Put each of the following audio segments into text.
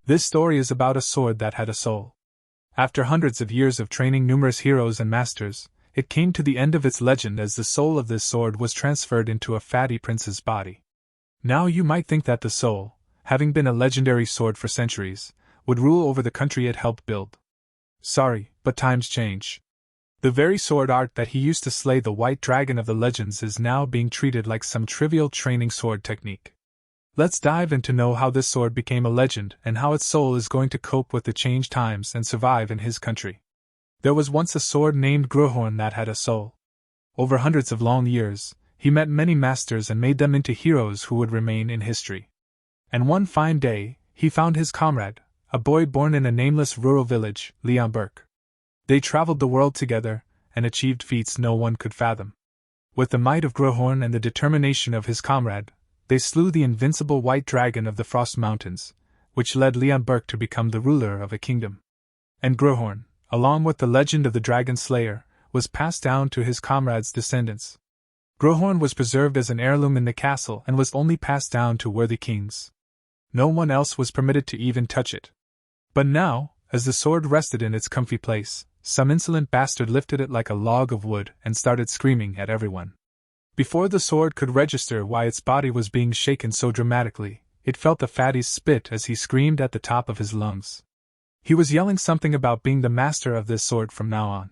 This story is about a sword that had a soul. After hundreds of years of training numerous heroes and masters, it came to the end of its legend as the soul of this sword was transferred into a fatty prince's body. Now you might think that the soul, having been a legendary sword for centuries, would rule over the country it helped build. Sorry, but times change. The very sword art that he used to slay the white dragon of the legends is now being treated like some trivial training sword technique. Let's dive in to know how this sword became a legend and how its soul is going to cope with the changed times and survive in his country. There was once a sword named Grohorn that had a soul. Over hundreds of long years, he met many masters and made them into heroes who would remain in history. And one fine day, he found his comrade, a boy born in a nameless rural village, Leon Burke. They traveled the world together, and achieved feats no one could fathom. With the might of Grohorn and the determination of his comrade, they slew the invincible white dragon of the Frost Mountains, which led Leon Burke to become the ruler of a kingdom. And Grohorn, along with the legend of the Dragon Slayer, was passed down to his comrade's descendants. Grohorn was preserved as an heirloom in the castle and was only passed down to worthy kings. No one else was permitted to even touch it. But now, as the sword rested in its comfy place, some insolent bastard lifted it like a log of wood and started screaming at everyone. Before the sword could register why its body was being shaken so dramatically, it felt the fatty's spit as he screamed at the top of his lungs. He was yelling something about being the master of this sword from now on.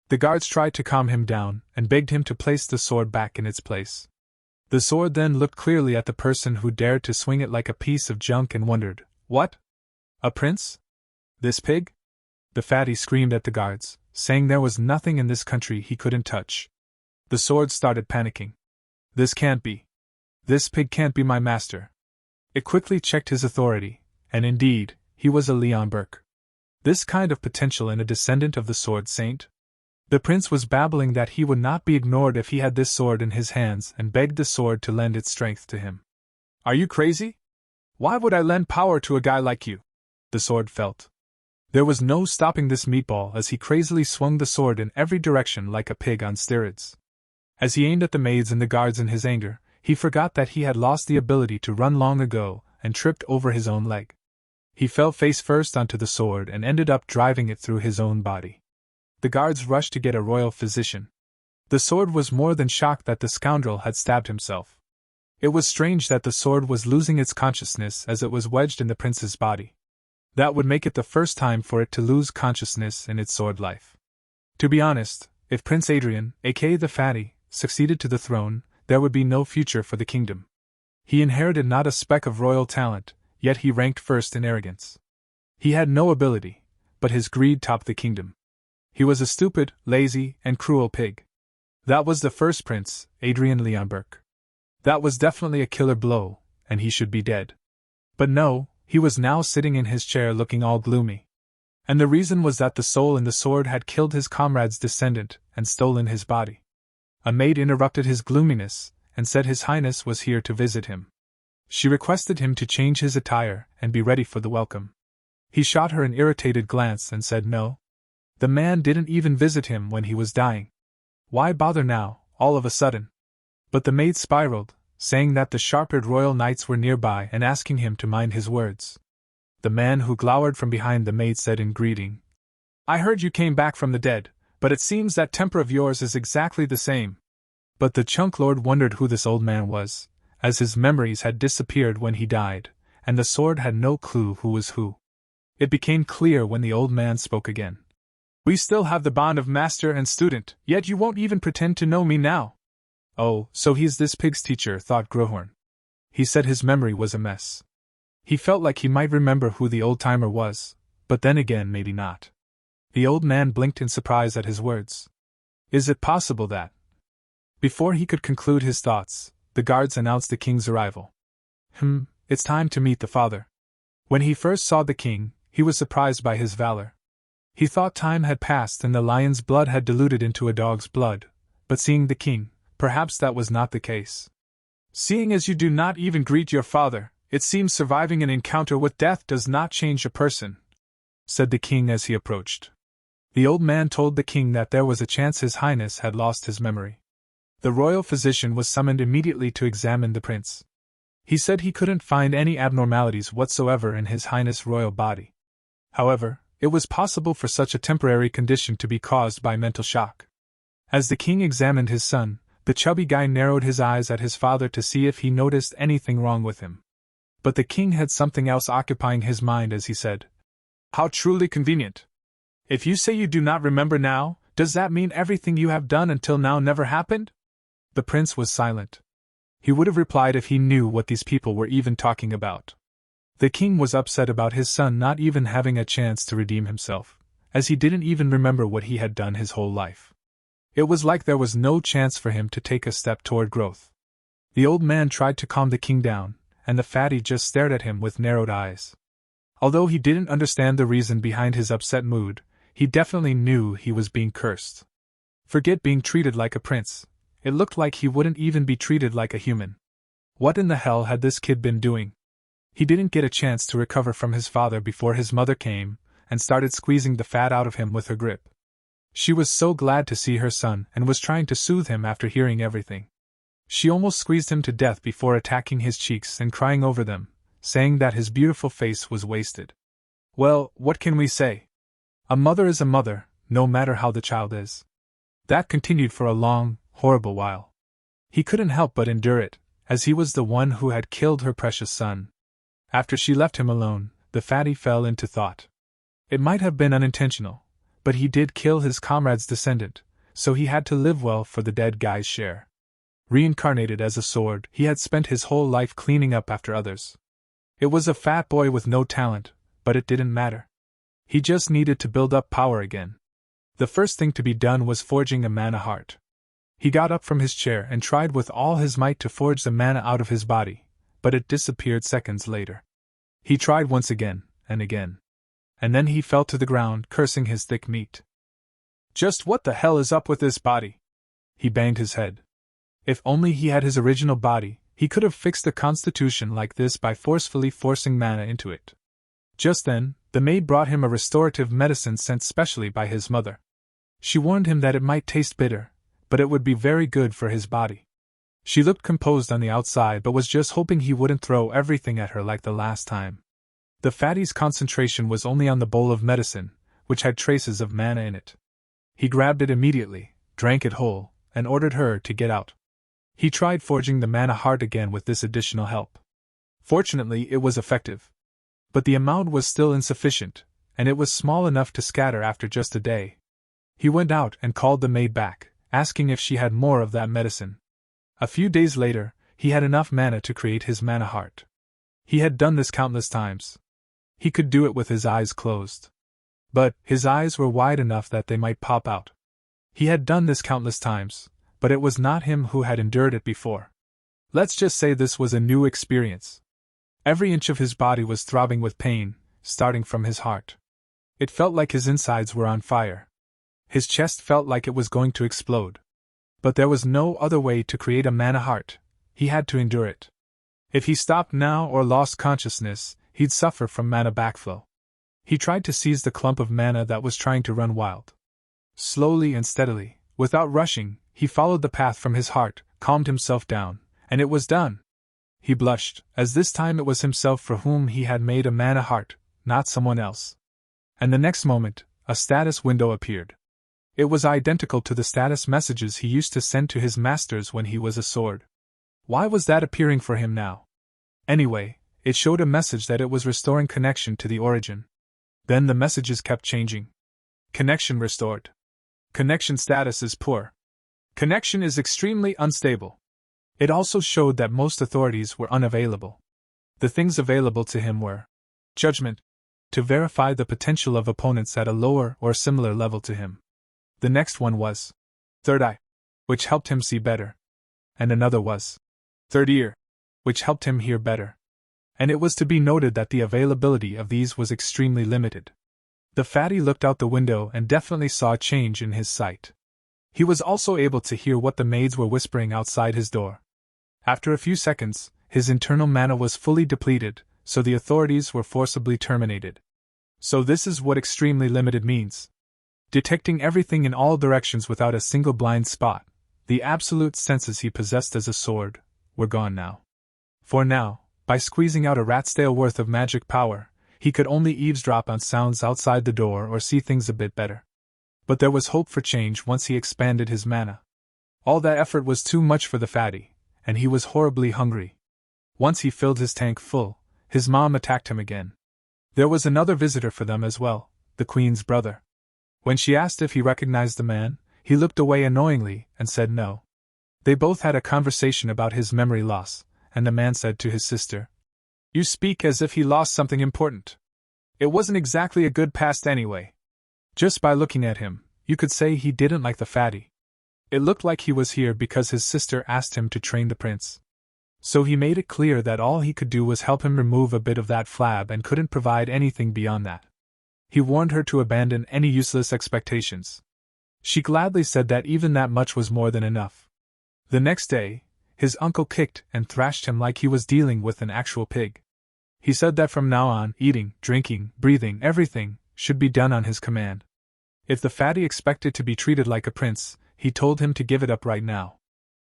The guards tried to calm him down and begged him to place the sword back in its place. The sword then looked clearly at the person who dared to swing it like a piece of junk and wondered, "What? A prince? This pig?" The fatty screamed at the guards, saying there was nothing in this country he couldn't touch. The sword started panicking. "This can't be. This pig can't be my master." It quickly checked his authority, and indeed, he was a Leon Burke. This kind of potential in a descendant of the sword saint? The prince was babbling that he would not be ignored if he had this sword in his hands and begged the sword to lend its strength to him. "Are you crazy? Why would I lend power to a guy like you?" the sword felt. There was no stopping this meatball as he crazily swung the sword in every direction like a pig on steroids. As he aimed at the maids and the guards in his anger, he forgot that he had lost the ability to run long ago and tripped over his own leg. He fell face first onto the sword and ended up driving it through his own body. The guards rushed to get a royal physician. The sword was more than shocked that the scoundrel had stabbed himself. It was strange that the sword was losing its consciousness as it was wedged in the prince's body. That would make it the first time for it to lose consciousness in its sword life. To be honest, if Prince Adrian, aka the Fatty, succeeded to the throne, there would be no future for the kingdom. He inherited not a speck of royal talent, yet he ranked first in arrogance. He had no ability, but his greed topped the kingdom. He was a stupid, lazy, and cruel pig. That was the first prince, Adrian Leon Burke. That was definitely a killer blow, and he should be dead. But no, he was now sitting in his chair looking all gloomy. And the reason was that the soul in the sword had killed his comrade's descendant and stolen his body. A maid interrupted his gloominess and said His Highness was here to visit him. She requested him to change his attire and be ready for the welcome. He shot her an irritated glance and said no. The man didn't even visit him when he was dying. Why bother now, all of a sudden? But the maid spiraled, saying that the sharp-eared royal knights were nearby and asking him to mind his words. The man who glowered from behind the maid said in greeting, "I heard you came back from the dead, but it seems that temper of yours is exactly the same." But the chunk lord wondered who this old man was, as his memories had disappeared when he died, and the sword had no clue who was who. It became clear when the old man spoke again. "We still have the bond of master and student, yet you won't even pretend to know me now." Oh, so he's this pig's teacher, thought Grohorn. He said his memory was a mess. He felt like he might remember who the old-timer was, but then again maybe not. The old man blinked in surprise at his words. Is it possible that? Before he could conclude his thoughts, the guards announced the king's arrival. It's time to meet the father. When he first saw the king, he was surprised by his valor. He thought time had passed and the lion's blood had diluted into a dog's blood, but seeing the king, perhaps that was not the case. "Seeing as you do not even greet your father, it seems surviving an encounter with death does not change a person," said the king as he approached. The old man told the king that there was a chance His Highness had lost his memory. The royal physician was summoned immediately to examine the prince. He said he couldn't find any abnormalities whatsoever in His Highness' royal body. However, it was possible for such a temporary condition to be caused by mental shock. As the king examined his son, the chubby guy narrowed his eyes at his father to see if he noticed anything wrong with him. But the king had something else occupying his mind as he said, "How truly convenient. If you say you do not remember now, does that mean everything you have done until now never happened?" The prince was silent. He would have replied if he knew what these people were even talking about. The king was upset about his son not even having a chance to redeem himself, as he didn't even remember what he had done his whole life. It was like there was no chance for him to take a step toward growth. The old man tried to calm the king down, and the fatty just stared at him with narrowed eyes. Although he didn't understand the reason behind his upset mood, he definitely knew he was being cursed. Forget being treated like a prince. It looked like he wouldn't even be treated like a human. What in the hell had this kid been doing? He didn't get a chance to recover from his father before his mother came and started squeezing the fat out of him with her grip. She was so glad to see her son and was trying to soothe him after hearing everything. She almost squeezed him to death before attacking his cheeks and crying over them, saying that his beautiful face was wasted. Well, what can we say? A mother is a mother, no matter how the child is. That continued for a long, horrible while. He couldn't help but endure it, as he was the one who had killed her precious son. After she left him alone, the fatty fell into thought. It might have been unintentional, but he did kill his comrade's descendant, so he had to live well for the dead guy's share. Reincarnated as a sword, he had spent his whole life cleaning up after others. It was a fat boy with no talent, but it didn't matter. He just needed to build up power again. The first thing to be done was forging a mana heart. He got up from his chair and tried with all his might to forge the mana out of his body, but it disappeared seconds later. He tried once again, and again. And then he fell to the ground, cursing his thick meat. Just what the hell is up with this body? He banged his head. If only he had his original body, he could have fixed a constitution like this by forcefully forcing mana into it. Just then, the maid brought him a restorative medicine sent specially by his mother. She warned him that it might taste bitter, but it would be very good for his body. She looked composed on the outside but was just hoping he wouldn't throw everything at her like the last time. The fatty's concentration was only on the bowl of medicine, which had traces of mana in it. He grabbed it immediately, drank it whole, and ordered her to get out. He tried forging the mana heart again with this additional help. Fortunately, it was effective. But the amount was still insufficient, and it was small enough to scatter after just a day. He went out and called the maid back, asking if she had more of that medicine. A few days later, he had enough mana to create his mana heart. He had done this countless times. He could do it with his eyes closed. But his eyes were wide enough that they might pop out. He had done this countless times, but it was not him who had endured it before. Let's just say this was a new experience. Every inch of his body was throbbing with pain, starting from his heart. It felt like his insides were on fire. His chest felt like it was going to explode. But there was no other way to create a mana heart. He had to endure it. If he stopped now or lost consciousness, he'd suffer from mana backflow. He tried to seize the clump of mana that was trying to run wild. Slowly and steadily, without rushing, he followed the path from his heart, calmed himself down, and it was done. He blushed, as this time it was himself for whom he had made a mana heart, not someone else. And the next moment, a status window appeared. It was identical to the status messages he used to send to his masters when he was a sword. Why was that appearing for him now? Anyway, it showed a message that it was restoring connection to the origin. Then the messages kept changing. Connection restored. Connection status is poor. Connection is extremely unstable. It also showed that most authorities were unavailable. The things available to him were judgment, to verify the potential of opponents at a lower or similar level to him. The next one was third eye, which helped him see better. And another was third ear, which helped him hear better. And it was to be noted that the availability of these was extremely limited. The fatty looked out the window and definitely saw a change in his sight. He was also able to hear what the maids were whispering outside his door. After a few seconds, his internal mana was fully depleted, so the authorities were forcibly terminated. So this is what extremely limited means. Detecting everything in all directions without a single blind spot, the absolute senses he possessed as a sword were gone now. For now, by squeezing out a rat's tail worth of magic power, he could only eavesdrop on sounds outside the door or see things a bit better. But there was hope for change once he expanded his mana. All that effort was too much for the fatty, and he was horribly hungry. Once he filled his tank full, his mom attacked him again. There was another visitor for them as well, the queen's brother. When she asked if he recognized the man, he looked away annoyingly and said no. They both had a conversation about his memory loss, and the man said to his sister, "You speak as if he lost something important. It wasn't exactly a good past anyway." Just by looking at him, you could say he didn't like the fatty. It looked like he was here because his sister asked him to train the prince. So he made it clear that all he could do was help him remove a bit of that flab and couldn't provide anything beyond that. He warned her to abandon any useless expectations. She gladly said that even that much was more than enough. The next day, his uncle kicked and thrashed him like he was dealing with an actual pig. He said that from now on, eating, drinking, breathing, everything, should be done on his command. If the fatty expected to be treated like a prince, he told him to give it up right now.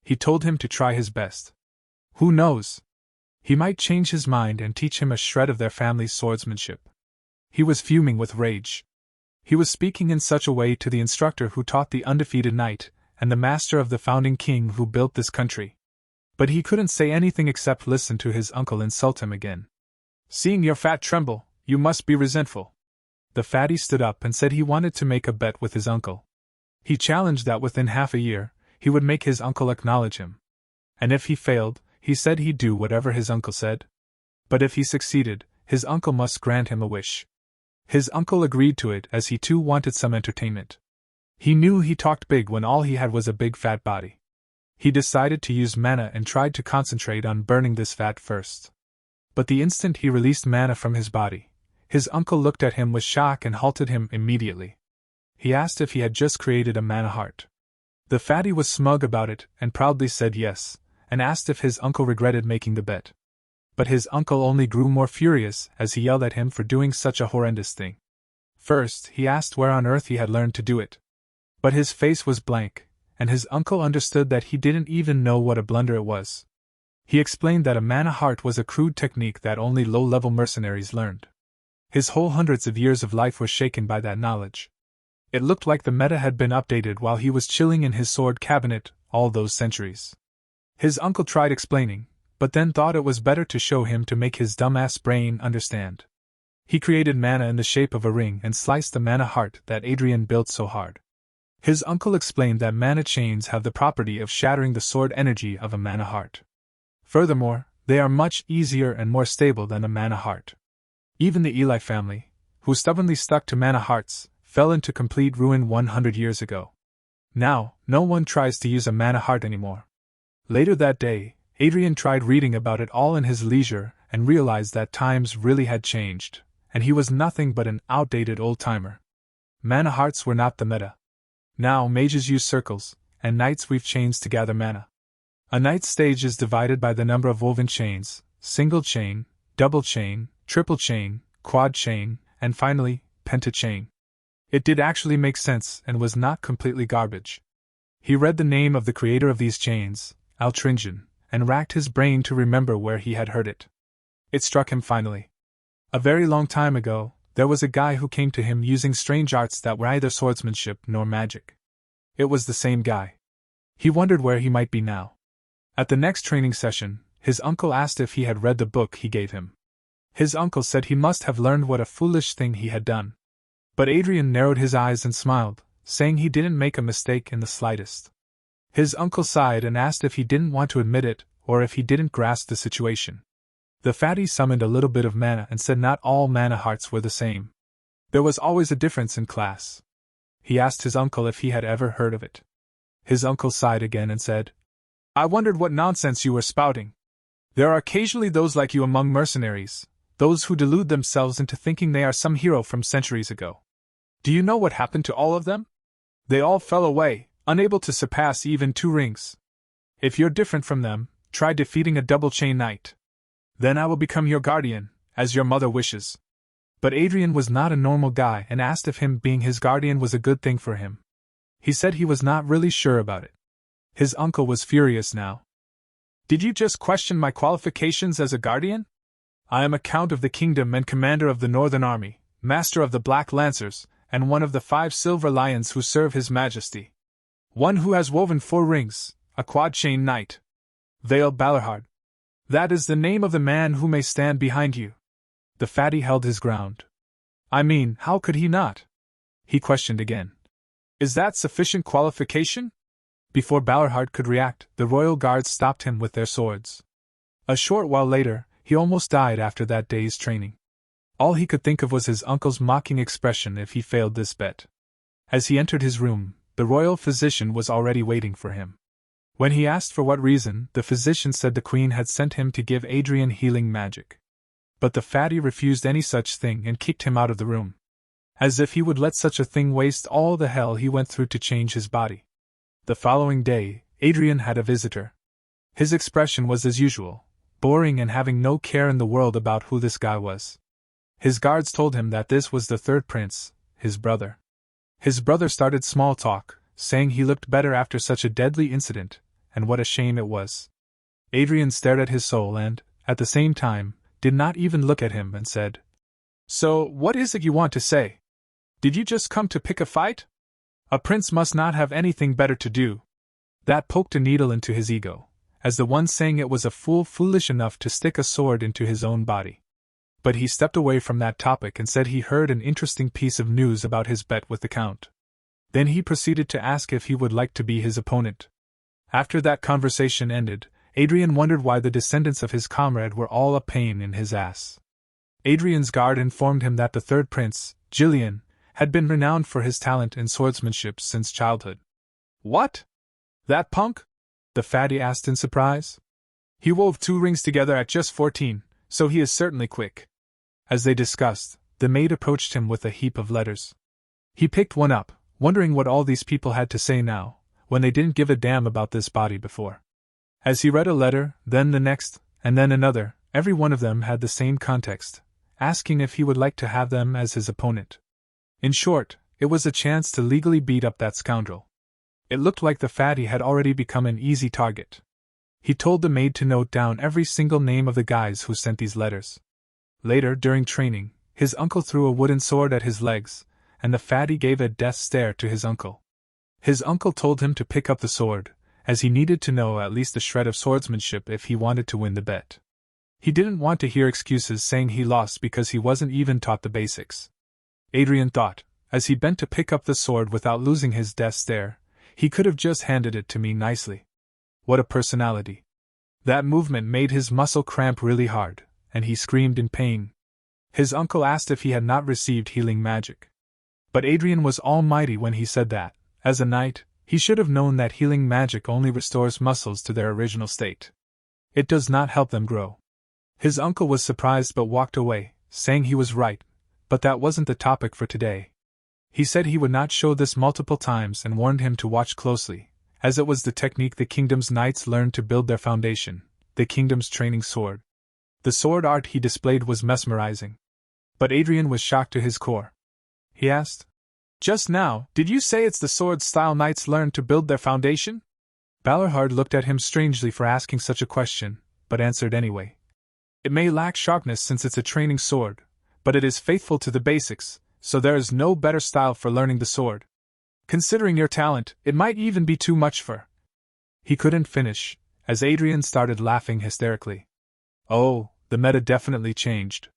He told him to try his best. Who knows? He might change his mind and teach him a shred of their family's swordsmanship. He was fuming with rage. He was speaking in such a way to the instructor who taught the undefeated knight, and the master of the founding king who built this country. But he couldn't say anything except listen to his uncle insult him again. "Seeing your fat tremble, you must be resentful." The fatty stood up and said he wanted to make a bet with his uncle. He challenged that within half a year, he would make his uncle acknowledge him. And if he failed, he said he'd do whatever his uncle said. But if he succeeded, his uncle must grant him a wish. His uncle agreed to it as he too wanted some entertainment. He knew he talked big when all he had was a big fat body. He decided to use mana and tried to concentrate on burning this fat first. But the instant he released mana from his body, his uncle looked at him with shock and halted him immediately. He asked if he had just created a mana heart. The fatty was smug about it and proudly said yes, and asked if his uncle regretted making the bet. But his uncle only grew more furious as he yelled at him for doing such a horrendous thing. First, he asked where on earth he had learned to do it. But his face was blank, and his uncle understood that he didn't even know what a blunder it was. He explained that a mana heart was a crude technique that only low-level mercenaries learned. His whole hundreds of years of life were shaken by that knowledge. It looked like the meta had been updated while he was chilling in his sword cabinet all those centuries. His uncle tried explaining, but then thought it was better to show him to make his dumbass brain understand. He created mana in the shape of a ring and sliced the mana heart that Adrian built so hard. His uncle explained that mana chains have the property of shattering the sword energy of a mana heart. Furthermore, they are much easier and more stable than a mana heart. Even the Eli family, who stubbornly stuck to mana hearts, fell into complete ruin 100 years ago. Now, no one tries to use a mana heart anymore. Later that day, Adrian tried reading about it all in his leisure and realized that times really had changed, and he was nothing but an outdated old-timer. Mana hearts were not the meta. Now mages use circles, and knights weave chains to gather mana. A knight's stage is divided by the number of woven chains: single chain, double chain, triple chain, quad chain, and finally, pentachain. It did actually make sense and was not completely garbage. He read the name of the creator of these chains, Altringen, and racked his brain to remember where he had heard it. It struck him finally. A very long time ago, there was a guy who came to him using strange arts that were neither swordsmanship nor magic. It was the same guy. He wondered where he might be now. At the next training session, his uncle asked if he had read the book he gave him. His uncle said he must have learned what a foolish thing he had done. But Adrian narrowed his eyes and smiled, saying he didn't make a mistake in the slightest. His uncle sighed and asked if he didn't want to admit it, or if he didn't grasp the situation. The fatty summoned a little bit of mana and said not all mana hearts were the same. There was always a difference in class. He asked his uncle if he had ever heard of it. His uncle sighed again and said, "I wondered what nonsense you were spouting. There are occasionally those like you among mercenaries, those who delude themselves into thinking they are some hero from centuries ago. Do you know what happened to all of them? They all fell away, unable to surpass even 2 rings. If you're different from them, try defeating a double-chain knight. Then I will become your guardian, as your mother wishes." But Adrian was not a normal guy and asked if him being his guardian was a good thing for him. He said he was not really sure about it. His uncle was furious now. Did you just question my qualifications as a guardian? I am a Count of the Kingdom and Commander of the Northern Army, Master of the Black Lancers, and one of the 5 silver lions who serve His Majesty. One who has woven 4 rings, a quad-chain knight. Vale Balarhard. That is the name of the man who may stand behind you. The fatty held his ground. I mean, how could he not? He questioned again. Is that sufficient qualification? Before Balarhard could react, the royal guards stopped him with their swords. A short while later, he almost died after that day's training. All he could think of was his uncle's mocking expression if he failed this bet. As he entered his room, the royal physician was already waiting for him. When he asked for what reason, the physician said the queen had sent him to give Adrian healing magic. But the fatty refused any such thing and kicked him out of the room. As if he would let such a thing waste all the hell he went through to change his body. The following day, Adrian had a visitor. His expression was as usual, boring and having no care in the world about who this guy was. His guards told him that this was the 3rd prince, his brother. His brother started small talk, saying he looked better after such a deadly incident, and what a shame it was. Adrian stared at his soul and, at the same time, did not even look at him and said, So, what is it you want to say? Did you just come to pick a fight? A prince must not have anything better to do. That poked a needle into his ego, as the one saying it was a fool foolish enough to stick a sword into his own body. But he stepped away from that topic and said he heard an interesting piece of news about his bet with the Count. Then he proceeded to ask if he would like to be his opponent. After that conversation ended, Adrian wondered why the descendants of his comrade were all a pain in his ass. Adrian's guard informed him that the 3rd prince, Gillian, had been renowned for his talent in swordsmanship since childhood. What? That punk? The fatty asked in surprise. He wove 2 rings together at just 14, so he is certainly quick. As they discussed, the maid approached him with a heap of letters. He picked one up, wondering what all these people had to say now, when they didn't give a damn about this body before. As he read a letter, then the next, and then another, every one of them had the same context, asking if he would like to have them as his opponent. In short, it was a chance to legally beat up that scoundrel. It looked like the fatty had already become an easy target. He told the maid to note down every single name of the guys who sent these letters. Later, during training, his uncle threw a wooden sword at his legs, and the fatty gave a death stare to his uncle. His uncle told him to pick up the sword, as he needed to know at least a shred of swordsmanship if he wanted to win the bet. He didn't want to hear excuses saying he lost because he wasn't even taught the basics. Adrian thought, as he bent to pick up the sword without losing his death stare, he could have just handed it to me nicely. What a personality. That movement made his muscle cramp really hard, and he screamed in pain. His uncle asked if he had not received healing magic. But Adrian was almighty when he said that, as a knight, he should have known that healing magic only restores muscles to their original state. It does not help them grow. His uncle was surprised but walked away, saying he was right, but that wasn't the topic for today. He said he would not show this multiple times and warned him to watch closely, as it was the technique the kingdom's knights learned to build their foundation, the kingdom's training sword. The sword art he displayed was mesmerizing. But Adrian was shocked to his core. He asked, "Just now, did you say it's the sword-style knights learned to build their foundation?" Balarhard looked at him strangely for asking such a question, but answered anyway. "It may lack sharpness since it's a training sword, but it is faithful to the basics, so there is no better style for learning the sword. Considering your talent, it might even be too much for—" He couldn't finish, as Adrian started laughing hysterically. Oh, the meta definitely changed.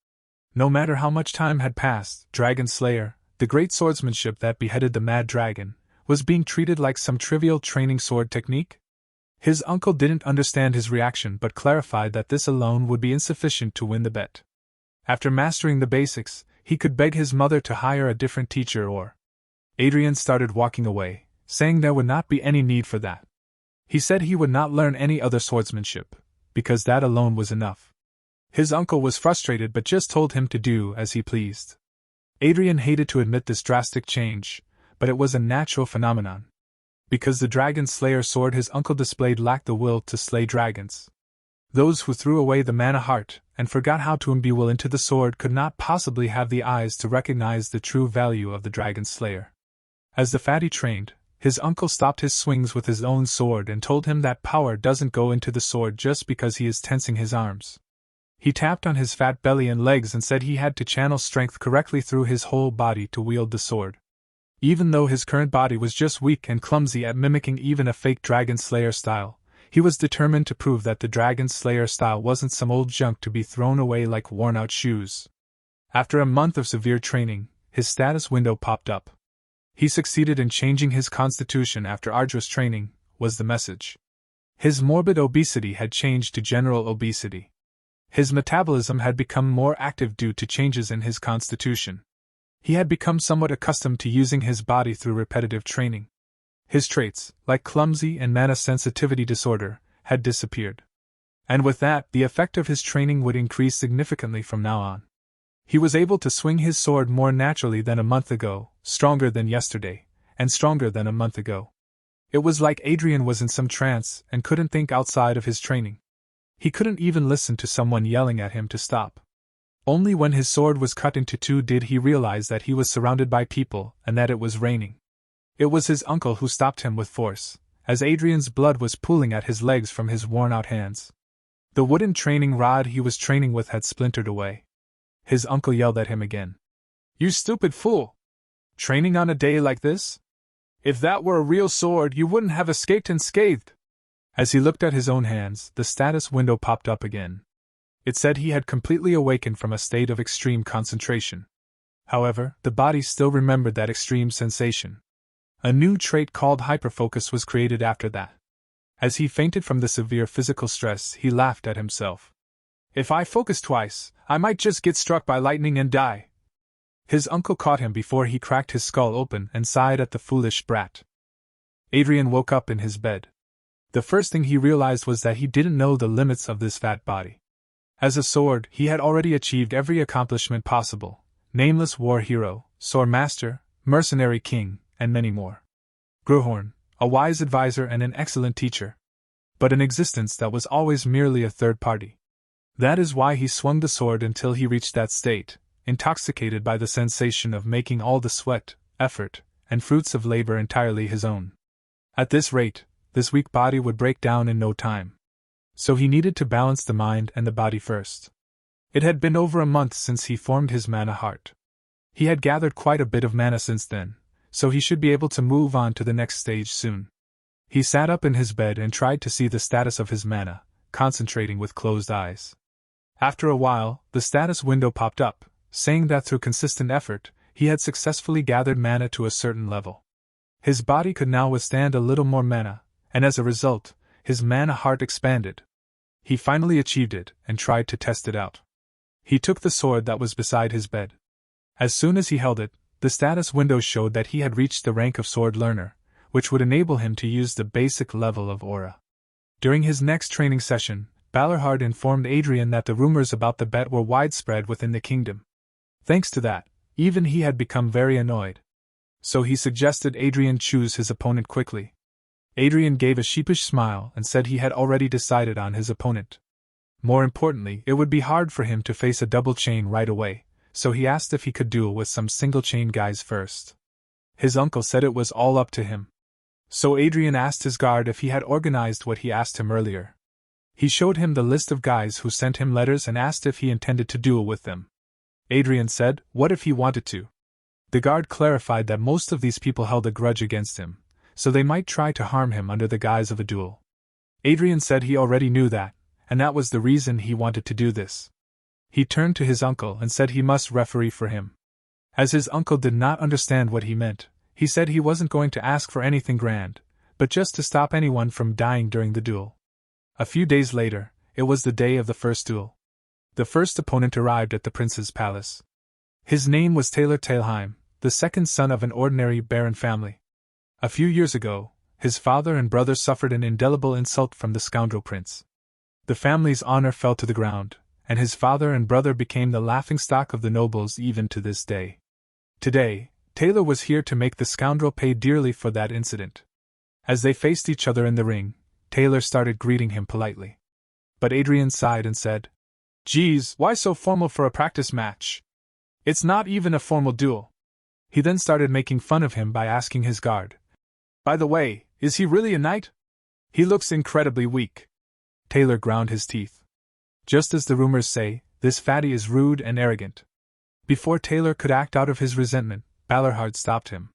No matter how much time had passed, Dragon Slayer, the great swordsmanship that beheaded the mad dragon, was being treated like some trivial training sword technique? His uncle didn't understand his reaction but clarified that this alone would be insufficient to win the bet. After mastering the basics, he could beg his mother to hire a different teacher or— Adrian started walking away, saying there would not be any need for that. He said he would not learn any other swordsmanship, because that alone was enough. His uncle was frustrated but just told him to do as he pleased. Adrian hated to admit this drastic change, but it was a natural phenomenon. Because the Dragon Slayer sword his uncle displayed lacked the will to slay dragons. Those who threw away the mana heart and forgot how to imbue will into the sword could not possibly have the eyes to recognize the true value of the Dragon Slayer. As the fatty trained, his uncle stopped his swings with his own sword and told him that power doesn't go into the sword just because he is tensing his arms. He tapped on his fat belly and legs and said he had to channel strength correctly through his whole body to wield the sword. Even though his current body was just weak and clumsy at mimicking even a fake Dragon Slayer style, he was determined to prove that the Dragon Slayer style wasn't some old junk to be thrown away like worn-out shoes. After a month of severe training, his status window popped up. He succeeded in changing his constitution after arduous training, was the message. His morbid obesity had changed to general obesity. His metabolism had become more active due to changes in his constitution. He had become somewhat accustomed to using his body through repetitive training. His traits, like clumsy and mana sensitivity disorder, had disappeared. And with that, the effect of his training would increase significantly from now on. He was able to swing his sword more naturally than a month ago, stronger than yesterday, and stronger than a month ago. It was like Adrian was in some trance and couldn't think outside of his training. He couldn't even listen to someone yelling at him to stop. Only when his sword was cut into two did he realize that he was surrounded by people and that it was raining. It was his uncle who stopped him with force, as Adrian's blood was pooling at his legs from his worn-out hands. The wooden training rod he was training with had splintered away. His uncle yelled at him again. "You stupid fool! Training on a day like this? If that were a real sword, you wouldn't have escaped unscathed." As he looked at his own hands, the status window popped up again. It said he had completely awakened from a state of extreme concentration. However, the body still remembered that extreme sensation. A new trait called hyperfocus was created after that. As he fainted from the severe physical stress, he laughed at himself. "If I focus twice, I might just get struck by lightning and die." His uncle caught him before he cracked his skull open and sighed at the foolish brat. Adrian woke up in his bed. The first thing he realized was that he didn't know the limits of this fat body. As a sword, he had already achieved every accomplishment possible: nameless war hero, sword master, mercenary king, and many more. Gruhorn, a wise advisor and an excellent teacher. But an existence that was always merely a third party. That is why he swung the sword until he reached that state, intoxicated by the sensation of making all the sweat, effort, and fruits of labor entirely his own. At this rate, this weak body would break down in no time. So he needed to balance the mind and the body first. It had been over a month since he formed his mana heart. He had gathered quite a bit of mana since then, so he should be able to move on to the next stage soon. He sat up in his bed and tried to see the status of his mana, concentrating with closed eyes. After a while, the status window popped up, saying that through consistent effort, he had successfully gathered mana to a certain level. His body could now withstand a little more mana, and as a result, his mana heart expanded. He finally achieved it and tried to test it out. He took the sword that was beside his bed. As soon as he held it, the status window showed that he had reached the rank of sword learner, which would enable him to use the basic level of aura. During his next training session, Balorhard informed Adrian that the rumors about the bet were widespread within the kingdom. Thanks to that, even he had become very annoyed. So he suggested Adrian choose his opponent quickly. Adrian gave a sheepish smile and said he had already decided on his opponent. More importantly, it would be hard for him to face a double chain right away, so he asked if he could duel with some single chain guys first. His uncle said it was all up to him. So Adrian asked his guard if he had organized what he asked him earlier. He showed him the list of guys who sent him letters and asked if he intended to duel with them. Adrian said, what if he wanted to? The guard clarified that most of these people held a grudge against him, so they might try to harm him under the guise of a duel. Adrian said he already knew that, and that was the reason he wanted to do this. He turned to his uncle and said he must referee for him. As his uncle did not understand what he meant, he said he wasn't going to ask for anything grand, but just to stop anyone from dying during the duel. A few days later, it was the day of the first duel. The first opponent arrived at the prince's palace. His name was Taylor Talheim, the second son of an ordinary baron family. A few years ago, his father and brother suffered an indelible insult from the scoundrel prince. The family's honor fell to the ground, and his father and brother became the laughingstock of the nobles even to this day. Today, Taylor was here to make the scoundrel pay dearly for that incident. As they faced each other in the ring, Taylor started greeting him politely. But Adrian sighed and said, "Geez, why so formal for a practice match? It's not even a formal duel." He then started making fun of him by asking his guard, By the way, is he really a knight? He looks incredibly weak. Taylor ground his teeth. Just as the rumors say, this fatty is rude and arrogant. Before Taylor could act out of his resentment, Balorhard stopped him.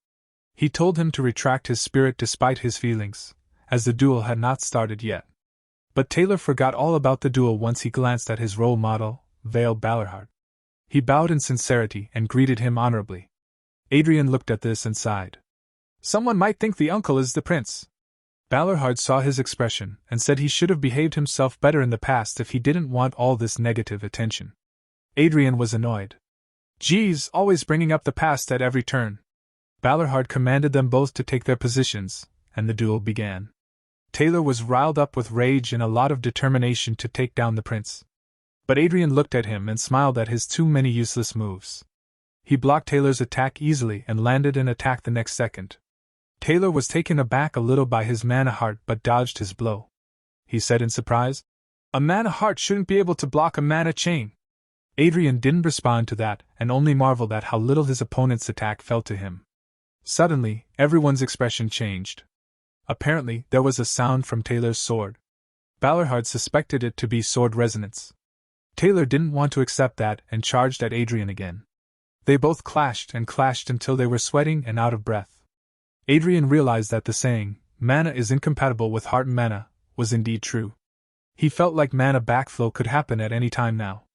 He told him to retract his spirit despite his feelings, as the duel had not started yet. But Taylor forgot all about the duel once he glanced at his role model, Vale Balorhard. He bowed in sincerity and greeted him honorably. Adrian looked at this and sighed. Someone might think the uncle is the prince. Balorhard saw his expression and said he should have behaved himself better in the past if he didn't want all this negative attention. Adrian was annoyed. Geez, always bringing up the past at every turn. Balorhard commanded them both to take their positions, and the duel began. Taylor was riled up with rage and a lot of determination to take down the prince. But Adrian looked at him and smiled at his too many useless moves. He blocked Taylor's attack easily and landed an attack the next second. Taylor was taken aback a little by his mana heart but dodged his blow. He said in surprise, "A mana heart shouldn't be able to block a mana chain." Adrian didn't respond to that and only marveled at how little his opponent's attack felt to him. Suddenly, everyone's expression changed. Apparently, there was a sound from Taylor's sword. Balorhard suspected it to be sword resonance. Taylor didn't want to accept that and charged at Adrian again. They both clashed until they were sweating and out of breath. Adrian realized that the saying, "mana is incompatible with heart mana," was indeed true. He felt like mana backflow could happen at any time now.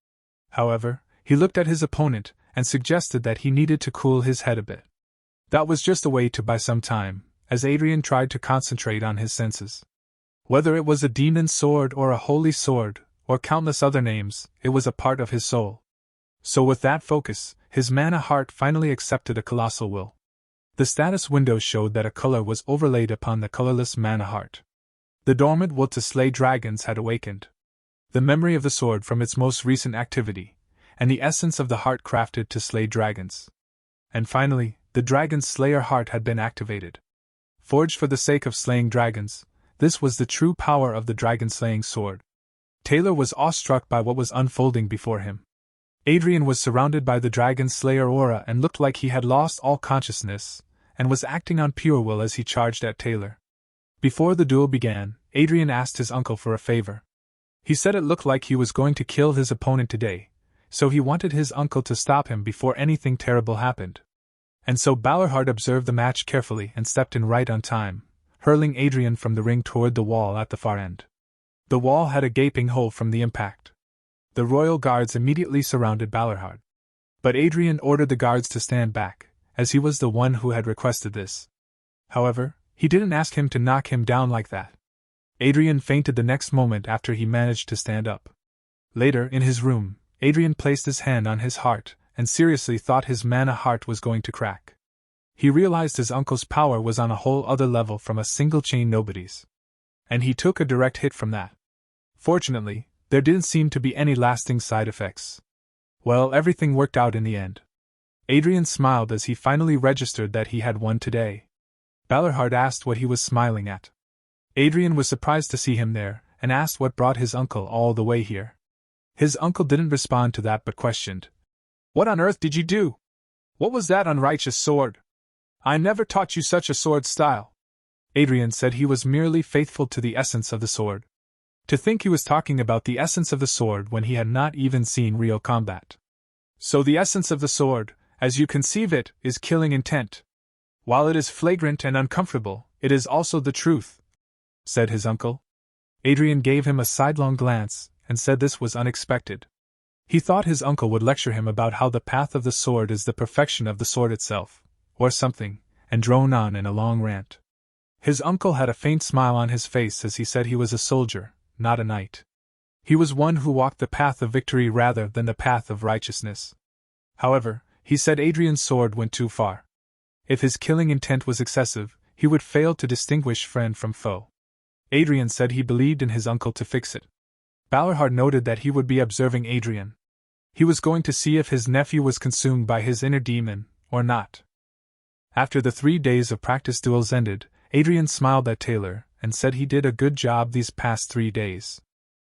However, he looked at his opponent and suggested that he needed to cool his head a bit. That was just a way to buy some time, as Adrian tried to concentrate on his senses. Whether it was a demon sword or a holy sword, or countless other names, it was a part of his soul. So with that focus, his mana heart finally accepted a colossal will. The status window showed that a color was overlaid upon the colorless mana heart. The dormant will to slay dragons had awakened. The memory of the sword from its most recent activity, and the essence of the heart crafted to slay dragons. And finally, the dragon slayer heart had been activated. Forged for the sake of slaying dragons, this was the true power of the dragon-slaying sword. Taylor was awestruck by what was unfolding before him. Adrian was surrounded by the dragon slayer aura and looked like he had lost all consciousness, and was acting on pure will as he charged at Taylor. Before the duel began, Adrian asked his uncle for a favor. He said it looked like he was going to kill his opponent today, so he wanted his uncle to stop him before anything terrible happened. And so Balorhard observed the match carefully and stepped in right on time, hurling Adrian from the ring toward the wall at the far end. The wall had a gaping hole from the impact. The royal guards immediately surrounded Balorhard. But Adrian ordered the guards to stand back, as he was the one who had requested this. However, he didn't ask him to knock him down like that. Adrian fainted the next moment after he managed to stand up. Later, in his room, Adrian placed his hand on his heart and seriously thought his mana heart was going to crack. He realized his uncle's power was on a whole other level from a single chain nobody's. And he took a direct hit from that. Fortunately, there didn't seem to be any lasting side effects. Well, everything worked out in the end. Adrian smiled as he finally registered that he had won today. Balorhard asked what he was smiling at. Adrian was surprised to see him there, and asked what brought his uncle all the way here. His uncle didn't respond to that but questioned, "What on earth did you do? What was that unrighteous sword? I never taught you such a sword style." Adrian said he was merely faithful to the essence of the sword. To think he was talking about the essence of the sword when he had not even seen real combat. So the essence of the sword, as you conceive it, is killing intent. While it is flagrant and uncomfortable, it is also the truth, said his uncle. Adrian gave him a sidelong glance and said this was unexpected. He thought his uncle would lecture him about how the path of the sword is the perfection of the sword itself, or something, and drone on in a long rant. His uncle had a faint smile on his face as he said he was a soldier, not a knight. He was one who walked the path of victory rather than the path of righteousness. However, he said Adrian's sword went too far. If his killing intent was excessive, he would fail to distinguish friend from foe. Adrian said he believed in his uncle to fix it. Balorhard noted that he would be observing Adrian. He was going to see if his nephew was consumed by his inner demon, or not. After the 3 days of practice duels ended, Adrian smiled at Taylor and said he did a good job these past 3 days.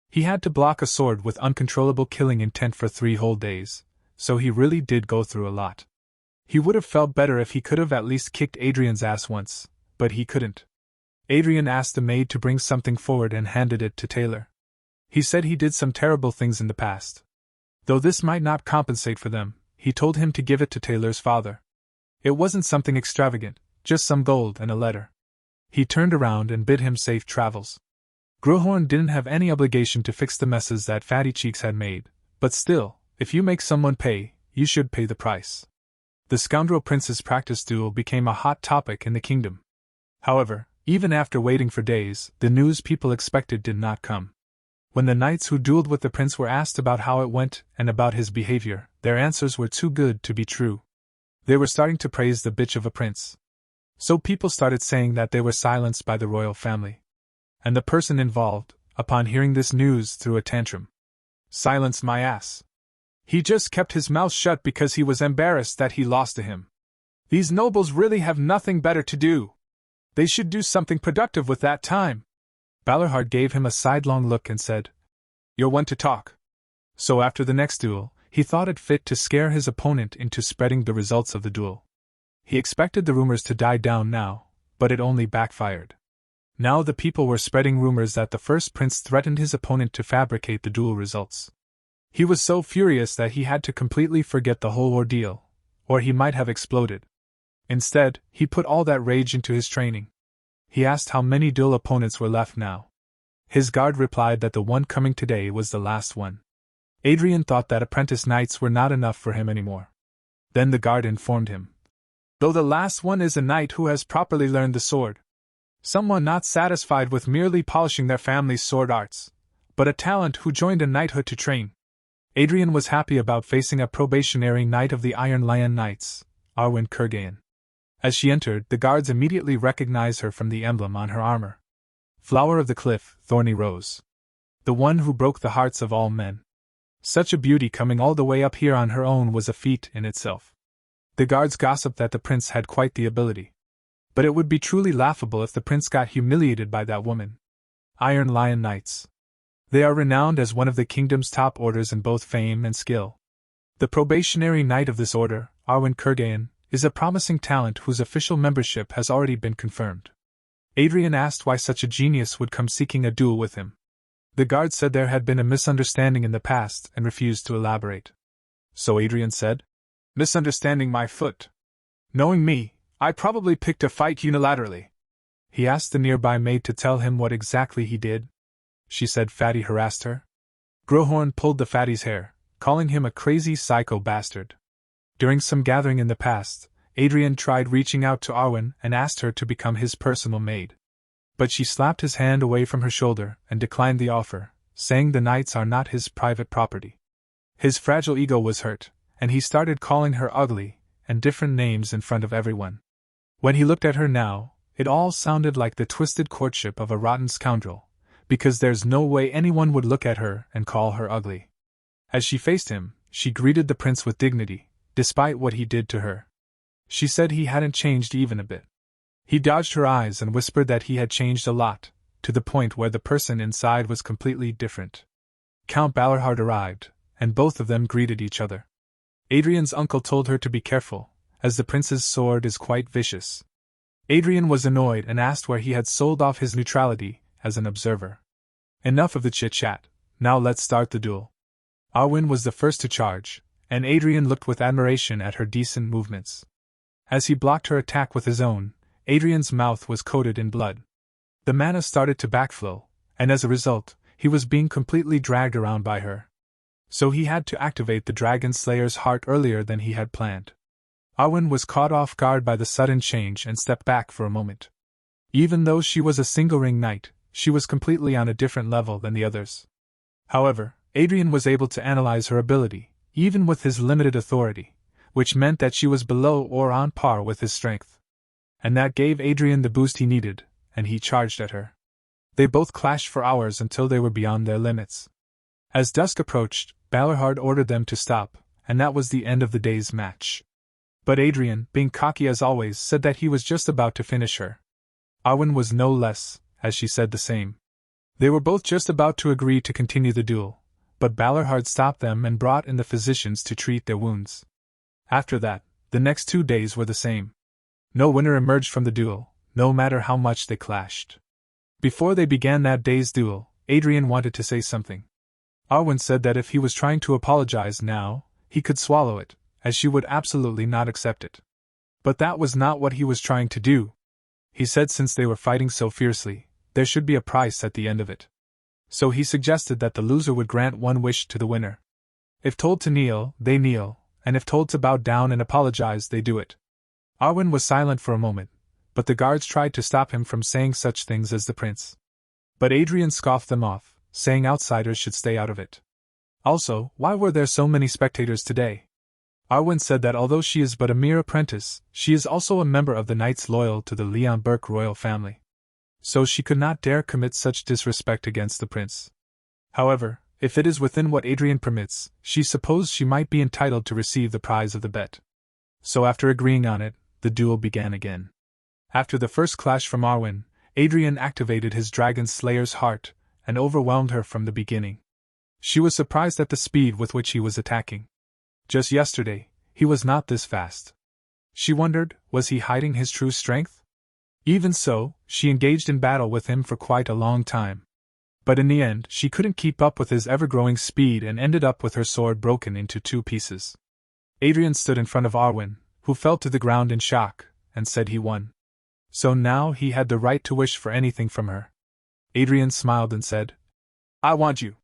He had to block a sword with uncontrollable killing intent for 3 whole days, so he really did go through a lot. He would have felt better if he could have at least kicked Adrian's ass once, but he couldn't. Adrian asked the maid to bring something forward and handed it to Taylor. He said he did some terrible things in the past. Though this might not compensate for them, he told him to give it to Taylor's father. It wasn't something extravagant, just some gold and a letter. He turned around and bid him safe travels. Grohorn didn't have any obligation to fix the messes that Fatty Cheeks had made, but still, if you make someone pay, you should pay the price. The scoundrel prince's practice duel became a hot topic in the kingdom. However, even after waiting for days, the news people expected did not come. When the knights who dueled with the prince were asked about how it went and about his behavior, their answers were too good to be true. They were starting to praise the bitch of a prince. So people started saying that they were silenced by the royal family. And the person involved, upon hearing this news, threw a tantrum. Silence my ass. He just kept his mouth shut because he was embarrassed that he lost to him. These nobles really have nothing better to do. They should do something productive with that time. Balerhard gave him a sidelong look and said, You're one to talk. So after the next duel, he thought it fit to scare his opponent into spreading the results of the duel. He expected the rumors to die down now, but it only backfired. Now the people were spreading rumors that the first prince threatened his opponent to fabricate the duel results. He was so furious that he had to completely forget the whole ordeal, or he might have exploded. Instead, he put all that rage into his training. He asked how many duel opponents were left now. His guard replied that the one coming today was the last one. Adrian thought that apprentice knights were not enough for him anymore. Then the guard informed him. Though the last one is a knight who has properly learned the sword. Someone not satisfied with merely polishing their family's sword arts, but a talent who joined a knighthood to train. Adrian was happy about facing a probationary knight of the Iron Lion Knights, Arwen Kurgain. As she entered, the guards immediately recognized her from the emblem on her armor. Flower of the cliff, thorny rose. The one who broke the hearts of all men. Such a beauty coming all the way up here on her own was a feat in itself. The guards gossiped that the prince had quite the ability. But it would be truly laughable if the prince got humiliated by that woman. Iron Lion Knights. They are renowned as one of the kingdom's top orders in both fame and skill. The probationary knight of this order, Arwen Kurgain, is a promising talent whose official membership has already been confirmed. Adrian asked why such a genius would come seeking a duel with him. The guard said there had been a misunderstanding in the past and refused to elaborate. So Adrian said, Misunderstanding my foot. Knowing me, I probably picked a fight unilaterally. He asked the nearby maid to tell him what exactly he did. She said Fatty harassed her. Grohorn pulled the fatty's hair, calling him a crazy psycho bastard. During some gathering in the past, Adrian tried reaching out to Arwen and asked her to become his personal maid. But she slapped his hand away from her shoulder and declined the offer, saying the knights are not his private property. His fragile ego was hurt, and he started calling her ugly and different names in front of everyone. When he looked at her now, it all sounded like the twisted courtship of a rotten scoundrel, because there's no way anyone would look at her and call her ugly. As she faced him, she greeted the prince with dignity, despite what he did to her. She said he hadn't changed even a bit. He dodged her eyes and whispered that he had changed a lot, to the point where the person inside was completely different. Count Balerhard arrived, and both of them greeted each other. Adrian's uncle told her to be careful, as the prince's sword is quite vicious. Adrian was annoyed and asked where he had sold off his neutrality as an observer. Enough of the chit-chat, now let's start the duel. Arwen was the first to charge, and Adrian looked with admiration at her decent movements. As he blocked her attack with his own, Adrian's mouth was coated in blood. The mana started to backflow, and as a result, he was being completely dragged around by her. So he had to activate the Dragon Slayer's heart earlier than he had planned. Arwen was caught off guard by the sudden change and stepped back for a moment. Even though she was a single-ring knight, she was completely on a different level than the others. However, Adrian was able to analyze her ability, even with his limited authority, which meant that she was below or on par with his strength. And that gave Adrian the boost he needed, and he charged at her. They both clashed for hours until they were beyond their limits. As dusk approached, Balerhard ordered them to stop, and that was the end of the day's match. But Adrian, being cocky as always, said that he was just about to finish her. Arwen was no less, as she said the same. They were both just about to agree to continue the duel, but Balerhard stopped them and brought in the physicians to treat their wounds. After that, the next 2 days were the same. No winner emerged from the duel, no matter how much they clashed. Before they began that day's duel, Adrian wanted to say something. Arwen said that if he was trying to apologize now, he could swallow it, as she would absolutely not accept it. But that was not what he was trying to do. He said since they were fighting so fiercely, there should be a price at the end of it. So he suggested that the loser would grant one wish to the winner. If told to kneel, they kneel, and if told to bow down and apologize, they do it. Arwen was silent for a moment, but the guards tried to stop him from saying such things as the prince. But Adrian scoffed them off, saying outsiders should stay out of it. Also, why were there so many spectators today? Arwen said that although she is but a mere apprentice, she is also a member of the knights loyal to the Leon Burke royal family. So she could not dare commit such disrespect against the prince. However, if it is within what Adrian permits, she supposed she might be entitled to receive the prize of the bet. So after agreeing on it, the duel began again. After the first clash from Arwen, Adrian activated his dragon slayer's heart, and overwhelmed her from the beginning. She was surprised at the speed with which he was attacking. Just yesterday, he was not this fast. She wondered, was he hiding his true strength? Even so, she engaged in battle with him for quite a long time. But in the end, she couldn't keep up with his ever-growing speed and ended up with her sword broken into 2 pieces. Adrian stood in front of Arwen, who fell to the ground in shock, and said he won. So now he had the right to wish for anything from her. Adrian smiled and said, "I want you."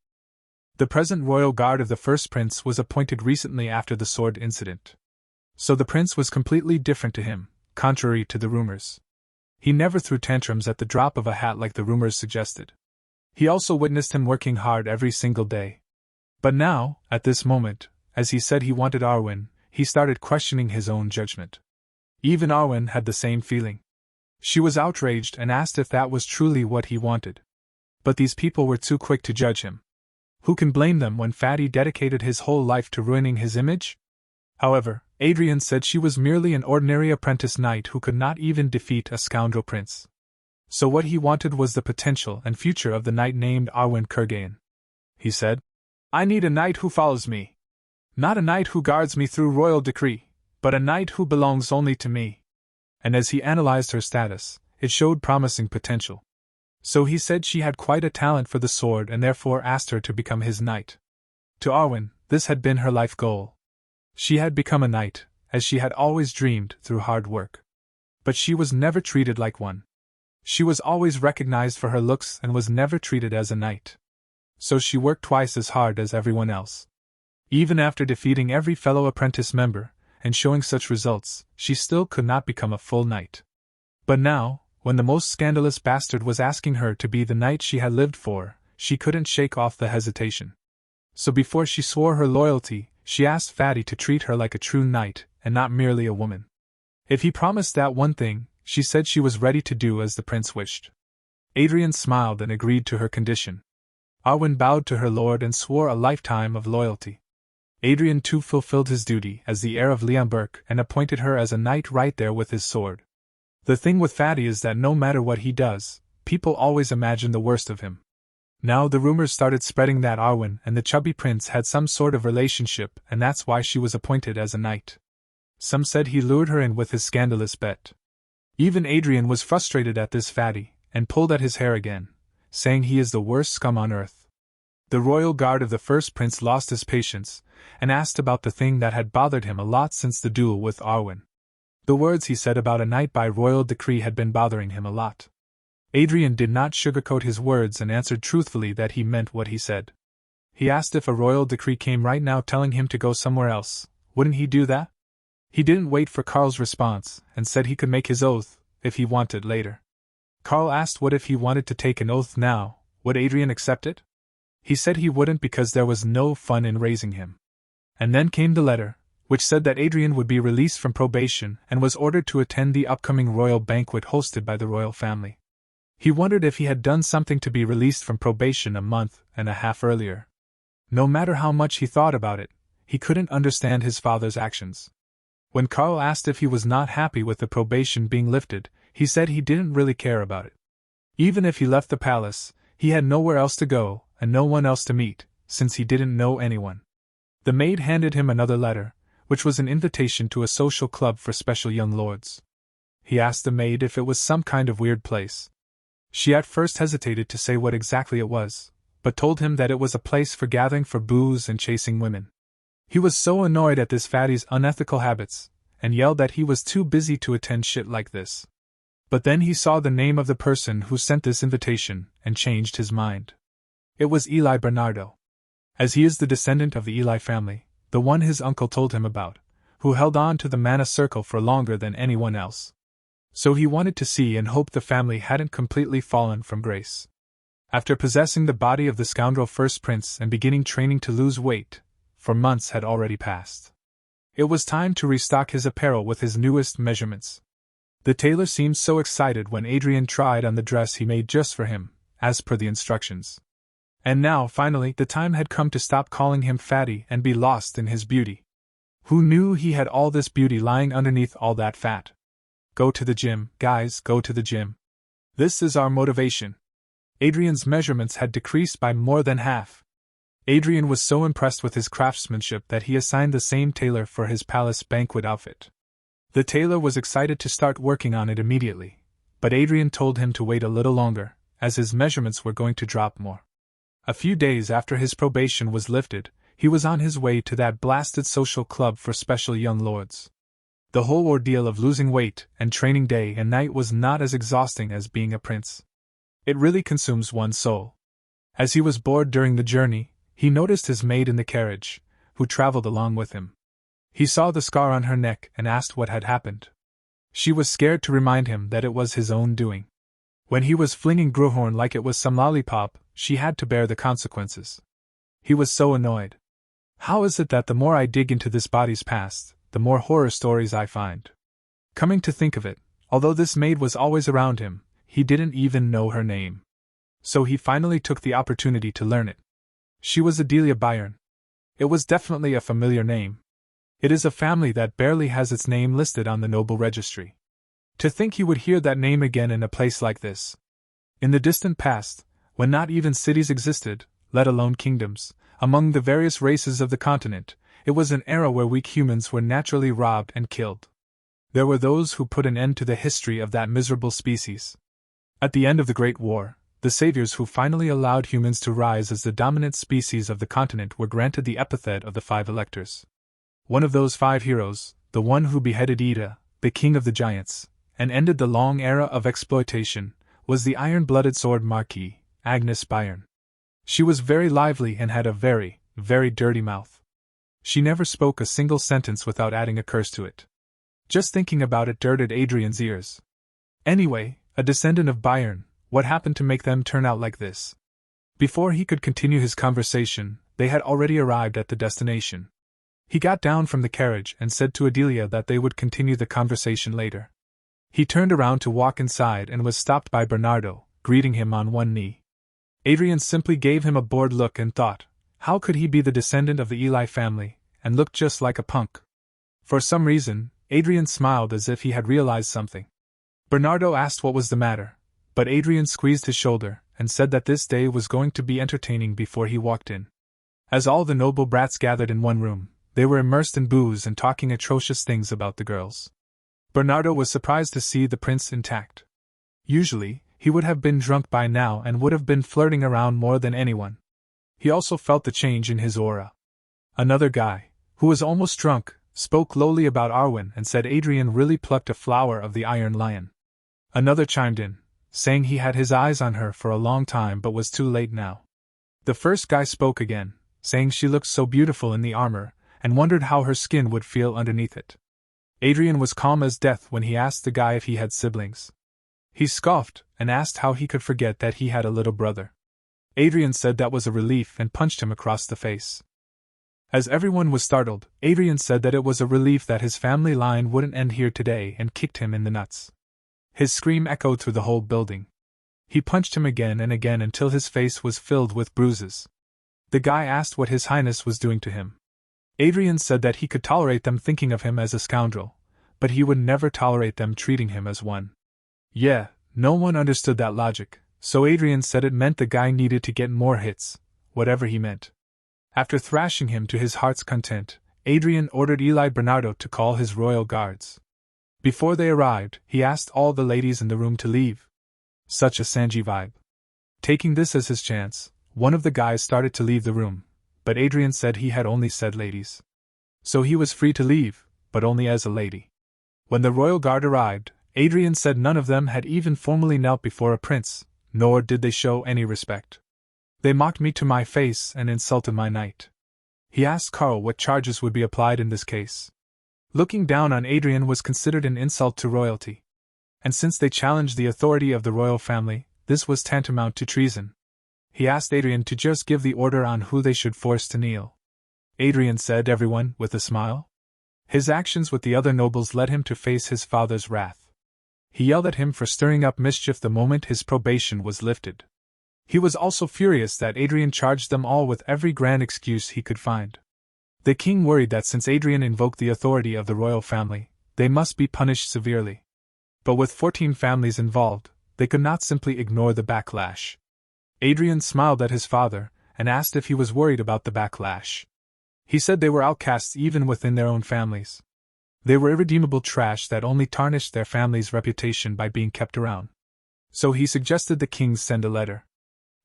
The present royal guard of the first prince was appointed recently after the sword incident. So the prince was completely different to him, contrary to the rumors. He never threw tantrums at the drop of a hat like the rumors suggested. He also witnessed him working hard every single day. But now, at this moment, as he said he wanted Arwen, he started questioning his own judgment. Even Arwen had the same feeling. She was outraged and asked if that was truly what he wanted. But these people were too quick to judge him. Who can blame them when Fatty dedicated his whole life to ruining his image? However, Adrian said she was merely an ordinary apprentice knight who could not even defeat a scoundrel prince. So what he wanted was the potential and future of the knight named Arwen Kurgain. He said, "I need a knight who follows me. Not a knight who guards me through royal decree, but a knight who belongs only to me." And as he analyzed her status, it showed promising potential. So he said she had quite a talent for the sword and therefore asked her to become his knight. To Arwen, this had been her life goal. She had become a knight, as she had always dreamed, through hard work. But she was never treated like one. She was always recognized for her looks and was never treated as a knight. So she worked twice as hard as everyone else. Even after defeating every fellow apprentice member, and showing such results, she still could not become a full knight. But now, when the most scandalous bastard was asking her to be the knight she had lived for, she couldn't shake off the hesitation. So before she swore her loyalty, she asked Fatty to treat her like a true knight, and not merely a woman. If he promised that one thing, she said she was ready to do as the prince wished. Adrian smiled and agreed to her condition. Arwen bowed to her lord and swore a lifetime of loyalty. Adrian too fulfilled his duty as the heir of Leon Burke and appointed her as a knight right there with his sword. The thing with Fatty is that no matter what he does, people always imagine the worst of him. Now the rumors started spreading that Arwen and the chubby prince had some sort of relationship, and that's why she was appointed as a knight. Some said he lured her in with his scandalous bet. Even Adrian was frustrated at this Fatty, and pulled at his hair again, saying he is the worst scum on earth. The royal guard of the first prince lost his patience, and asked about the thing that had bothered him a lot since the duel with Arwen. The words he said about a knight by royal decree had been bothering him a lot. Adrian did not sugarcoat his words and answered truthfully that he meant what he said. He asked if a royal decree came right now telling him to go somewhere else, wouldn't he do that? He didn't wait for Carl's response, and said he could make his oath, if he wanted later. Carl asked what if he wanted to take an oath now, would Adrian accept it? He said he wouldn't because there was no fun in raising him. And then came the letter, which said that Adrian would be released from probation and was ordered to attend the upcoming royal banquet hosted by the royal family. He wondered if he had done something to be released from probation a month and a half earlier. No matter how much he thought about it, he couldn't understand his father's actions. When Carl asked if he was not happy with the probation being lifted, he said he didn't really care about it. Even if he left the palace, he had nowhere else to go and no one else to meet, since he didn't know anyone. The maid handed him another letter, which was an invitation to a social club for special young lords. He asked the maid if it was some kind of weird place. She at first hesitated to say what exactly it was, but told him that it was a place for gathering for booze and chasing women. He was so annoyed at this fatty's unethical habits, and yelled that he was too busy to attend shit like this. But then he saw the name of the person who sent this invitation, and changed his mind. It was Eli Bernardo. As he is the descendant of the Eli family, the one his uncle told him about, who held on to the mana circle for longer than anyone else. So he wanted to see and hope the family hadn't completely fallen from grace. After possessing the body of the scoundrel first prince and beginning training to lose weight, for months had already passed. It was time to restock his apparel with his newest measurements. The tailor seemed so excited when Adrian tried on the dress he made just for him, as per the instructions. And now, finally, the time had come to stop calling him fatty and be lost in his beauty. Who knew he had all this beauty lying underneath all that fat? Go to the gym, guys, go to the gym. This is our motivation. Adrian's measurements had decreased by more than half. Adrian was so impressed with his craftsmanship that he assigned the same tailor for his palace banquet outfit. The tailor was excited to start working on it immediately, but Adrian told him to wait a little longer, as his measurements were going to drop more. A few days after his probation was lifted, he was on his way to that blasted social club for special young lords. The whole ordeal of losing weight and training day and night was not as exhausting as being a prince. It really consumes one's soul. As he was bored during the journey, he noticed his maid in the carriage, who traveled along with him. He saw the scar on her neck and asked what had happened. She was scared to remind him that it was his own doing. When he was flinging Gruhorn like it was some lollipop, she had to bear the consequences. He was so annoyed. How is it that the more I dig into this body's past, the more horror stories I find? Coming to think of it, although this maid was always around him, he didn't even know her name. So he finally took the opportunity to learn it. She was Adelia Byron. It was definitely a familiar name. It is a family that barely has its name listed on the noble registry. To think he would hear that name again in a place like this. In the distant past, when not even cities existed, let alone kingdoms, among the various races of the continent, it was an era where weak humans were naturally robbed and killed. There were those who put an end to the history of that miserable species. At the end of the Great War, the saviors who finally allowed humans to rise as the dominant species of the continent were granted the epithet of the Five Electors. One of those 5 heroes, the one who beheaded Ida, the king of the giants, and ended the long era of exploitation, was the iron-blooded sword Marquis, Agnes Byron. She was very lively and had a very, very dirty mouth. She never spoke a single sentence without adding a curse to it. Just thinking about it dirted Adrian's ears. Anyway, a descendant of Byron, what happened to make them turn out like this? Before he could continue his conversation, they had already arrived at the destination. He got down from the carriage and said to Adelia that they would continue the conversation later. He turned around to walk inside and was stopped by Bernardo, greeting him on one knee. Adrian simply gave him a bored look and thought, how could he be the descendant of the Eli family, and look just like a punk? For some reason, Adrian smiled as if he had realized something. Bernardo asked what was the matter, but Adrian squeezed his shoulder and said that this day was going to be entertaining before he walked in. As all the noble brats gathered in one room, they were immersed in booze and talking atrocious things about the girls. Bernardo was surprised to see the prince intact. Usually, he would have been drunk by now and would have been flirting around more than anyone. He also felt the change in his aura. Another guy, who was almost drunk, spoke lowly about Arwen and said Adrian really plucked a flower of the Iron Lion. Another chimed in, saying he had his eyes on her for a long time but was too late now. The first guy spoke again, saying she looked so beautiful in the armor, and wondered how her skin would feel underneath it. Adrian was calm as death when he asked the guy if he had siblings. He scoffed and asked how he could forget that he had a little brother. Adrian said that was a relief and punched him across the face. As everyone was startled, Adrian said that it was a relief that his family line wouldn't end here today and kicked him in the nuts. His scream echoed through the whole building. He punched him again and again until his face was filled with bruises. The guy asked what His Highness was doing to him. Adrian said that he could tolerate them thinking of him as a scoundrel, but he would never tolerate them treating him as one. Yeah, no one understood that logic, so Adrian said it meant the guy needed to get more hits, whatever he meant. After thrashing him to his heart's content, Adrian ordered Eli Bernardo to call his royal guards. Before they arrived, he asked all the ladies in the room to leave. Such a Sanji vibe. Taking this as his chance, one of the guys started to leave the room, but Adrian said he had only said ladies. So he was free to leave, but only as a lady. When the royal guard arrived, Adrian said none of them had even formally knelt before a prince, nor did they show any respect. They mocked me to my face and insulted my knight. He asked Carl what charges would be applied in this case. Looking down on Adrian was considered an insult to royalty. And since they challenged the authority of the royal family, this was tantamount to treason. He asked Adrian to just give the order on who they should force to kneel. Adrian said everyone, with a smile. His actions with the other nobles led him to face his father's wrath. He yelled at him for stirring up mischief the moment his probation was lifted. He was also furious that Adrian charged them all with every grand excuse he could find. The king worried that since Adrian invoked the authority of the royal family, they must be punished severely. But with 14 families involved, they could not simply ignore the backlash. Adrian smiled at his father and asked if he was worried about the backlash. He said they were outcasts even within their own families. They were irredeemable trash that only tarnished their family's reputation by being kept around. So he suggested the king send a letter.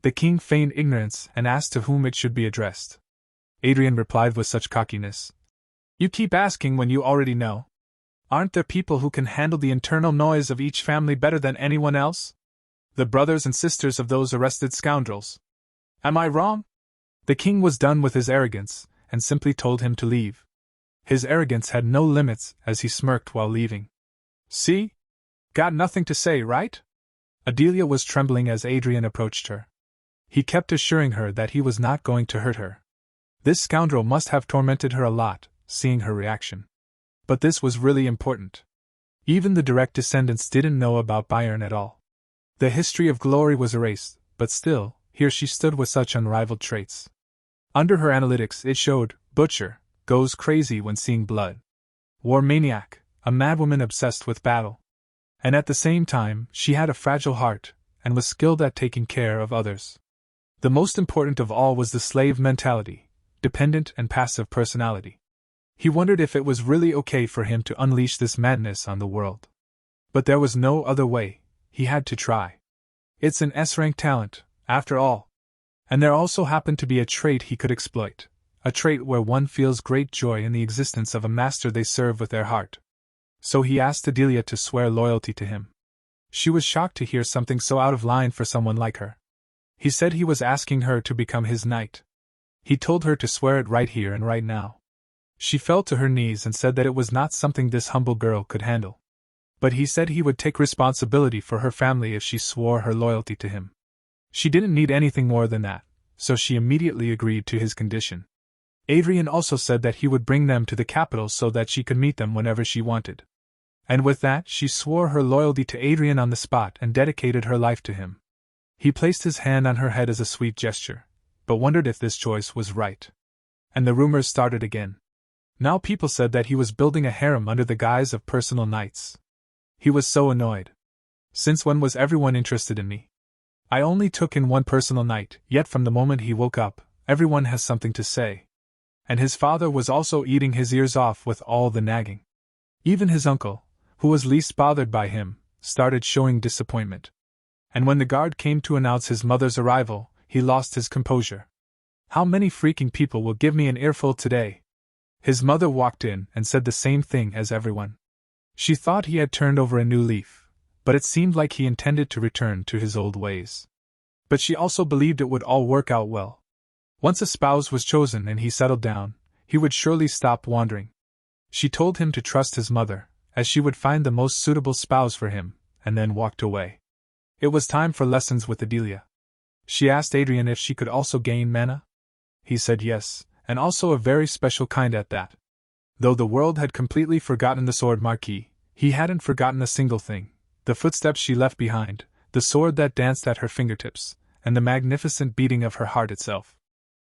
The king feigned ignorance and asked to whom it should be addressed. Adrian replied with such cockiness. You keep asking when you already know. Aren't there people who can handle the internal noise of each family better than anyone else? The brothers and sisters of those arrested scoundrels. Am I wrong? The king was done with his arrogance, and simply told him to leave. His arrogance had no limits as he smirked while leaving. See? Got nothing to say, right? Adelia was trembling as Adrian approached her. He kept assuring her that he was not going to hurt her. This scoundrel must have tormented her a lot, seeing her reaction. But this was really important. Even the direct descendants didn't know about Bayern at all. The history of glory was erased, but still, here she stood with such unrivaled traits. Under her analytics it showed, butcher, goes crazy when seeing blood. War maniac, a madwoman obsessed with battle. And at the same time, she had a fragile heart, and was skilled at taking care of others. The most important of all was the slave mentality, dependent and passive personality. He wondered if it was really okay for him to unleash this madness on the world. But there was no other way, he had to try. It's an S-rank talent, after all. And there also happened to be a trait he could exploit, a trait where one feels great joy in the existence of a master they serve with their heart. So he asked Adelia to swear loyalty to him. She was shocked to hear something so out of line for someone like her. He said he was asking her to become his knight. He told her to swear it right here and right now. She fell to her knees and said that it was not something this humble girl could handle. But he said he would take responsibility for her family if she swore her loyalty to him. She didn't need anything more than that, so she immediately agreed to his condition. Adrian also said that he would bring them to the capital so that she could meet them whenever she wanted. And with that, she swore her loyalty to Adrian on the spot and dedicated her life to him. He placed his hand on her head as a sweet gesture, but wondered if this choice was right. And the rumors started again. Now people said that he was building a harem under the guise of personal knights. He was so annoyed. Since when was everyone interested in me? I only took in one personal knight, yet from the moment he woke up, everyone has something to say. And his father was also eating his ears off with all the nagging. Even his uncle, who was least bothered by him, started showing disappointment. And when the guard came to announce his mother's arrival, he lost his composure. How many freaking people will give me an earful today? His mother walked in and said the same thing as everyone. She thought he had turned over a new leaf, but it seemed like he intended to return to his old ways. But she also believed it would all work out well. Once a spouse was chosen and he settled down, he would surely stop wandering. She told him to trust his mother, as she would find the most suitable spouse for him, and then walked away. It was time for lessons with Adelia. She asked Adrian if she could also gain mana. He said yes, and also a very special kind at that. Though the world had completely forgotten the sword Marquis, he hadn't forgotten a single thing: the footsteps she left behind, the sword that danced at her fingertips, and the magnificent beating of her heart itself.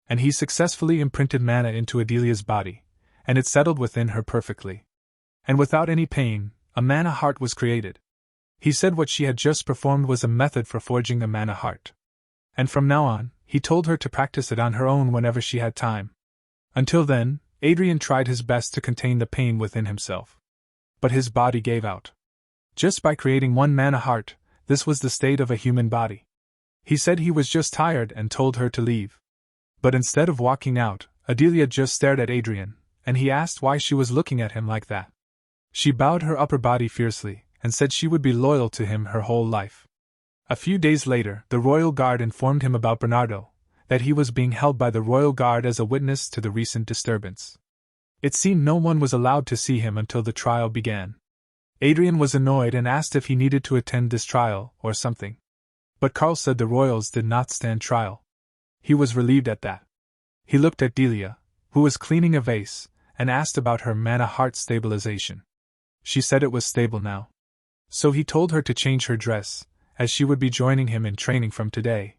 And he successfully imprinted mana into Adelia's body, and it settled within her perfectly. And without any pain, a mana heart was created. He said what she had just performed was a method for forging a mana heart. And from now on, he told her to practice it on her own whenever she had time. Until then, Adrian tried his best to contain the pain within himself. But his body gave out. Just by creating one mana heart, this was the state of a human body. He said he was just tired and told her to leave. But instead of walking out, Adelia just stared at Adrian, and he asked why she was looking at him like that. She bowed her upper body fiercely, and said she would be loyal to him her whole life. A few days later, the royal guard informed him about Bernardo, that he was being held by the royal guard as a witness to the recent disturbance. It seemed no one was allowed to see him until the trial began. Adrian was annoyed and asked if he needed to attend this trial, or something. But Carl said the royals did not stand trial. He was relieved at that. He looked at Delia, who was cleaning a vase, and asked about her mana heart stabilization. She said it was stable now. So he told her to change her dress, as she would be joining him in training from today.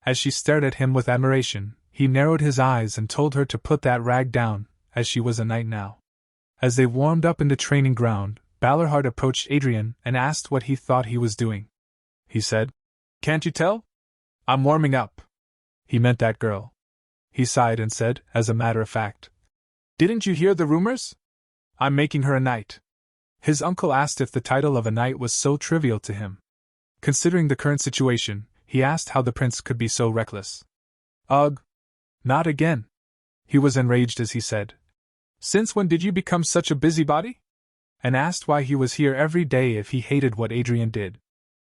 As she stared at him with admiration, he narrowed his eyes and told her to put that rag down, as she was a knight now. As they warmed up in the training ground, Ballarhard approached Adrian and asked what he thought he was doing. He said, "Can't you tell? I'm warming up." He meant that girl. He sighed and said, as a matter of fact, "Didn't you hear the rumors? I'm making her a knight." His uncle asked if the title of a knight was so trivial to him. Considering the current situation, he asked how the prince could be so reckless. "Ugh! Not again." He was enraged as he said, "Since when did you become such a busybody?" And asked why he was here every day if he hated what Adrian did.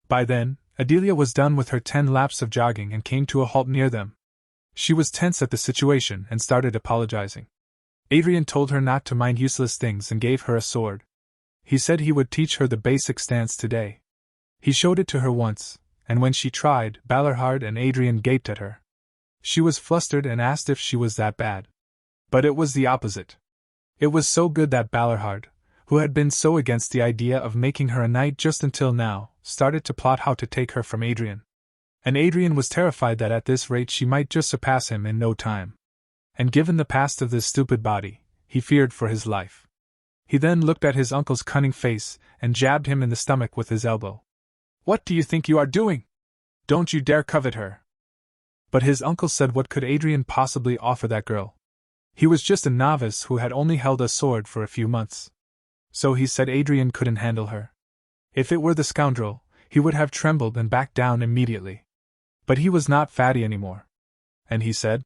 By then, Adelia was done with her 10 laps of jogging and came to a halt near them. She was tense at the situation and started apologizing. Adrian told her not to mind useless things and gave her a sword. He said he would teach her the basic stance today. He showed it to her once, and when she tried, Ballarhard and Adrian gaped at her. She was flustered and asked if she was that bad. But it was the opposite. It was so good that Ballarhard, who had been so against the idea of making her a knight just until now, started to plot how to take her from Adrian. And Adrian was terrified that at this rate she might just surpass him in no time. And given the past of this stupid body, he feared for his life. He then looked at his uncle's cunning face and jabbed him in the stomach with his elbow. "What do you think you are doing? Don't you dare covet her." But his uncle said what could Adrian possibly offer that girl? He was just a novice who had only held a sword for a few months. So he said Adrian couldn't handle her. If it were the scoundrel, he would have trembled and backed down immediately. But he was not fatty anymore. And he said,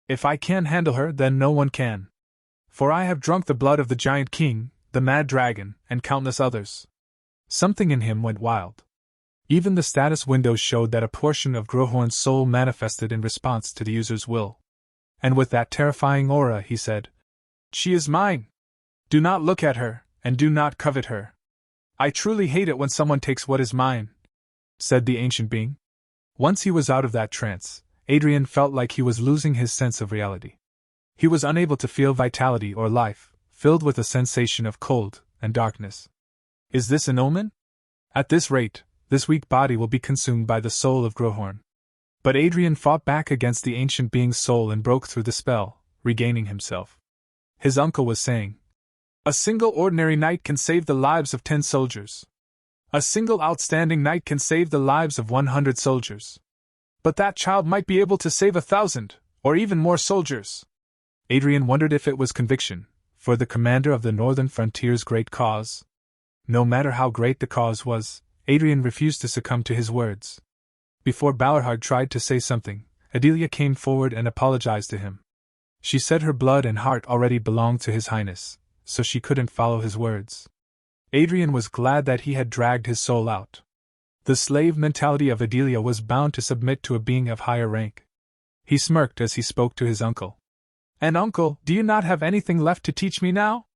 "If I can't handle her, then no one can. For I have drunk the blood of the giant king, the mad dragon, and countless others." Something in him went wild. Even the status windows showed that a portion of Grohorn's soul manifested in response to the user's will. And with that terrifying aura he said, "She is mine! Do not look at her, and do not covet her. I truly hate it when someone takes what is mine," said the ancient being. Once he was out of that trance, Adrian felt like he was losing his sense of reality. He was unable to feel vitality or life, filled with a sensation of cold and darkness. Is this an omen? At this rate, this weak body will be consumed by the soul of Grohorn. But Adrian fought back against the ancient being's soul and broke through the spell, regaining himself. His uncle was saying, "A single ordinary knight can save the lives of 10 soldiers. A single outstanding knight can save the lives of 100 soldiers. But that child might be able to save 1,000, or even more soldiers." Adrian wondered if it was conviction, for the commander of the northern frontier's great cause. No matter how great the cause was, Adrian refused to succumb to his words. Before Ballarhard tried to say something, Adelia came forward and apologized to him. She said her blood and heart already belonged to His Highness, so she couldn't follow his words. Adrian was glad that he had dragged his soul out. The slave mentality of Adelia was bound to submit to a being of higher rank. He smirked as he spoke to his uncle. "And uncle, do you not have anything left to teach me now?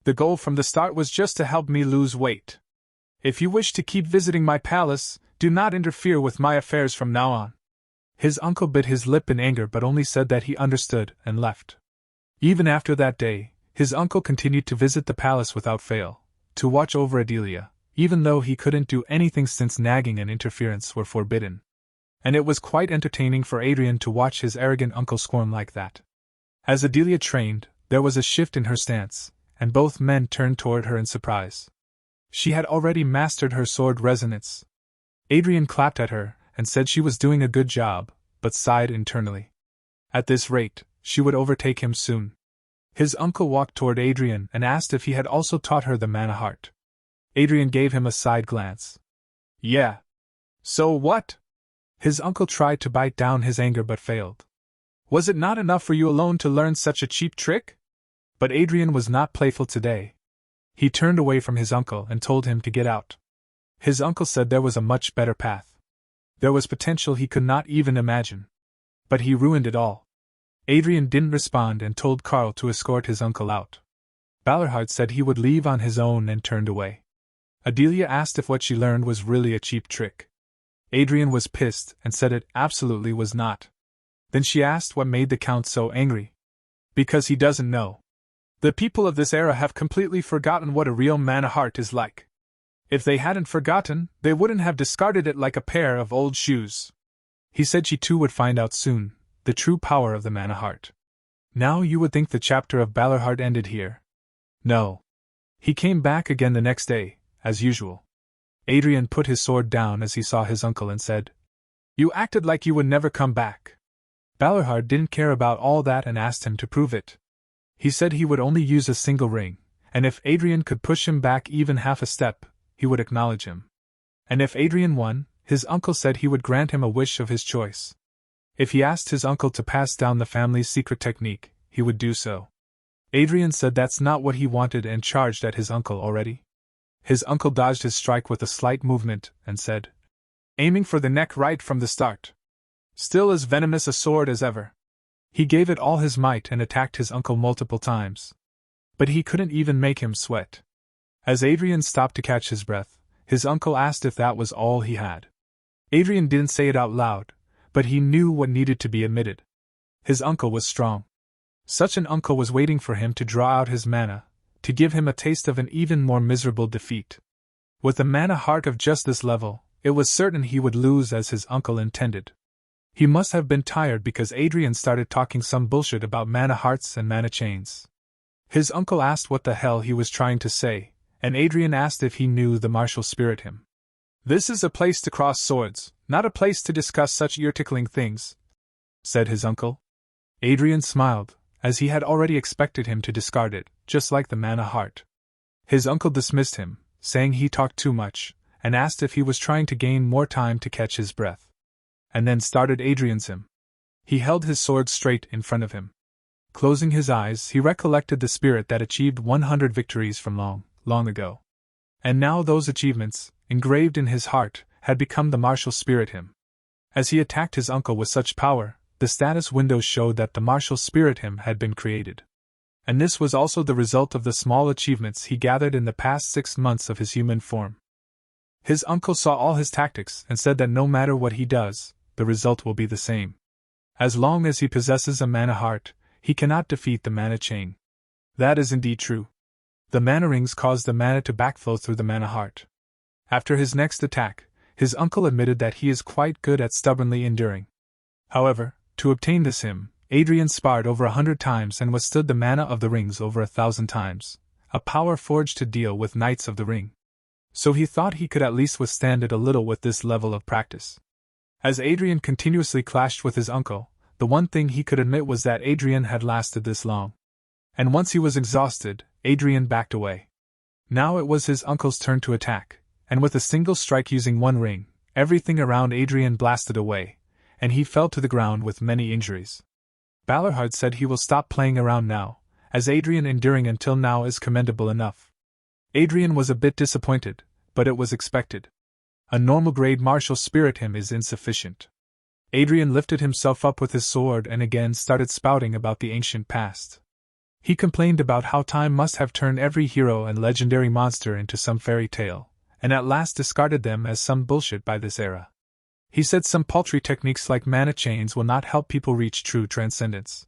The goal from the start was just to help me lose weight. If you wish to keep visiting my palace, do not interfere with my affairs from now on." His uncle bit his lip in anger but only said that he understood and left. Even after that day, his uncle continued to visit the palace without fail, to watch over Adelia, even though he couldn't do anything since nagging and interference were forbidden. And it was quite entertaining for Adrian to watch his arrogant uncle squirm like that. As Adelia trained, there was a shift in her stance, and both men turned toward her in surprise. She had already mastered her sword resonance. Adrian clapped at her and said she was doing a good job, but sighed internally. At this rate, she would overtake him soon. His uncle walked toward Adrian and asked if he had also taught her the mana heart. Adrian gave him a side glance. Yeah. So what? His uncle tried to bite down his anger but failed. Was it not enough for you alone to learn such a cheap trick? But Adrian was not playful today. He turned away from his uncle and told him to get out. His uncle said there was a much better path. There was potential he could not even imagine. But he ruined it all. Adrian didn't respond and told Carl to escort his uncle out. Ballerhard said he would leave on his own and turned away. Adelia asked if what she learned was really a cheap trick. Adrian was pissed and said it absolutely was not. Then she asked what made the Count so angry. Because he doesn't know. The people of this era have completely forgotten what a real mana heart is like. If they hadn't forgotten, they wouldn't have discarded it like a pair of old shoes. He said she too would find out soon, the true power of the mana heart. Now you would think the chapter of Ballerhard ended here. No. He came back again the next day, as usual. Adrian put his sword down as he saw his uncle and said, "You acted like you would never come back." Ballerhard didn't care about all that and asked him to prove it. He said he would only use a single ring, and if Adrian could push him back even half a step, he would acknowledge him. And if Adrian won, his uncle said he would grant him a wish of his choice. If he asked his uncle to pass down the family's secret technique, he would do so. Adrian said that's not what he wanted and charged at his uncle already. His uncle dodged his strike with a slight movement and said, "Aiming for the neck right from the start. Still as venomous a sword as ever." He gave it all his might and attacked his uncle multiple times. But he couldn't even make him sweat. As Adrian stopped to catch his breath, his uncle asked if that was all he had. Adrian didn't say it out loud, but he knew what needed to be admitted. His uncle was strong. Such an uncle was waiting for him to draw out his mana, to give him a taste of an even more miserable defeat. With a mana heart of just this level, it was certain he would lose as his uncle intended. He must have been tired because Adrian started talking some bullshit about mana hearts and mana chains. His uncle asked what the hell he was trying to say, and Adrian asked if he knew the martial spirit him. "This is a place to cross swords, not a place to discuss such ear-tickling things," said his uncle. Adrian smiled, as he had already expected him to discard it, just like the mana heart. His uncle dismissed him, saying he talked too much, and asked if he was trying to gain more time to catch his breath. And then started Adrian's hymn. He held his sword straight in front of him. Closing his eyes, he recollected the spirit that achieved 100 victories from long, long ago. And now those achievements, engraved in his heart, had become the martial spirit hymn. As he attacked his uncle with such power, the status windows showed that the martial spirit hymn had been created. And this was also the result of the small achievements he gathered in the past 6 months of his human form. His uncle saw all his tactics and said that no matter what he does, the result will be the same. As long as he possesses a mana heart, he cannot defeat the mana chain. That is indeed true. The mana rings caused the mana to backflow through the mana heart. After his next attack, his uncle admitted that he is quite good at stubbornly enduring. However, to obtain this hymn, Adrian sparred over 100 times and withstood the mana of the rings over 1,000 times, a power forged to deal with Knights of the Ring. So he thought he could at least withstand it a little with this level of practice. As Adrian continuously clashed with his uncle, the one thing he could admit was that Adrian had lasted this long. And once he was exhausted, Adrian backed away. Now it was his uncle's turn to attack, and with a single strike using one ring, everything around Adrian blasted away, and he fell to the ground with many injuries. Ballerhard said he will stop playing around now, as Adrian enduring until now is commendable enough. Adrian was a bit disappointed, but it was expected. A normal grade martial spirit hymn is insufficient. Adrian lifted himself up with his sword and again started spouting about the ancient past. He complained about how time must have turned every hero and legendary monster into some fairy tale, and at last discarded them as some bullshit by this era. He said some paltry techniques like mana chains will not help people reach true transcendence.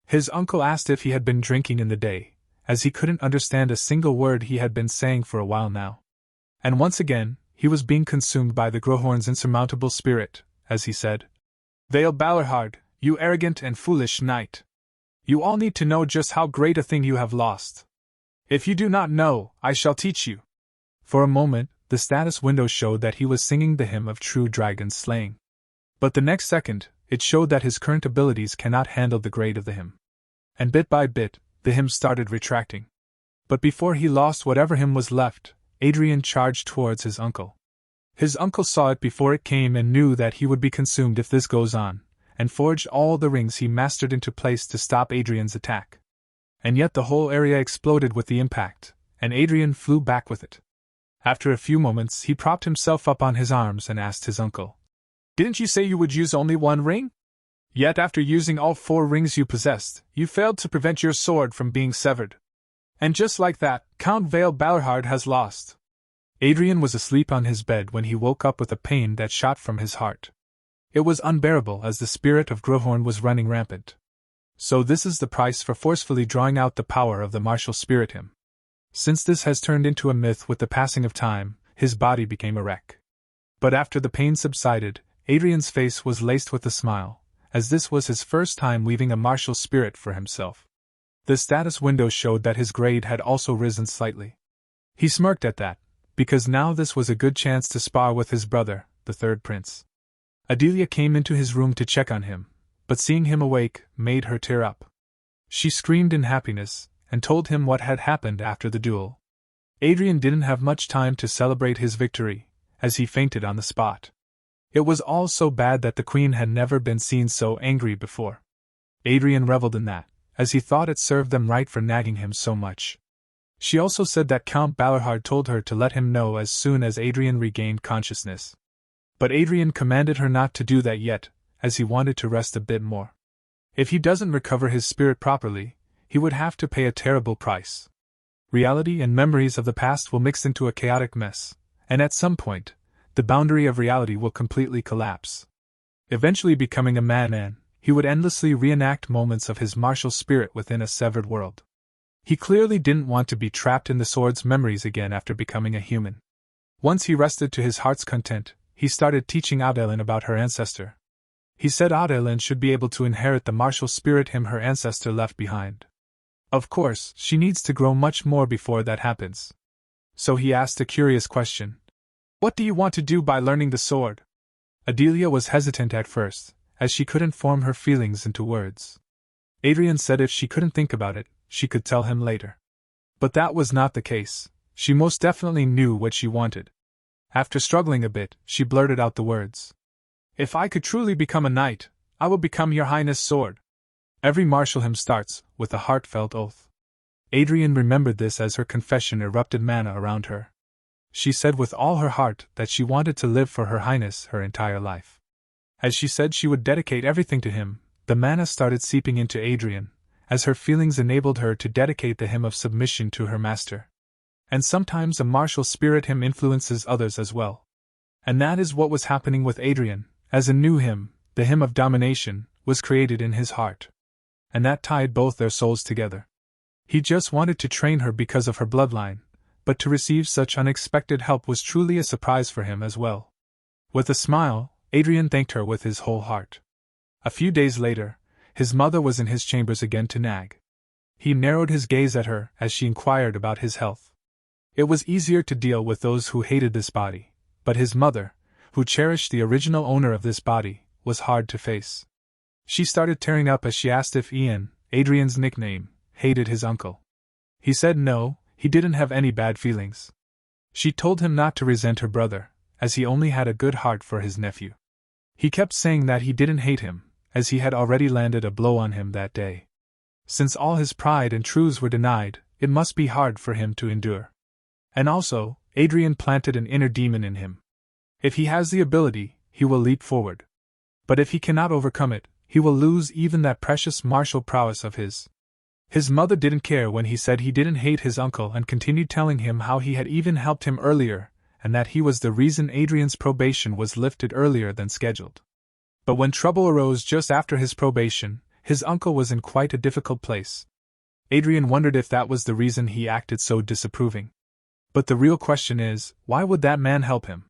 His uncle asked if he had been drinking in the day, as he couldn't understand a single word he had been saying for a while now. And once again, he was being consumed by the Grohorn's insurmountable spirit, as he said, "Vale Ballerhard, you arrogant and foolish knight. You all need to know just how great a thing you have lost. If you do not know, I shall teach you." For a moment, the status window showed that he was singing the hymn of true dragon slaying. But the next second, it showed that his current abilities cannot handle the grade of the hymn. And bit by bit, the hymn started retracting. But before he lost whatever hymn was left, Adrian charged towards his uncle. His uncle saw it before it came and knew that he would be consumed if this goes on, and forged all the rings he mastered into place to stop Adrian's attack. And yet the whole area exploded with the impact, and Adrian flew back with it. After a few moments he propped himself up on his arms and asked his uncle, "Didn't you say you would use only one ring? Yet after using all 4 rings you possessed, you failed to prevent your sword from being severed. And just like that, Count Vale Balerhard has lost." Adrian was asleep on his bed when he woke up with a pain that shot from his heart. It was unbearable as the spirit of Grohorn was running rampant. So this is the price for forcefully drawing out the power of the martial spirit him. Since this has turned into a myth with the passing of time, his body became a wreck. But after the pain subsided, Adrian's face was laced with a smile, as this was his first time weaving a martial spirit for himself. The status window showed that his grade had also risen slightly. He smirked at that, because now this was a good chance to spar with his brother, the third prince. Adelia came into his room to check on him, but seeing him awake made her tear up. She screamed in happiness, and told him what had happened after the duel. Adrian didn't have much time to celebrate his victory, as he fainted on the spot. It was all so bad that the queen had never been seen so angry before. Adrian reveled in that, as he thought it served them right for nagging him so much. She also said that Count Balerhard told her to let him know as soon as Adrian regained consciousness. But Adrian commanded her not to do that yet, as he wanted to rest a bit more. If he doesn't recover his spirit properly, he would have to pay a terrible price. Reality and memories of the past will mix into a chaotic mess, and at some point, the boundary of reality will completely collapse. Eventually becoming a madman, he would endlessly reenact moments of his martial spirit within a severed world. He clearly didn't want to be trapped in the sword's memories again after becoming a human. Once he rested to his heart's content, he started teaching Adelin about her ancestor. He said Adelin should be able to inherit the martial spirit her ancestor left behind. Of course, she needs to grow much more before that happens. So he asked a curious question. "What do you want to do by learning the sword?" Adelia was hesitant at first, as she couldn't form her feelings into words. Adrian said if she couldn't think about it, she could tell him later. But that was not the case. She most definitely knew what she wanted. After struggling a bit, she blurted out the words. "If I could truly become a knight, I will become your highness' sword." Every martial hymn starts with a heartfelt oath. Adrian remembered this as her confession erupted mana around her. She said with all her heart that she wanted to live for her highness her entire life. As she said she would dedicate everything to him, the mana started seeping into Adrian, as her feelings enabled her to dedicate the hymn of submission to her master. And sometimes a martial spirit hymn influences others as well. And that is what was happening with Adrian, as a new hymn, the hymn of domination, was created in his heart. And that tied both their souls together. He just wanted to train her because of her bloodline, but to receive such unexpected help was truly a surprise for him as well. With a smile, Adrian thanked her with his whole heart. A few days later, his mother was in his chambers again to nag. He narrowed his gaze at her as she inquired about his health. It was easier to deal with those who hated this body, but his mother, who cherished the original owner of this body, was hard to face. She started tearing up as she asked if Ian, Adrian's nickname, hated his uncle. He said no, he didn't have any bad feelings. She told him not to resent her brother, as he only had a good heart for his nephew. He kept saying that he didn't hate him, as he had already landed a blow on him that day. Since all his pride and truths were denied, it must be hard for him to endure. And also, Adrian planted an inner demon in him. If he has the ability, he will leap forward. But if he cannot overcome it, he will lose even that precious martial prowess of his. His mother didn't care when he said he didn't hate his uncle and continued telling him how he had even helped him earlier, and that he was the reason Adrian's probation was lifted earlier than scheduled. But when trouble arose just after his probation, his uncle was in quite a difficult place. Adrian wondered if that was the reason he acted so disapproving. But the real question is, why would that man help him?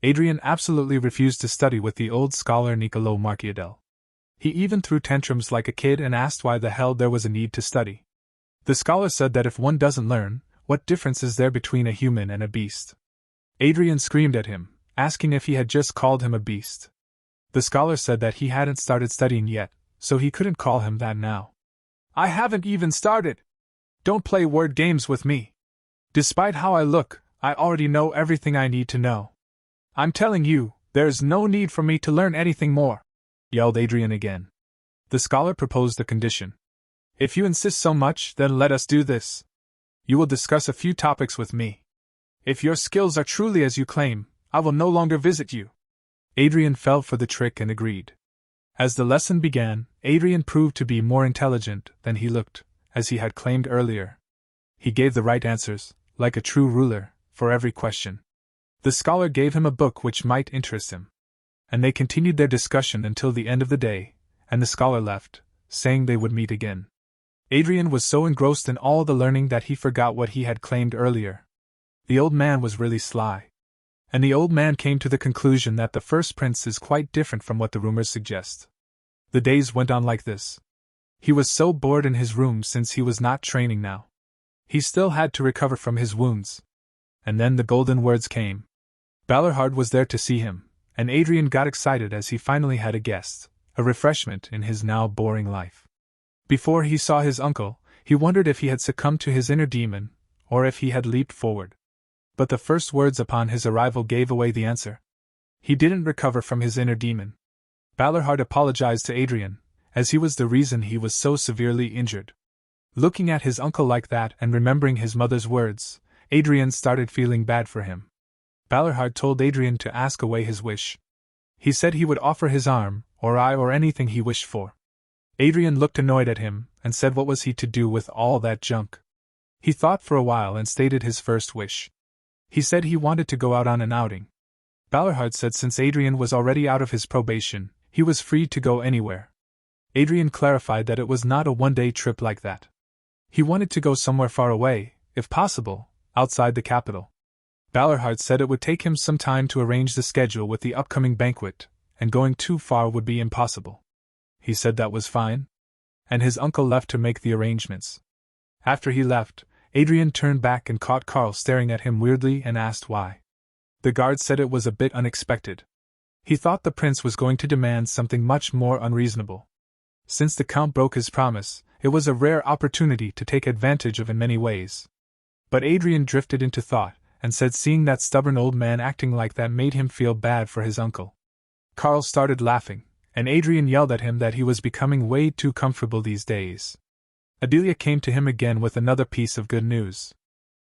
Adrian absolutely refused to study with the old scholar Niccolò Marchiadel. He even threw tantrums like a kid and asked why the hell there was a need to study. The scholar said that if one doesn't learn, what difference is there between a human and a beast? Adrian screamed at him, asking if he had just called him a beast. The scholar said that he hadn't started studying yet, so he couldn't call him that now. I haven't even started! Don't play word games with me. Despite how I look, I already know everything I need to know. I'm telling you, there's no need for me to learn anything more, yelled Adrian again. The scholar proposed a condition. If you insist so much, then let us do this. You will discuss a few topics with me. If your skills are truly as you claim, I will no longer visit you. Adrian fell for the trick and agreed. As the lesson began, Adrian proved to be more intelligent than he looked, as he had claimed earlier. He gave the right answers, like a true ruler, for every question. The scholar gave him a book which might interest him. And they continued their discussion until the end of the day, and the scholar left, saying they would meet again. Adrian was so engrossed in all the learning that he forgot what he had claimed earlier. The old man was really sly. And the old man came to the conclusion that the first prince is quite different from what the rumors suggest. The days went on like this. He was so bored in his room since he was not training now. He still had to recover from his wounds. And then the golden words came. Balerhard was there to see him, and Adrian got excited as he finally had a guest, a refreshment in his now boring life. Before he saw his uncle, he wondered if he had succumbed to his inner demon, or if he had leaped forward. But the first words upon his arrival gave away the answer. He didn't recover from his inner demon. Balerhard apologized to Adrian, as he was the reason he was so severely injured. Looking at his uncle like that and remembering his mother's words, Adrian started feeling bad for him. Balerhard told Adrian to ask away his wish. He said he would offer his arm, or eye, or anything he wished for. Adrian looked annoyed at him, and said what was he to do with all that junk? He thought for a while and stated his first wish. He said he wanted to go out on an outing. Balerhard said since Adrian was already out of his probation, he was free to go anywhere. Adrian clarified that it was not a one-day trip like that. He wanted to go somewhere far away, if possible, outside the capital. Balerhard said it would take him some time to arrange the schedule with the upcoming banquet, and going too far would be impossible. He said that was fine, and his uncle left to make the arrangements. After he left, Adrian turned back and caught Karl staring at him weirdly and asked why. The guard said it was a bit unexpected. He thought the prince was going to demand something much more unreasonable. Since the count broke his promise, it was a rare opportunity to take advantage of in many ways. But Adrian drifted into thought, and said seeing that stubborn old man acting like that made him feel bad for his uncle. Karl started laughing, and Adrian yelled at him that he was becoming way too comfortable these days. Adelia came to him again with another piece of good news.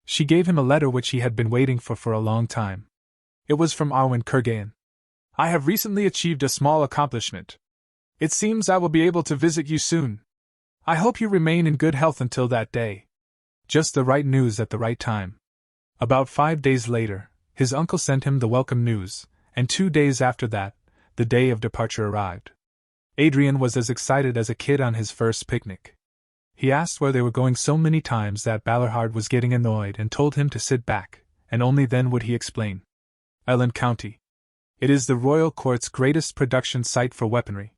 She gave him a letter which he had been waiting for a long time. It was from Arwen Kurgain. I have recently achieved a small accomplishment. It seems I will be able to visit you soon. I hope you remain in good health until that day. Just the right news at the right time. About 5 days later, his uncle sent him the welcome news, and 2 days after that, the day of departure arrived. Adrian was as excited as a kid on his first picnic. He asked where they were going so many times that Balerhard was getting annoyed and told him to sit back, and only then would he explain. Ellen County. It is the royal court's greatest production site for weaponry.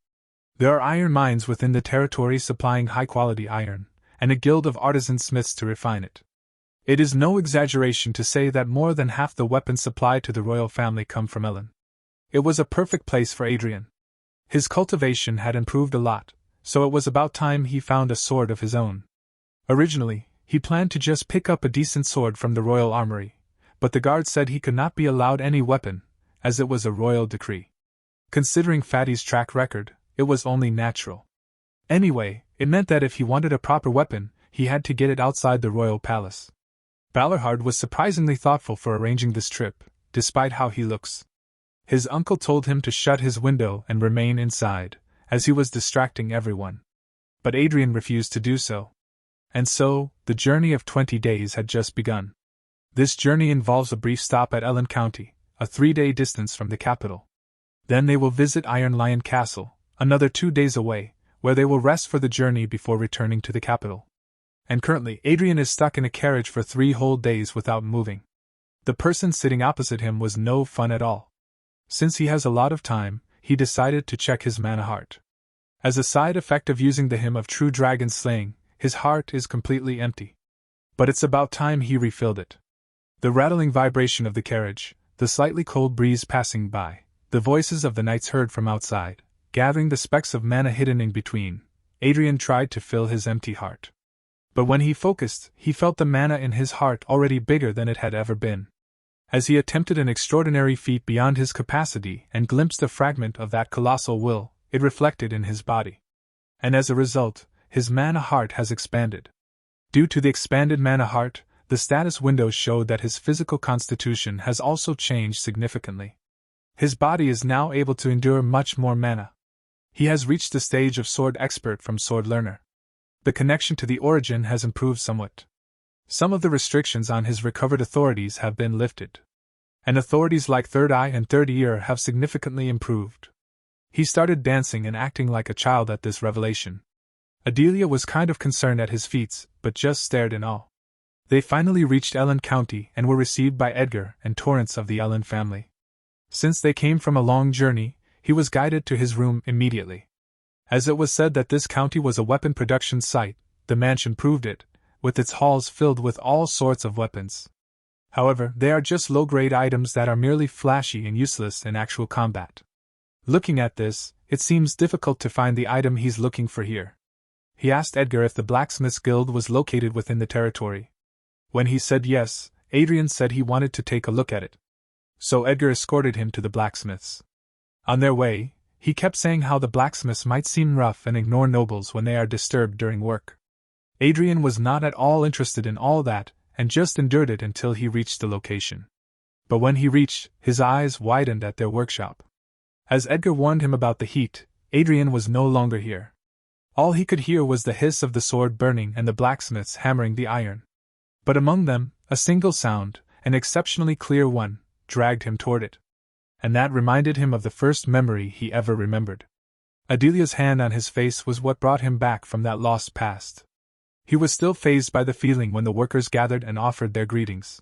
There are iron mines within the territory supplying high-quality iron, and a guild of artisan smiths to refine it. It is no exaggeration to say that more than half the weapons supplied to the royal family come from Ellen. It was a perfect place for Adrian. His cultivation had improved a lot, so it was about time he found a sword of his own. Originally, he planned to just pick up a decent sword from the royal armory, but the guard said he could not be allowed any weapon, as it was a royal decree. Considering Fatty's track record, it was only natural. Anyway, it meant that if he wanted a proper weapon, he had to get it outside the royal palace. Balerhard was surprisingly thoughtful for arranging this trip, despite how he looks. His uncle told him to shut his window and remain inside, as he was distracting everyone. But Adrian refused to do so. And so, the journey of 20 days had just begun. This journey involves a brief stop at Ellen County, a 3-day distance from the capital. Then they will visit Iron Lion Castle, another 2 days away, where they will rest for the journey before returning to the capital. And currently, Adrian is stuck in a carriage for 3 whole days without moving. The person sitting opposite him was no fun at all. Since he has a lot of time, he decided to check his mana heart. As a side effect of using the hymn of true dragon slaying, his heart is completely empty. But it's about time he refilled it. The rattling vibration of the carriage, the slightly cold breeze passing by, the voices of the knights heard from outside, gathering the specks of mana hidden in between, Adrian tried to fill his empty heart. But when he focused, he felt the mana in his heart already bigger than it had ever been. As he attempted an extraordinary feat beyond his capacity and glimpsed a fragment of that colossal will, it reflected in his body. And as a result, his mana heart has expanded. Due to the expanded mana heart, the status window showed that his physical constitution has also changed significantly. His body is now able to endure much more mana. He has reached the stage of sword expert from sword learner. The connection to the origin has improved somewhat. Some of the restrictions on his recovered authorities have been lifted. And authorities like third eye and third ear have significantly improved. He started dancing and acting like a child at this revelation. Adelia was kind of concerned at his feats, but just stared in awe. They finally reached Ellen County and were received by Edgar and Torrance of the Ellen family. Since they came from a long journey, he was guided to his room immediately. As it was said that this county was a weapon production site, the mansion proved it, with its halls filled with all sorts of weapons. However, they are just low-grade items that are merely flashy and useless in actual combat. Looking at this, it seems difficult to find the item he's looking for here. He asked Edgar if the Blacksmiths Guild was located within the territory. When he said yes, Adrian said he wanted to take a look at it. So Edgar escorted him to the blacksmiths. On their way, he kept saying how the blacksmiths might seem rough and ignore nobles when they are disturbed during work. Adrian was not at all interested in all that, and just endured it until he reached the location. But when he reached, his eyes widened at their workshop. As Edgar warned him about the heat, Adrian was no longer here. All he could hear was the hiss of the sword burning and the blacksmiths hammering the iron. But among them, a single sound, an exceptionally clear one, dragged him toward it. And that reminded him of the first memory he ever remembered. Adelia's hand on his face was what brought him back from that lost past. He was still fazed by the feeling when the workers gathered and offered their greetings.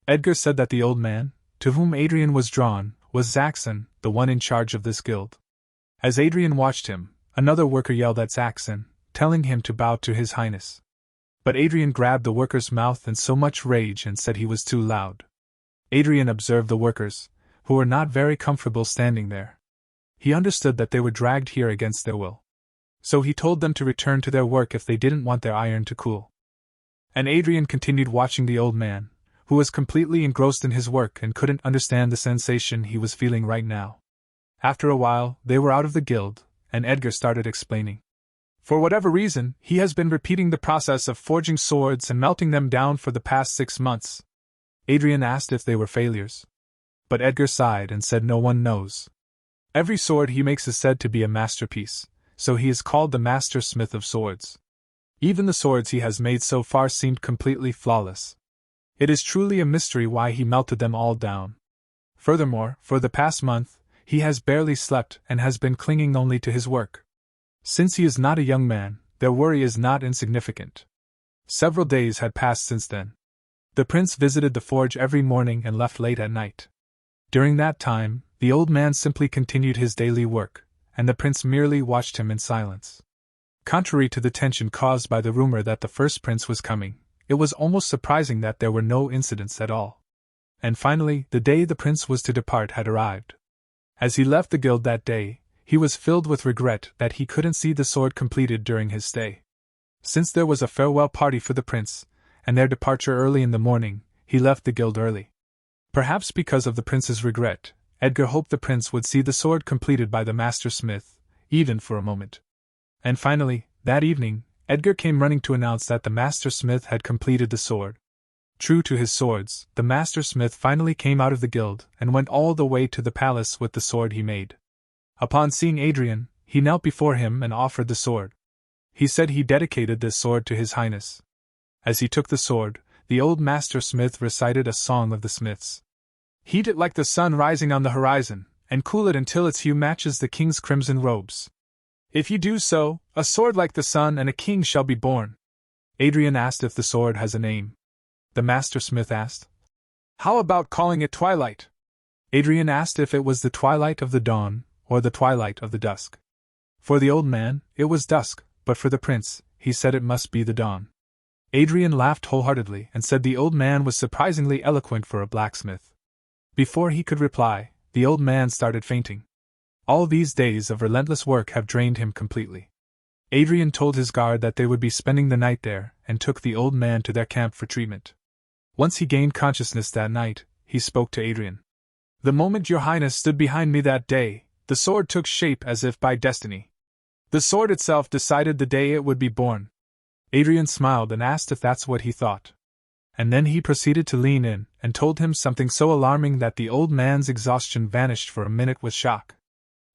Edgar said that the old man, to whom Adrian was drawn, was Zaxxon, the one in charge of this guild. As Adrian watched him, another worker yelled at Zaxxon, telling him to bow to His Highness. But Adrian grabbed the worker's mouth in so much rage and said he was too loud. Adrian observed the workers, who were not very comfortable standing there. He understood that they were dragged here against their will. So he told them to return to their work if they didn't want their iron to cool. And Adrian continued watching the old man, who was completely engrossed in his work and couldn't understand the sensation he was feeling right now. After a while, they were out of the guild, and Edgar started explaining. For whatever reason, he has been repeating the process of forging swords and melting them down for the past 6 months. Adrian asked if they were failures. But Edgar sighed and said no one knows. Every sword he makes is said to be a masterpiece, so he is called the Master Smith of Swords. Even the swords he has made so far seemed completely flawless. It is truly a mystery why he melted them all down. Furthermore, for the past month, he has barely slept and has been clinging only to his work. Since he is not a young man, their worry is not insignificant. Several days had passed since then. The prince visited the forge every morning and left late at night. During that time, the old man simply continued his daily work, and the prince merely watched him in silence. Contrary to the tension caused by the rumor that the first prince was coming, it was almost surprising that there were no incidents at all. And finally, the day the prince was to depart had arrived. As he left the guild that day, he was filled with regret that he couldn't see the sword completed during his stay. Since there was a farewell party for the prince, and their departure early in the morning, he left the guild early. Perhaps because of the prince's regret, Edgar hoped the prince would see the sword completed by the master smith, even for a moment. And finally, that evening, Edgar came running to announce that the master smith had completed the sword. True to his swords, the master smith finally came out of the guild and went all the way to the palace with the sword he made. Upon seeing Adrian, he knelt before him and offered the sword. He said he dedicated this sword to His Highness. As he took the sword, the old master smith recited a song of the smiths. Heat it like the sun rising on the horizon, and cool it until its hue matches the king's crimson robes. If you do so, a sword like the sun and a king shall be born. Adrian asked if the sword has a name. The master smith asked, How about calling it Twilight? Adrian asked if it was the twilight of the dawn, or the twilight of the dusk. For the old man, it was dusk, but for the prince, he said it must be the dawn. Adrian laughed wholeheartedly and said the old man was surprisingly eloquent for a blacksmith. Before he could reply, the old man started fainting. All these days of relentless work have drained him completely. Adrian told his guard that they would be spending the night there, and took the old man to their camp for treatment. Once he gained consciousness that night, he spoke to Adrian. "The moment your highness stood behind me that day, the sword took shape as if by destiny. The sword itself decided the day it would be born." Adrian smiled and asked if that's what he thought. And then he proceeded to lean in, and told him something so alarming that the old man's exhaustion vanished for a minute with shock.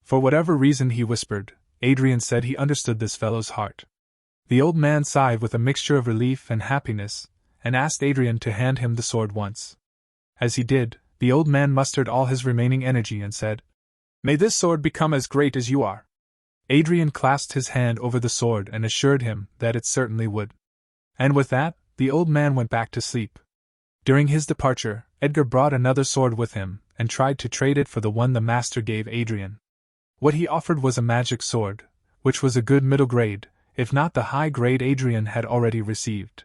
For whatever reason he whispered, Adrian said he understood this fellow's heart. The old man sighed with a mixture of relief and happiness, and asked Adrian to hand him the sword once. As he did, the old man mustered all his remaining energy and said, "May this sword become as great as you are." Adrian clasped his hand over the sword and assured him that it certainly would. And with that, the old man went back to sleep. During his departure, Edgar brought another sword with him, and tried to trade it for the one the master gave Adrian. What he offered was a magic sword, which was a good middle grade, if not the high grade Adrian had already received.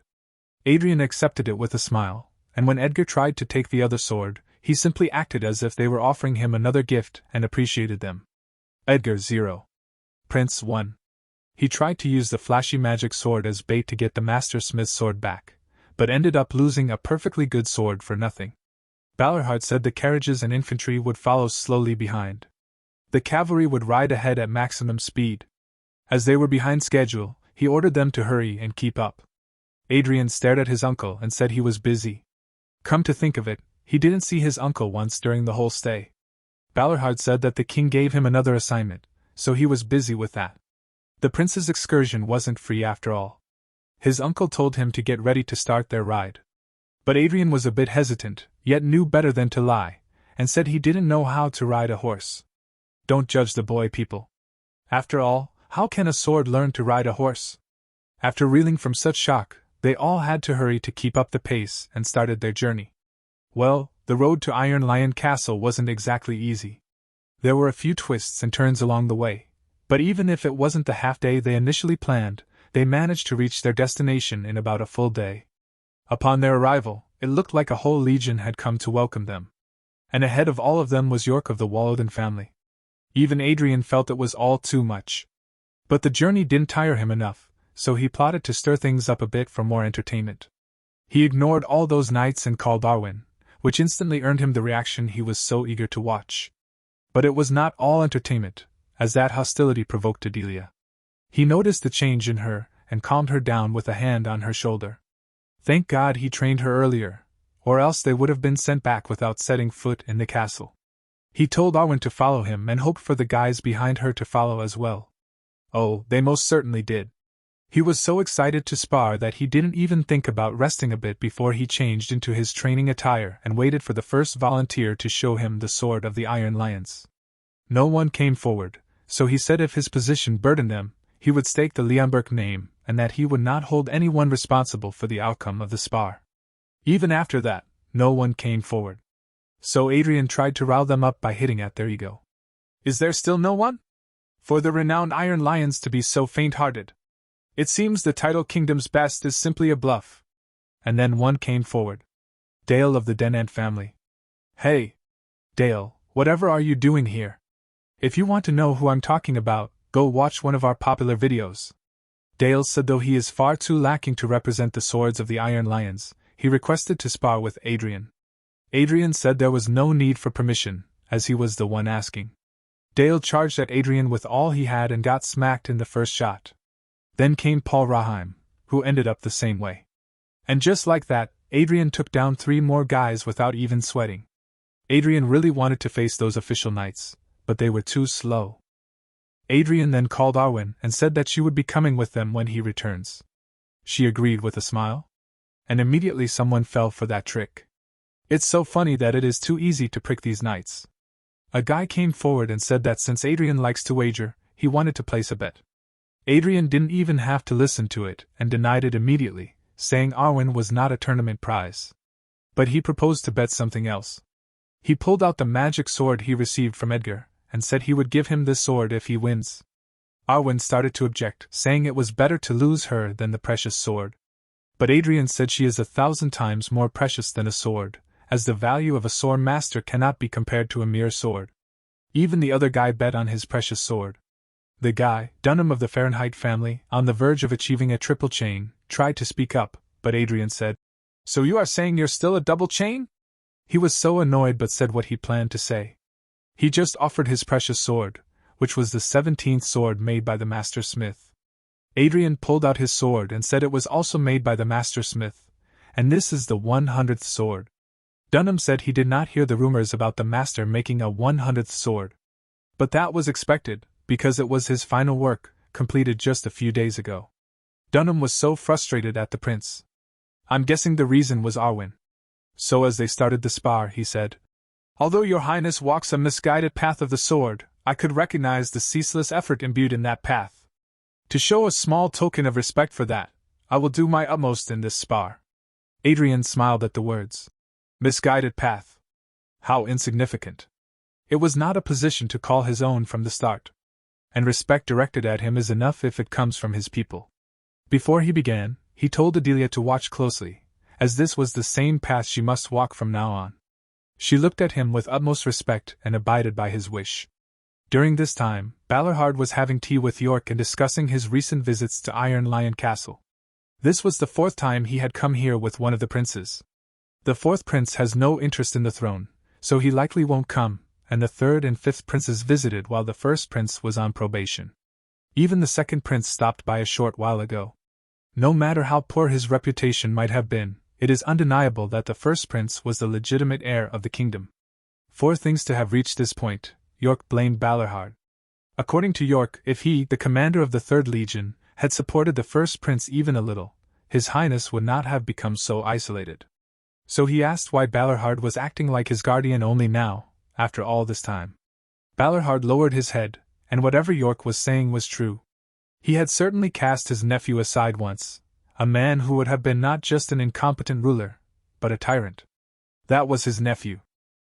Adrian accepted it with a smile, and when Edgar tried to take the other sword, he simply acted as if they were offering him another gift and appreciated them. Edgar 0. Prince 1. He tried to use the flashy magic sword as bait to get the master smith's sword back, but ended up losing a perfectly good sword for nothing. Balorhart said the carriages and infantry would follow slowly behind. The cavalry would ride ahead at maximum speed. As they were behind schedule, he ordered them to hurry and keep up. Adrian stared at his uncle and said he was busy. Come to think of it, he didn't see his uncle once during the whole stay. Balorhart said that the king gave him another assignment, so he was busy with that. The prince's excursion wasn't free after all. His uncle told him to get ready to start their ride. But Adrian was a bit hesitant, yet knew better than to lie, and said he didn't know how to ride a horse. Don't judge the boy, people. After all, how can a sword learn to ride a horse? After reeling from such shock, they all had to hurry to keep up the pace and started their journey. Well, the road to Iron Lion Castle wasn't exactly easy. There were a few twists and turns along the way, but even if it wasn't the half-day they initially planned, they managed to reach their destination in about a full day. Upon their arrival, it looked like a whole legion had come to welcome them. And ahead of all of them was York of the Walloden family. Even Adrian felt it was all too much. But the journey didn't tire him enough, so he plotted to stir things up a bit for more entertainment. He ignored all those knights and called Arwen, which instantly earned him the reaction he was so eager to watch. But it was not all entertainment, as that hostility provoked Adelia. He noticed the change in her, and calmed her down with a hand on her shoulder. Thank God he trained her earlier, or else they would have been sent back without setting foot in the castle. He told Arwen to follow him and hoped for the guys behind her to follow as well. Oh, they most certainly did. He was so excited to spar that he didn't even think about resting a bit before he changed into his training attire and waited for the first volunteer to show him the sword of the Iron Lions. No one came forward, so he said if his position burdened them, he would stake the Leonberg name and that he would not hold anyone responsible for the outcome of the spar. Even after that, no one came forward. So Adrian tried to rile them up by hitting at their ego. Is there still no one? For the renowned Iron Lions to be so faint-hearted. It seems the title kingdom's best is simply a bluff. And then one came forward. Dale of the Denant family. Hey! Dale, whatever are you doing here? If you want to know who I'm talking about, go watch one of our popular videos. Dale said though he is far too lacking to represent the swords of the Iron Lions, he requested to spar with Adrian. Adrian said there was no need for permission, as he was the one asking. Dale charged at Adrian with all he had and got smacked in the first shot. Then came Paul Raheim, who ended up the same way. And just like that, Adrian took down 3 more guys without even sweating. Adrian really wanted to face those official knights, but they were too slow. Adrian then called Arwen and said that she would be coming with them when he returns. She agreed with a smile. And immediately someone fell for that trick. It's so funny that it is too easy to prick these knights. A guy came forward and said that since Adrian likes to wager, he wanted to place a bet. Adrian didn't even have to listen to it and denied it immediately, saying Arwen was not a tournament prize. But he proposed to bet something else. He pulled out the magic sword he received from Edgar, and said he would give him this sword if he wins. Arwen started to object, saying it was better to lose her than the precious sword. But Adrian said she is 1,000 times more precious than a sword, as the value of a sword master cannot be compared to a mere sword. Even the other guy bet on his precious sword. The guy, Dunham of the Fahrenheit family, on the verge of achieving a triple chain, tried to speak up, but Adrian said, "So you are saying you're still a double chain?" He was so annoyed but said what he planned to say. He just offered his precious sword, which was the 17th sword made by the master smith. Adrian pulled out his sword and said it was also made by the master smith, and this is the 100th sword. Dunham said he did not hear the rumors about the master making a 100th sword. But that was expected, because it was his final work, completed just a few days ago. Dunham was so frustrated at the prince. "I'm guessing the reason was Arwen." So as they started the spar, he said, "Although your highness walks a misguided path of the sword, I could recognize the ceaseless effort imbued in that path. To show a small token of respect for that, I will do my utmost in this spar." Adrian smiled at the words. Misguided path. How insignificant. It was not a position to call his own from the start. And respect directed at him is enough if it comes from his people. Before he began, he told Adelia to watch closely, as this was the same path she must walk from now on. She looked at him with utmost respect and abided by his wish. During this time, Balerhard was having tea with York and discussing his recent visits to Iron Lion Castle. This was the 4th time he had come here with one of the princes. The 4th prince has no interest in the throne, so he likely won't come, and the 3rd and 5th princes visited while the 1st prince was on probation. Even the 2nd prince stopped by a short while ago. No matter how poor his reputation might have been, it is undeniable that the 1st prince was the legitimate heir of the kingdom. For things to have reached this point, York blamed Balerhard. According to York, if he, the commander of the 3rd Legion, had supported the 1st prince even a little, his highness would not have become so isolated. So he asked why Balerhard was acting like his guardian only now, after all this time. Balerhard lowered his head, and whatever York was saying was true. He had certainly cast his nephew aside once, a man who would have been not just an incompetent ruler, but a tyrant. That was his nephew.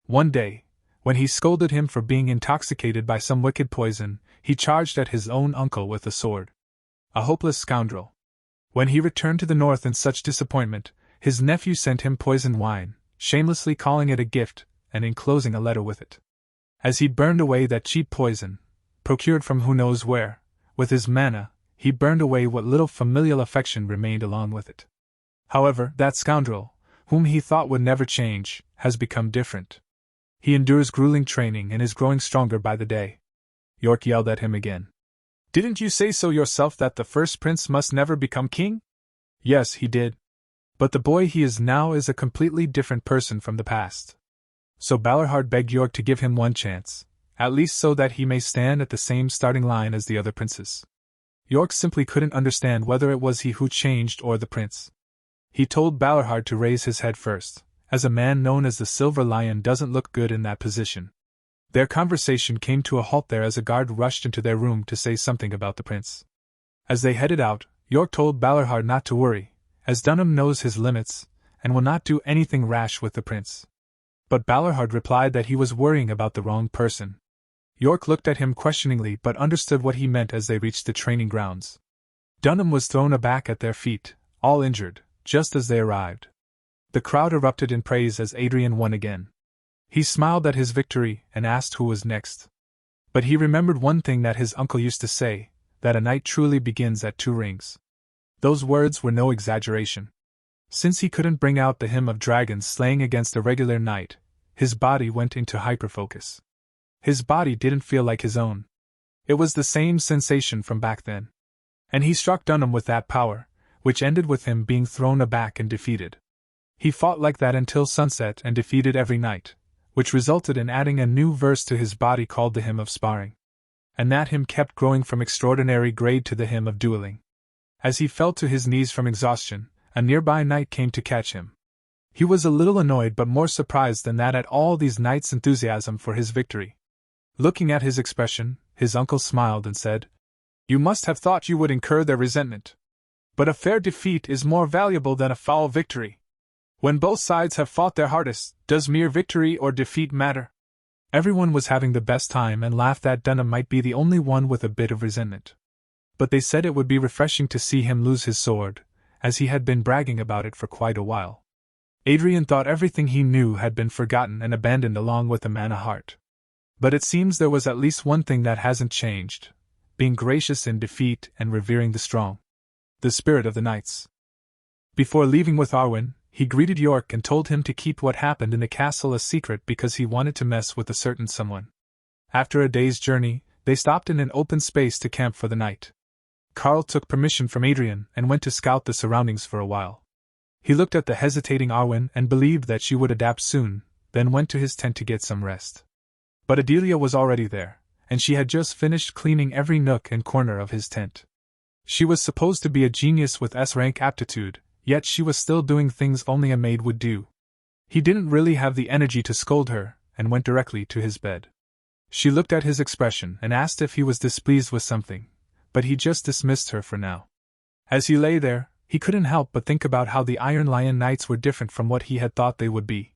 One day, when he scolded him for being intoxicated by some wicked poison, he charged at his own uncle with a sword. A hopeless scoundrel. When he returned to the north in such disappointment, his nephew sent him poisoned wine, shamelessly calling it a gift, and enclosing a letter with it. As he burned away that cheap poison, procured from who knows where, with his mana, he burned away what little familial affection remained along with it. However, that scoundrel, whom he thought would never change, has become different. He endures grueling training and is growing stronger by the day. York yelled at him again. "Didn't you say so yourself that the 1st prince must never become king?" "Yes, he did. But the boy he is now is a completely different person from the past." So Balerhard begged York to give him one chance, at least so that he may stand at the same starting line as the other princes. York simply couldn't understand whether it was he who changed or the prince. He told Balerhard to raise his head first, as a man known as the Silver Lion doesn't look good in that position. Their conversation came to a halt there as a guard rushed into their room to say something about the prince. As they headed out, York told Balerhard not to worry, as Dunham knows his limits, and will not do anything rash with the prince. But Balerhard replied that he was worrying about the wrong person. York looked at him questioningly but understood what he meant as they reached the training grounds. Dunham was thrown aback at their feet, all injured, just as they arrived. The crowd erupted in praise as Adrian won again. He smiled at his victory and asked who was next. But he remembered one thing that his uncle used to say, that a night truly begins at 2 rings. Those words were no exaggeration. Since he couldn't bring out the hymn of dragons slaying against a regular night, his body went into hyperfocus. His body didn't feel like his own. It was the same sensation from back then. And he struck Dunham with that power, which ended with him being thrown aback and defeated. He fought like that until sunset and defeated every night, which resulted in adding a new verse to his body called the Hymn of Sparring. And that hymn kept growing from extraordinary grade to the Hymn of Dueling. As he fell to his knees from exhaustion, a nearby knight came to catch him. He was a little annoyed but more surprised than that at all these knights' enthusiasm for his victory. Looking at his expression, his uncle smiled and said, "You must have thought you would incur their resentment. But a fair defeat is more valuable than a foul victory. When both sides have fought their hardest, does mere victory or defeat matter?" Everyone was having the best time and laughed that Dunham might be the only one with a bit of resentment. But they said it would be refreshing to see him lose his sword, as he had been bragging about it for quite a while. Adrian thought everything he knew had been forgotten and abandoned along with the mana heart. But it seems there was at least one thing that hasn't changed. being gracious in defeat and revering the strong. The spirit of the knights. Before leaving with Arwen, he greeted York and told him to keep what happened in the castle a secret because he wanted to mess with a certain someone. After a day's journey, they stopped in an open space to camp for the night. Carl took permission from Adrian and went to scout the surroundings for a while. He looked at the hesitating Arwen and believed that she would adapt soon, then went to his tent to get some rest. But Adelia was already there, and she had just finished cleaning every nook and corner of his tent. She was supposed to be a genius with S-rank aptitude, yet she was still doing things only a maid would do. He didn't really have the energy to scold her, and went directly to his bed. She looked at his expression and asked if he was displeased with something, but he just dismissed her for now. As he lay there, he couldn't help but think about how the Iron Lion Knights were different from what he had thought they would be.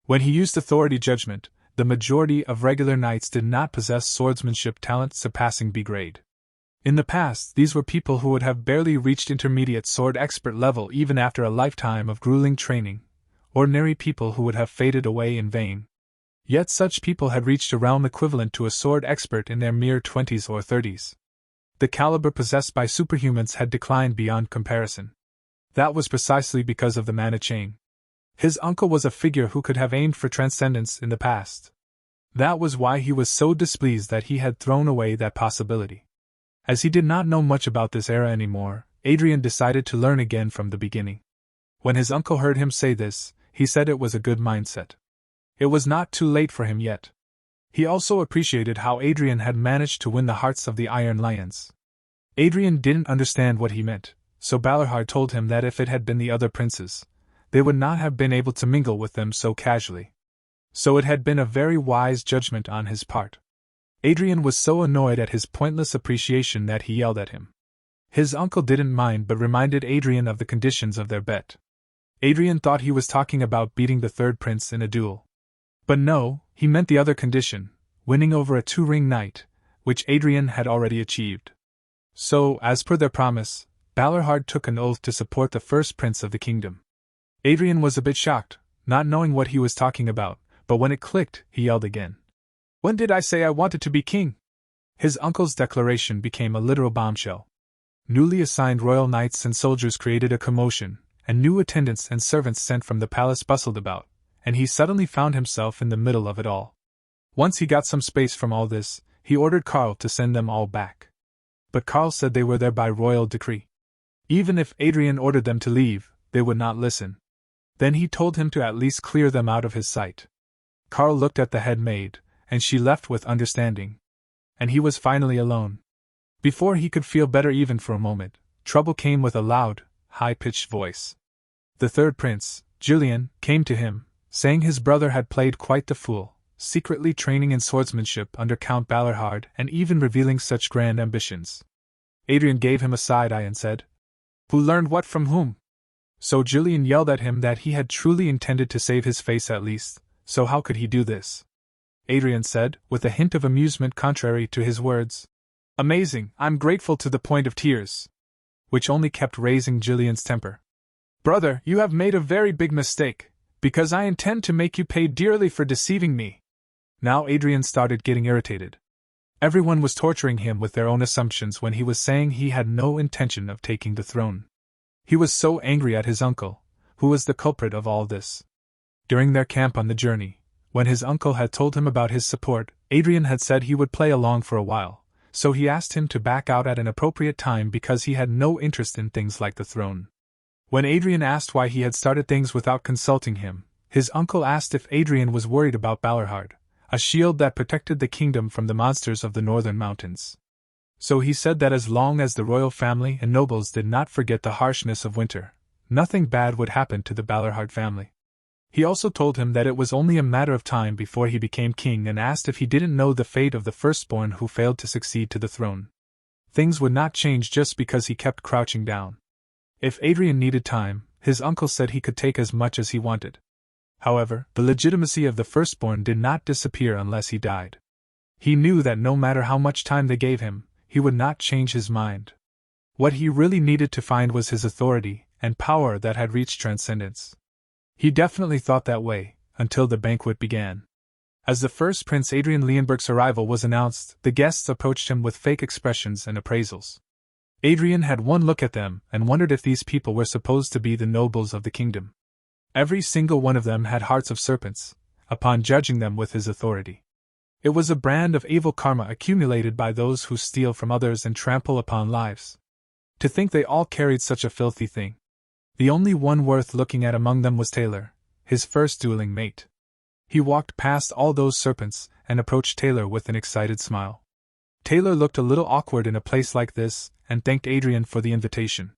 When he used authority judgment, the majority of regular knights did not possess swordsmanship talent surpassing B grade. In the past, these were people who would have barely reached intermediate sword expert level even after a lifetime of grueling training, ordinary people who would have faded away in vain. Yet such people had reached a realm equivalent to a sword expert in their mere 20s or 30s. The caliber possessed by superhumans had declined beyond comparison. That was precisely because of the mana chain. His uncle was a figure who could have aimed for transcendence in the past. That was why he was so displeased that he had thrown away that possibility. As he did not know much about this era anymore, Adrian decided to learn again from the beginning. When his uncle heard him say this, he said it was a good mindset. It was not too late for him yet. He also appreciated how Adrian had managed to win the hearts of the Iron Lions. Adrian didn't understand what he meant, so Balarhard told him that if it had been the other princes, they would not have been able to mingle with them so casually. So it had been a very wise judgment on his part. Adrian was so annoyed at his pointless appreciation that he yelled at him. His uncle didn't mind but reminded Adrian of the conditions of their bet. Adrian thought he was talking about beating the third prince in a duel. But no, he meant the other condition, winning over a 2-ring knight, which Adrian had already achieved. So, as per their promise, Balarhard took an oath to support the first prince of the kingdom. Adrian was a bit shocked, not knowing what he was talking about, but when it clicked, he yelled again. "When did I say I wanted to be king?" His uncle's declaration became a literal bombshell. Newly assigned royal knights and soldiers created a commotion, and new attendants and servants sent from the palace bustled about, and he suddenly found himself in the middle of it all. Once he got some space from all this, he ordered Carl to send them all back. But Carl said they were there by royal decree. Even if Adrian ordered them to leave, they would not listen. Then he told him to at least clear them out of his sight. Carl looked at the head maid, and she left with understanding. And he was finally alone. Before he could feel better even for a moment, trouble came with a loud, high-pitched voice. The third prince, Julian, came to him, saying his brother had played quite the fool, secretly training in swordsmanship under Count Balarhard and even revealing such grand ambitions. Adrian gave him a side eye and said, "Who learned what from whom?" So Julian yelled at him that he had truly intended to save his face at least, so how could he do this? Adrian said, with a hint of amusement contrary to his words, "Amazing, I'm grateful to the point of tears," which only kept raising Julian's temper. "Brother, you have made a very big mistake, because I intend to make you pay dearly for deceiving me." Now Adrian started getting irritated. Everyone was torturing him with their own assumptions when he was saying he had no intention of taking the throne. He was so angry at his uncle, who was the culprit of all this. During their camp on the journey, when his uncle had told him about his support, Adrian had said he would play along for a while, so he asked him to back out at an appropriate time because he had no interest in things like the throne. When Adrian asked why he had started things without consulting him, his uncle asked if Adrian was worried about Balarhard, a shield that protected the kingdom from the monsters of the northern mountains. So he said that as long as the royal family and nobles did not forget the harshness of winter, nothing bad would happen to the Balarhard family. He also told him that it was only a matter of time before he became king and asked if he didn't know the fate of the firstborn who failed to succeed to the throne. Things would not change just because he kept crouching down. If Adrian needed time, his uncle said he could take as much as he wanted. However, the legitimacy of the firstborn did not disappear unless he died. He knew that no matter how much time they gave him, he would not change his mind. What he really needed to find was his authority and power that had reached transcendence. He definitely thought that way, until the banquet began. As the first Prince Adrian Leonberg's arrival was announced, the guests approached him with fake expressions and appraisals. Adrian had one look at them and wondered if these people were supposed to be the nobles of the kingdom. Every single one of them had hearts of serpents, upon judging them with his authority. It was a brand of evil karma accumulated by those who steal from others and trample upon lives. To think they all carried such a filthy thing. The only one worth looking at among them was Taylor, his first dueling mate. He walked past all those serpents and approached Taylor with an excited smile. Taylor looked a little awkward in a place like this and thanked Adrian for the invitation.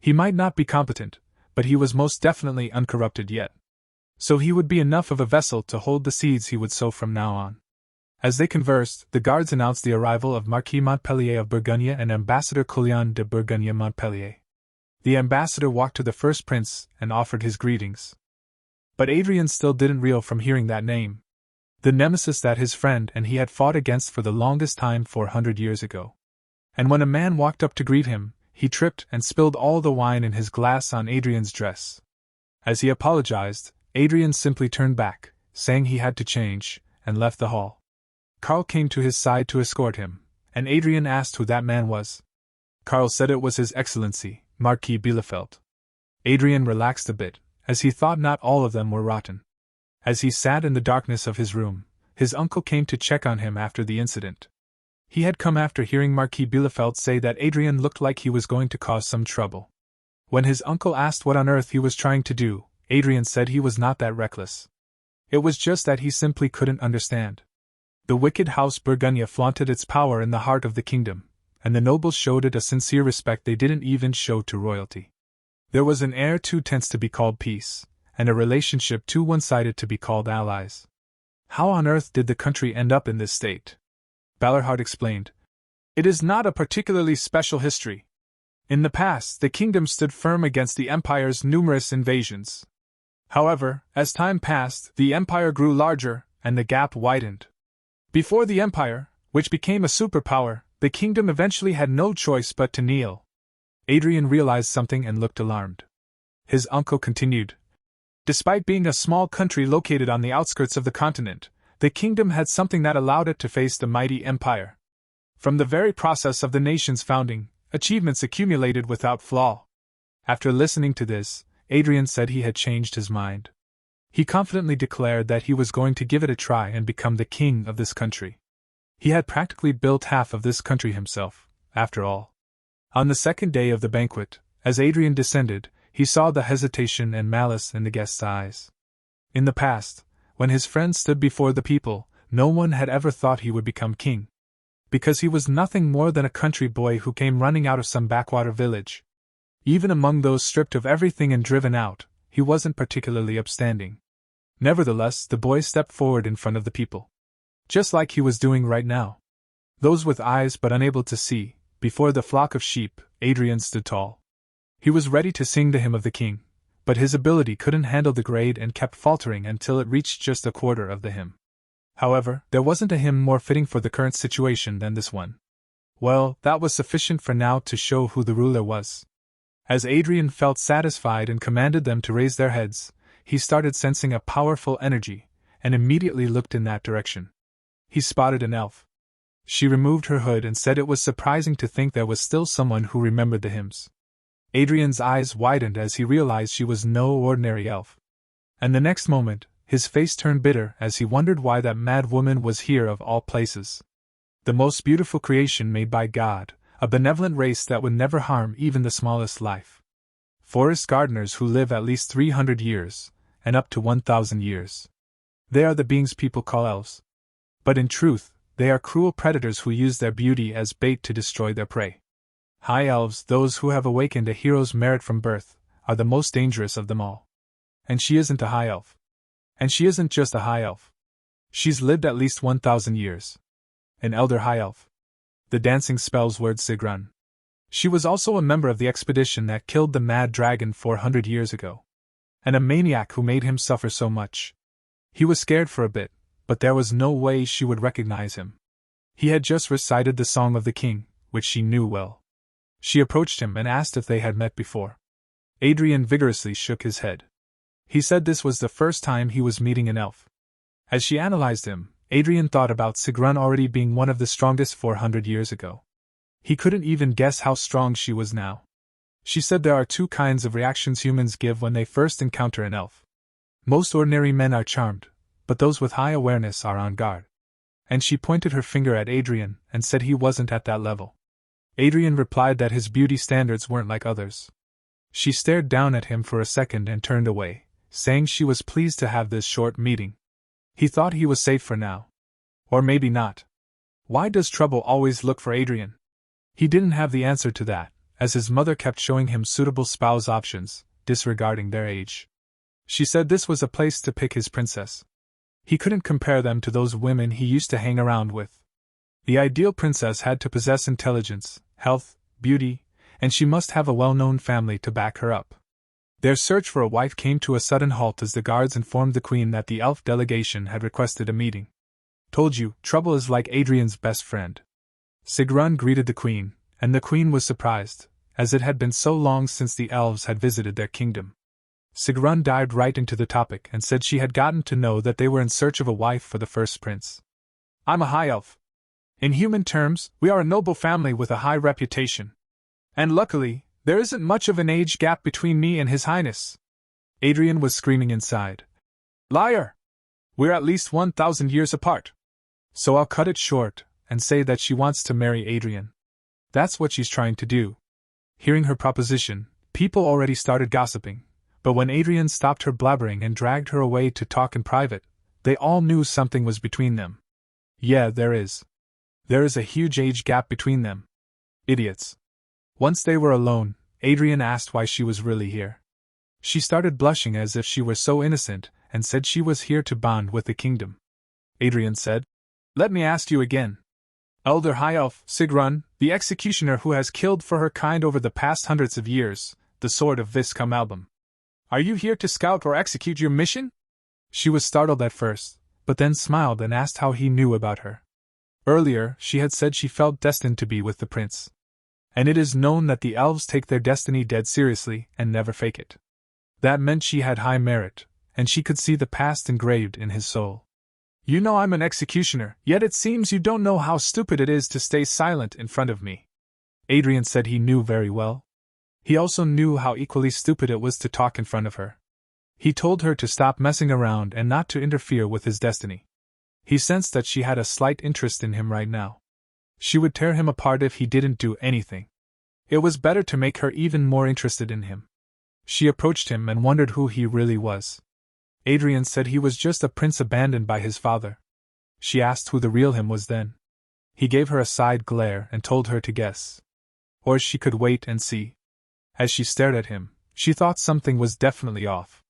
He might not be competent, but he was most definitely uncorrupted yet. So he would be enough of a vessel to hold the seeds he would sow from now on. As they conversed, the guards announced the arrival of Marquis Montpellier of Bourgogne and Ambassador Coulon de Bourgogne-Montpellier. The ambassador walked to the first prince and offered his greetings. But Adrian still didn't reel from hearing that name. The nemesis that his friend and he had fought against for the longest time 400 years ago. And when a man walked up to greet him, he tripped and spilled all the wine in his glass on Adrian's dress. As he apologized, Adrian simply turned back, saying he had to change, and left the hall. Karl came to his side to escort him, and Adrian asked who that man was. Karl said it was His Excellency, Marquis Bielefeld. Adrian relaxed a bit, as he thought not all of them were rotten. As he sat in the darkness of his room, his uncle came to check on him after the incident. He had come after hearing Marquis Bielefeld say that Adrian looked like he was going to cause some trouble. When his uncle asked what on earth he was trying to do, Adrian said he was not that reckless. It was just that he simply couldn't understand. The wicked House Bourgogne flaunted its power in the heart of the kingdom, and the nobles showed it a sincere respect they didn't even show to royalty. There was an air too tense to be called peace, and a relationship too one-sided to be called allies. How on earth did the country end up in this state? Ballarhart explained. It is not a particularly special history. In the past, the kingdom stood firm against the empire's numerous invasions. However, as time passed, the empire grew larger, and the gap widened. Before the empire, which became a superpower, the kingdom eventually had no choice but to kneel. Adrian realized something and looked alarmed. His uncle continued. Despite being a small country located on the outskirts of the continent, the kingdom had something that allowed it to face the mighty empire. From the very process of the nation's founding, achievements accumulated without flaw. After listening to this, Adrian said he had changed his mind. He confidently declared that he was going to give it a try and become the king of this country. He had practically built half of this country himself, after all. On the second day of the banquet, as Adrian descended, he saw the hesitation and malice in the guests' eyes. In the past, when his friend stood before the people, no one had ever thought he would become king. Because he was nothing more than a country boy who came running out of some backwater village. Even among those stripped of everything and driven out, he wasn't particularly upstanding. Nevertheless, the boy stepped forward in front of the people. Just like he was doing right now. Those with eyes but unable to see, before the flock of sheep, Adrian stood tall. He was ready to sing the hymn of the king, but his ability couldn't handle the grade and kept faltering until it reached just a quarter of the hymn. However, there wasn't a hymn more fitting for the current situation than this one. Well, that was sufficient for now to show who the ruler was. As Adrian felt satisfied and commanded them to raise their heads, he started sensing a powerful energy, and immediately looked in that direction. He spotted an elf. She removed her hood and said it was surprising to think there was still someone who remembered the hymns. Adrian's eyes widened as he realized she was no ordinary elf. And the next moment, his face turned bitter as he wondered why that mad woman was here of all places. The most beautiful creation made by God, a benevolent race that would never harm even the smallest life. Forest gardeners who live at least 300 years, and up to 1,000 years. They are the beings people call elves. But in truth, they are cruel predators who use their beauty as bait to destroy their prey. High elves, those who have awakened a hero's merit from birth, are the most dangerous of them all. And she isn't a high elf. And she isn't just a high elf. She's lived at least 1,000 years. An elder high elf. The dancing spell's word Sigrun. She was also a member of the expedition that killed the mad dragon 400 years ago. And a maniac who made him suffer so much. He was scared for a bit, but there was no way she would recognize him. He had just recited the Song of the King, which she knew well. She approached him and asked if they had met before. Adrian vigorously shook his head. He said this was the first time he was meeting an elf. As she analyzed him, Adrian thought about Sigrun already being one of the strongest 400 years ago. He couldn't even guess how strong she was now. She said there are two kinds of reactions humans give when they first encounter an elf. Most ordinary men are charmed, but those with high awareness are on guard. And she pointed her finger at Adrian and said he wasn't at that level. Adrian replied that his beauty standards weren't like others. She stared down at him for a second and turned away, saying she was pleased to have this short meeting. He thought he was safe for now. Or maybe not. Why does trouble always look for Adrian? He didn't have the answer to that, as his mother kept showing him suitable spouse options, disregarding their age. She said this was a place to pick his princess. He couldn't compare them to those women he used to hang around with. The ideal princess had to possess intelligence, health, beauty, and she must have a well-known family to back her up. Their search for a wife came to a sudden halt as the guards informed the queen that the elf delegation had requested a meeting. Told you, trouble is like Adrian's best friend. Sigrun greeted the queen, and the queen was surprised, as it had been so long since the elves had visited their kingdom. Sigrun dived right into the topic and said she had gotten to know that they were in search of a wife for the first prince. I'm a high elf. In human terms, we are a noble family with a high reputation. And luckily, there isn't much of an age gap between me and His Highness. Adrian was screaming inside. Liar! We're at least 1,000 years apart. So I'll cut it short and say that she wants to marry Adrian. That's what she's trying to do. Hearing her proposition, people already started gossiping, but when Adrian stopped her blabbering and dragged her away to talk in private, they all knew something was between them. Yeah, there is. There is a huge age gap between them. Idiots. Once they were alone, Adrian asked why she was really here. She started blushing as if she were so innocent and said she was here to bond with the kingdom. Adrian said, Let me ask you again. Elder High Elf, Sigrun, the executioner who has killed for her kind over the past hundreds of years, the sword of Viscum Album. Are you here to scout or execute your mission? She was startled at first, but then smiled and asked how he knew about her. Earlier, she had said she felt destined to be with the prince. And it is known that the elves take their destiny dead seriously and never fake it. That meant she had high merit, and she could see the past engraved in his soul. You know I'm an executioner, yet it seems you don't know how stupid it is to stay silent in front of me. Adrian said he knew very well. He also knew how equally stupid it was to talk in front of her. He told her to stop messing around and not to interfere with his destiny. He sensed that she had a slight interest in him right now. She would tear him apart if he didn't do anything. It was better to make her even more interested in him. She approached him and wondered who he really was. Adrian said he was just a prince abandoned by his father. She asked who the real him was then. He gave her a side glare and told her to guess. Or she could wait and see. As she stared at him, she thought something was definitely off.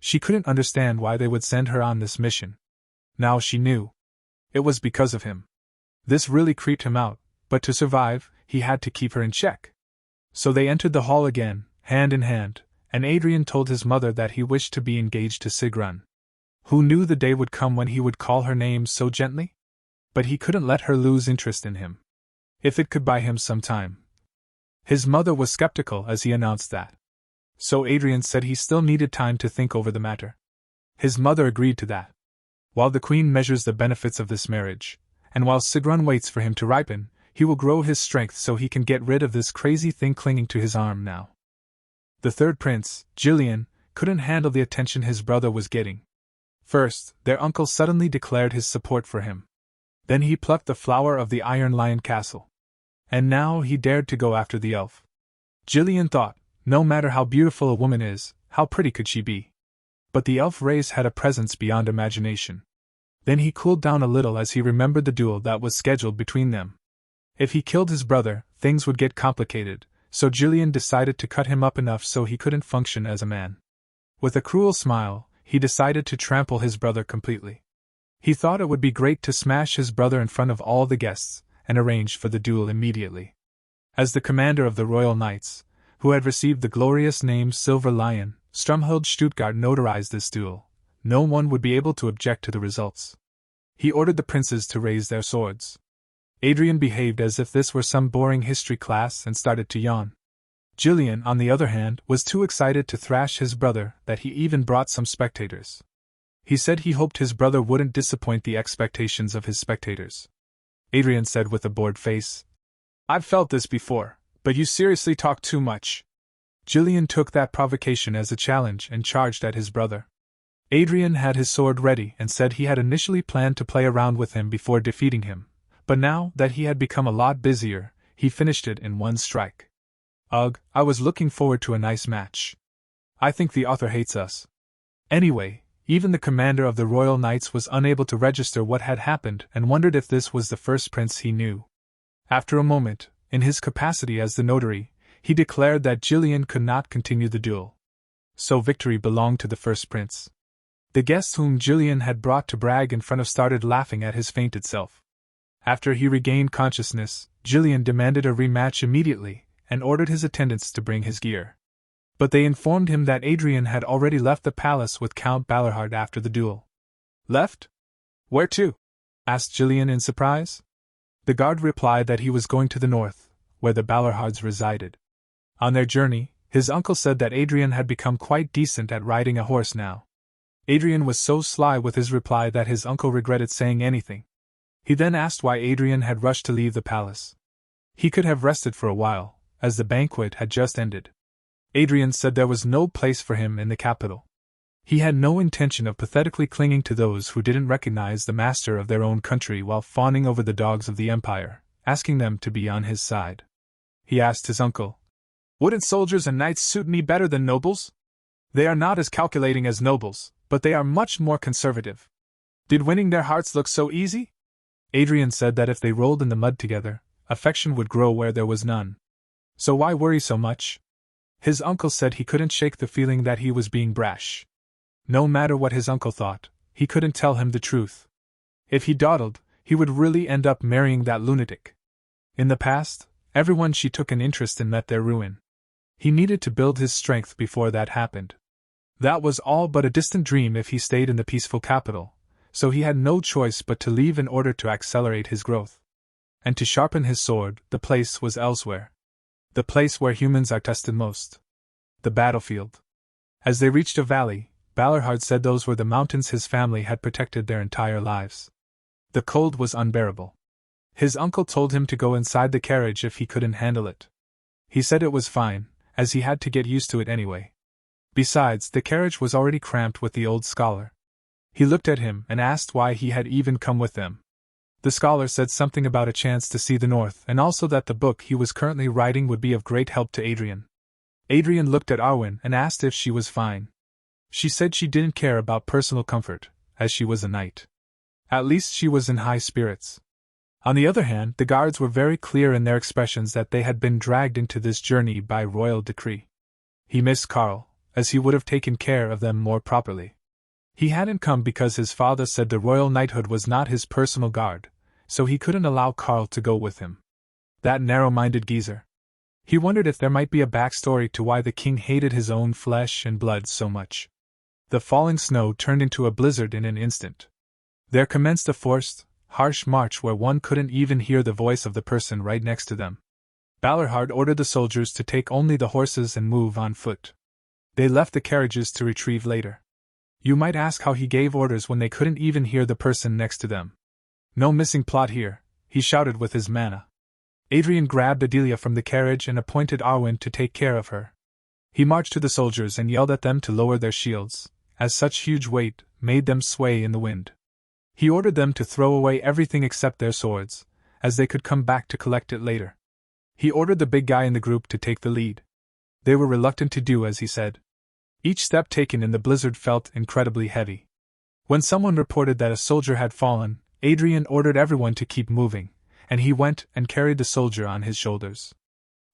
She couldn't understand why they would send her on this mission. Now she knew. It was because of him. This really creeped him out, but to survive, he had to keep her in check. So they entered the hall again, hand in hand, and Adrian told his mother that he wished to be engaged to Sigrun. Who knew the day would come when he would call her name so gently? But he couldn't let her lose interest in him. If it could buy him some time. His mother was skeptical as he announced that. So Adrian said he still needed time to think over the matter. His mother agreed to that. While the queen measures the benefits of this marriage, and while Sigrun waits for him to ripen, he will grow his strength so he can get rid of this crazy thing clinging to his arm now. The third prince, Jillian, couldn't handle the attention his brother was getting. First, their uncle suddenly declared his support for him. Then he plucked the flower of the Iron Lion Castle. And now he dared to go after the elf. Jillian thought, no matter how beautiful a woman is, how pretty could she be? But the elf race had a presence beyond imagination. Then he cooled down a little as he remembered the duel that was scheduled between them. If he killed his brother, things would get complicated, so Jillian decided to cut him up enough so he couldn't function as a man. With a cruel smile, he decided to trample his brother completely. He thought it would be great to smash his brother in front of all the guests, and arranged for the duel immediately. As the commander of the Royal Knights, who had received the glorious name Silver Lion, Strumhild Stuttgart notarized this duel. No one would be able to object to the results. He ordered the princes to raise their swords. Adrian behaved as if this were some boring history class and started to yawn. Jillian, on the other hand, was too excited to thrash his brother that he even brought some spectators. He said he hoped his brother wouldn't disappoint the expectations of his spectators. Adrian said with a bored face. I've felt this before, but you seriously talk too much. Julian took that provocation as a challenge and charged at his brother. Adrian had his sword ready and said he had initially planned to play around with him before defeating him, but now that he had become a lot busier, he finished it in one strike. Ugh, I was looking forward to a nice match. I think the author hates us. Anyway, even the commander of the Royal Knights was unable to register what had happened and wondered if this was the first prince he knew. After a moment, in his capacity as the notary, he declared that Julian could not continue the duel. So victory belonged to the first prince. The guests whom Julian had brought to brag in front of started laughing at his fainted self. After he regained consciousness, Julian demanded a rematch immediately and ordered his attendants to bring his gear. But they informed him that Adrian had already left the palace with Count Balarhard after the duel. Left? Where to? Asked Julian in surprise. The guard replied that he was going to the north, where the Balarhards resided. On their journey, his uncle said that Adrian had become quite decent at riding a horse now. Adrian was so sly with his reply that his uncle regretted saying anything. He then asked why Adrian had rushed to leave the palace. He could have rested for a while, as the banquet had just ended. Adrian said there was no place for him in the capital. He had no intention of pathetically clinging to those who didn't recognize the master of their own country while fawning over the dogs of the empire, asking them to be on his side. He asked his uncle, "Wouldn't soldiers and knights suit me better than nobles? They are not as calculating as nobles, but they are much more conservative. Did winning their hearts look so easy?" Adrian said that if they rolled in the mud together, affection would grow where there was none. So why worry so much? His uncle said he couldn't shake the feeling that he was being brash. No matter what his uncle thought, he couldn't tell him the truth. If he dawdled, he would really end up marrying that lunatic. In the past, everyone she took an interest in met their ruin. He needed to build his strength before that happened. That was all but a distant dream if he stayed in the peaceful capital, so he had no choice but to leave in order to accelerate his growth. And to sharpen his sword, the place was elsewhere. The place where humans are tested most. The battlefield. As they reached a valley, Balarhard said those were the mountains his family had protected their entire lives. The cold was unbearable. His uncle told him to go inside the carriage if he couldn't handle it. He said it was fine, as he had to get used to it anyway. Besides, the carriage was already cramped with the old scholar. He looked at him and asked why he had even come with them. The scholar said something about a chance to see the north and also that the book he was currently writing would be of great help to Adrian. Adrian looked at Arwen and asked if she was fine. She said she didn't care about personal comfort, as she was a knight. At least she was in high spirits. On the other hand, the guards were very clear in their expressions that they had been dragged into this journey by royal decree. He missed Karl, as he would have taken care of them more properly. He hadn't come because his father said the royal knighthood was not his personal guard, so he couldn't allow Karl to go with him. That narrow-minded geezer. He wondered if there might be a backstory to why the king hated his own flesh and blood so much. The falling snow turned into a blizzard in an instant. There commenced a forced, harsh march where one couldn't even hear the voice of the person right next to them. Balarhard ordered the soldiers to take only the horses and move on foot. They left the carriages to retrieve later. You might ask how he gave orders when they couldn't even hear the person next to them. No missing plot here, he shouted with his mana. Adrian grabbed Adelia from the carriage and appointed Arwen to take care of her. He marched to the soldiers and yelled at them to lower their shields, as such huge weight made them sway in the wind. He ordered them to throw away everything except their swords, as they could come back to collect it later. He ordered the big guy in the group to take the lead. They were reluctant to do as he said. Each step taken in the blizzard felt incredibly heavy. When someone reported that a soldier had fallen, Adrian ordered everyone to keep moving, and he went and carried the soldier on his shoulders.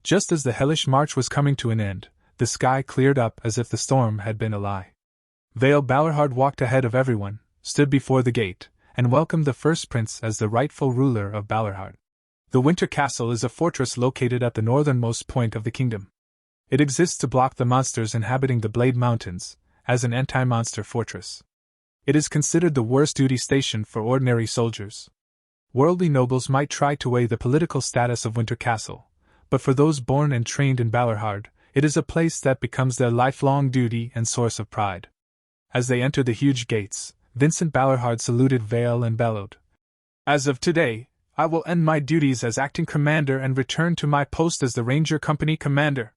Just as the hellish march was coming to an end, the sky cleared up as if the storm had been a lie. Vale Balarhard walked ahead of everyone, stood before the gate, and welcomed the first prince as the rightful ruler of Balarhard. The Winter Castle is a fortress located at the northernmost point of the kingdom. It exists to block the monsters inhabiting the Blade Mountains, as an anti-monster fortress. It is considered the worst duty station for ordinary soldiers. Worldly nobles might try to weigh the political status of Winter Castle, but for those born and trained in Balarhard, it is a place that becomes their lifelong duty and source of pride. As they entered the huge gates, Vincent Ballarhard saluted Vale and bellowed. As of today, I will end my duties as acting commander and return to my post as the Ranger Company commander.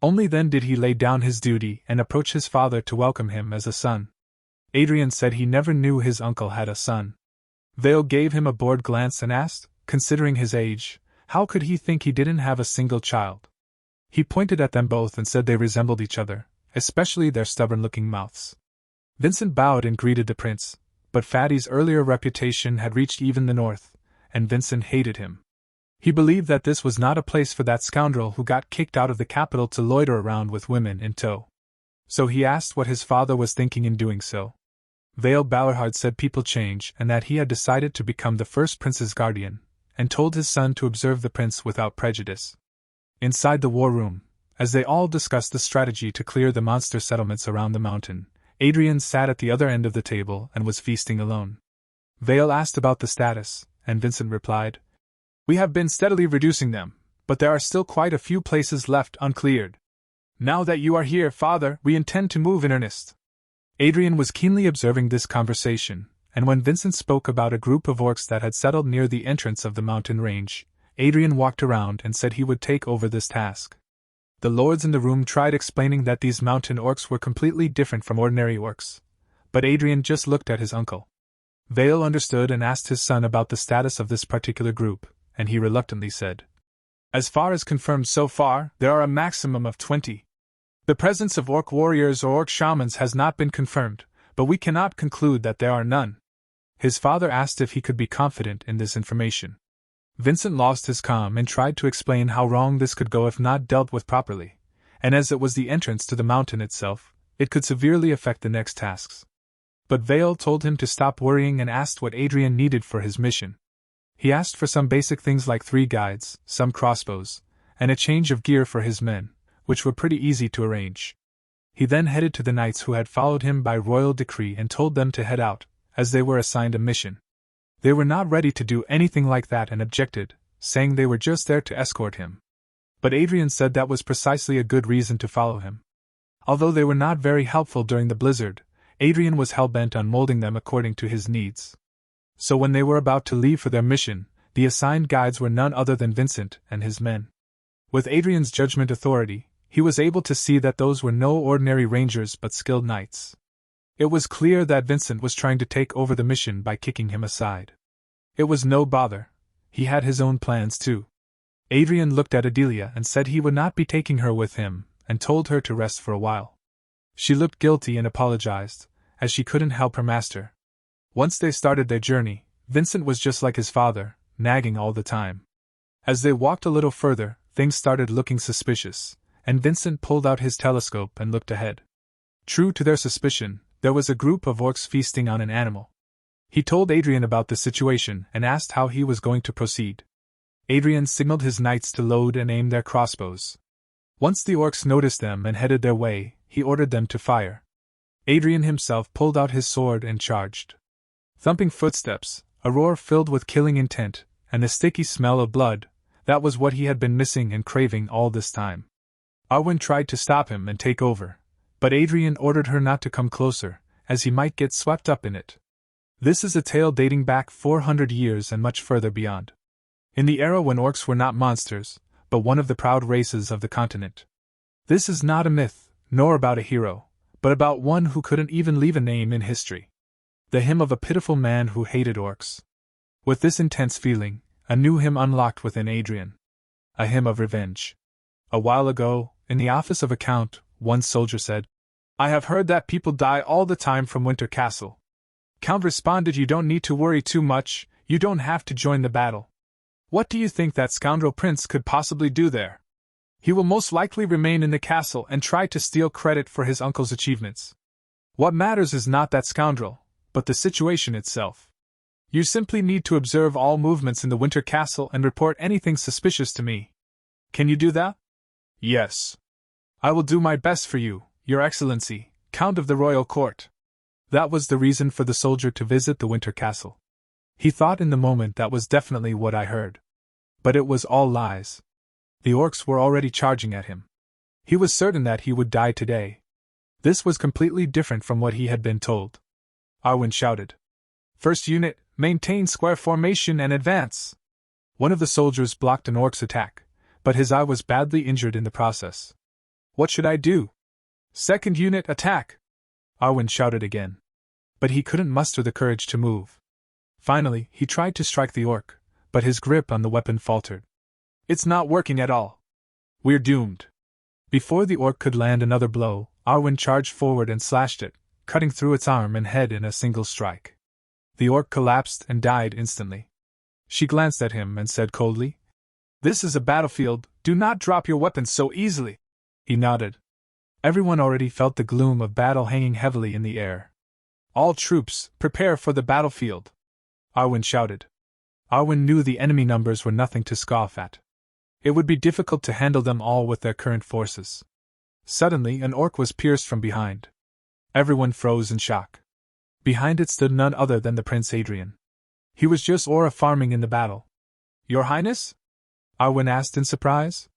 Only then did he lay down his duty and approach his father to welcome him as a son. Adrian said he never knew his uncle had a son. Vale gave him a bored glance and asked, considering his age, how could he think he didn't have a single child? He pointed at them both and said they resembled each other, especially their stubborn-looking mouths. Vincent bowed and greeted the prince, but Fatty's earlier reputation had reached even the north, and Vincent hated him. He believed that this was not a place for that scoundrel who got kicked out of the capital to loiter around with women in tow. So he asked what his father was thinking in doing so. Vale Ballarhard said people change and that he had decided to become the first prince's guardian, and told his son to observe the prince without prejudice. Inside the war room, as they all discussed the strategy to clear the monster settlements around the mountain, Adrian sat at the other end of the table and was feasting alone. Vale asked about the status, and Vincent replied, We have been steadily reducing them, but there are still quite a few places left uncleared. Now that you are here, father, we intend to move in earnest. Adrian was keenly observing this conversation, and when Vincent spoke about a group of orcs that had settled near the entrance of the mountain range, Adrian walked around and said he would take over this task. The lords in the room tried explaining that these mountain orcs were completely different from ordinary orcs, but Adrian just looked at his uncle. Vale understood and asked his son about the status of this particular group, and he reluctantly said, As far as confirmed so far, there are a maximum of 20. The presence of orc warriors or orc shamans has not been confirmed, but we cannot conclude that there are none. His father asked if he could be confident in this information. Vincent lost his calm and tried to explain how wrong this could go if not dealt with properly, and as it was the entrance to the mountain itself, it could severely affect the next tasks. But Vale told him to stop worrying and asked what Adrian needed for his mission. He asked for some basic things like 3 guides, some crossbows, and a change of gear for his men, which were pretty easy to arrange. He then headed to the knights who had followed him by royal decree and told them to head out, as they were assigned a mission. They were not ready to do anything like that and objected, saying they were just there to escort him. But Adrian said that was precisely a good reason to follow him. Although they were not very helpful during the blizzard, Adrian was hell-bent on molding them according to his needs. So when they were about to leave for their mission, the assigned guides were none other than Vincent and his men. With Adrian's judgment authority, he was able to see that those were no ordinary rangers but skilled knights. It was clear that Vincent was trying to take over the mission by kicking him aside. It was no bother. He had his own plans too. Adrian looked at Adelia and said he would not be taking her with him, and told her to rest for a while. She looked guilty and apologized, as she couldn't help her master. Once they started their journey, Vincent was just like his father, nagging all the time. As they walked a little further, things started looking suspicious, and Vincent pulled out his telescope and looked ahead. True to their suspicion, there was a group of orcs feasting on an animal. He told Adrian about the situation and asked how he was going to proceed. Adrian signaled his knights to load and aim their crossbows. Once the orcs noticed them and headed their way, he ordered them to fire. Adrian himself pulled out his sword and charged. Thumping footsteps, a roar filled with killing intent, and the sticky smell of blood, that was what he had been missing and craving all this time. Arwen tried to stop him and take over, but Adrian ordered her not to come closer, as he might get swept up in it. This is a tale dating back 400 years and much further beyond. In the era when orcs were not monsters, but one of the proud races of the continent. This is not a myth, nor about a hero, but about one who couldn't even leave a name in history. The hymn of a pitiful man who hated orcs. With this intense feeling, a new hymn unlocked within Adrian. A hymn of revenge. A while ago, in the office of a count, one soldier said, "I have heard that people die all the time from Winter Castle." Count responded, "You don't need to worry too much, you don't have to join the battle. What do you think that scoundrel prince could possibly do there? He will most likely remain in the castle and try to steal credit for his uncle's achievements. What matters is not that scoundrel, but the situation itself. You simply need to observe all movements in the Winter Castle and report anything suspicious to me. Can you do that?" "Yes. I will do my best for you, Your Excellency, Count of the Royal Court." That was the reason for the soldier to visit the Winter Castle. He thought in the moment that was definitely what I heard. But it was all lies. The orcs were already charging at him. He was certain that he would die today. This was completely different from what he had been told. Arwen shouted. First unit, maintain square formation and advance. One of the soldiers blocked an orc's attack, but his eye was badly injured in the process. What should I do? Second unit, attack! Arwen shouted again. But he couldn't muster the courage to move. Finally, he tried to strike the orc, but his grip on the weapon faltered. It's not working at all. We're doomed. Before the orc could land another blow, Arwen charged forward and slashed it, cutting through its arm and head in a single strike. The orc collapsed and died instantly. She glanced at him and said coldly, This is a battlefield, do not drop your weapons so easily. He nodded. Everyone already felt the gloom of battle hanging heavily in the air. All troops, prepare for the battlefield! Arwen shouted. Arwen knew the enemy numbers were nothing to scoff at. It would be difficult to handle them all with their current forces. Suddenly, an orc was pierced from behind. Everyone froze in shock. Behind it stood none other than the Prince Adrian. He was just Aura farming in the battle. Your Highness? Arwen asked in surprise.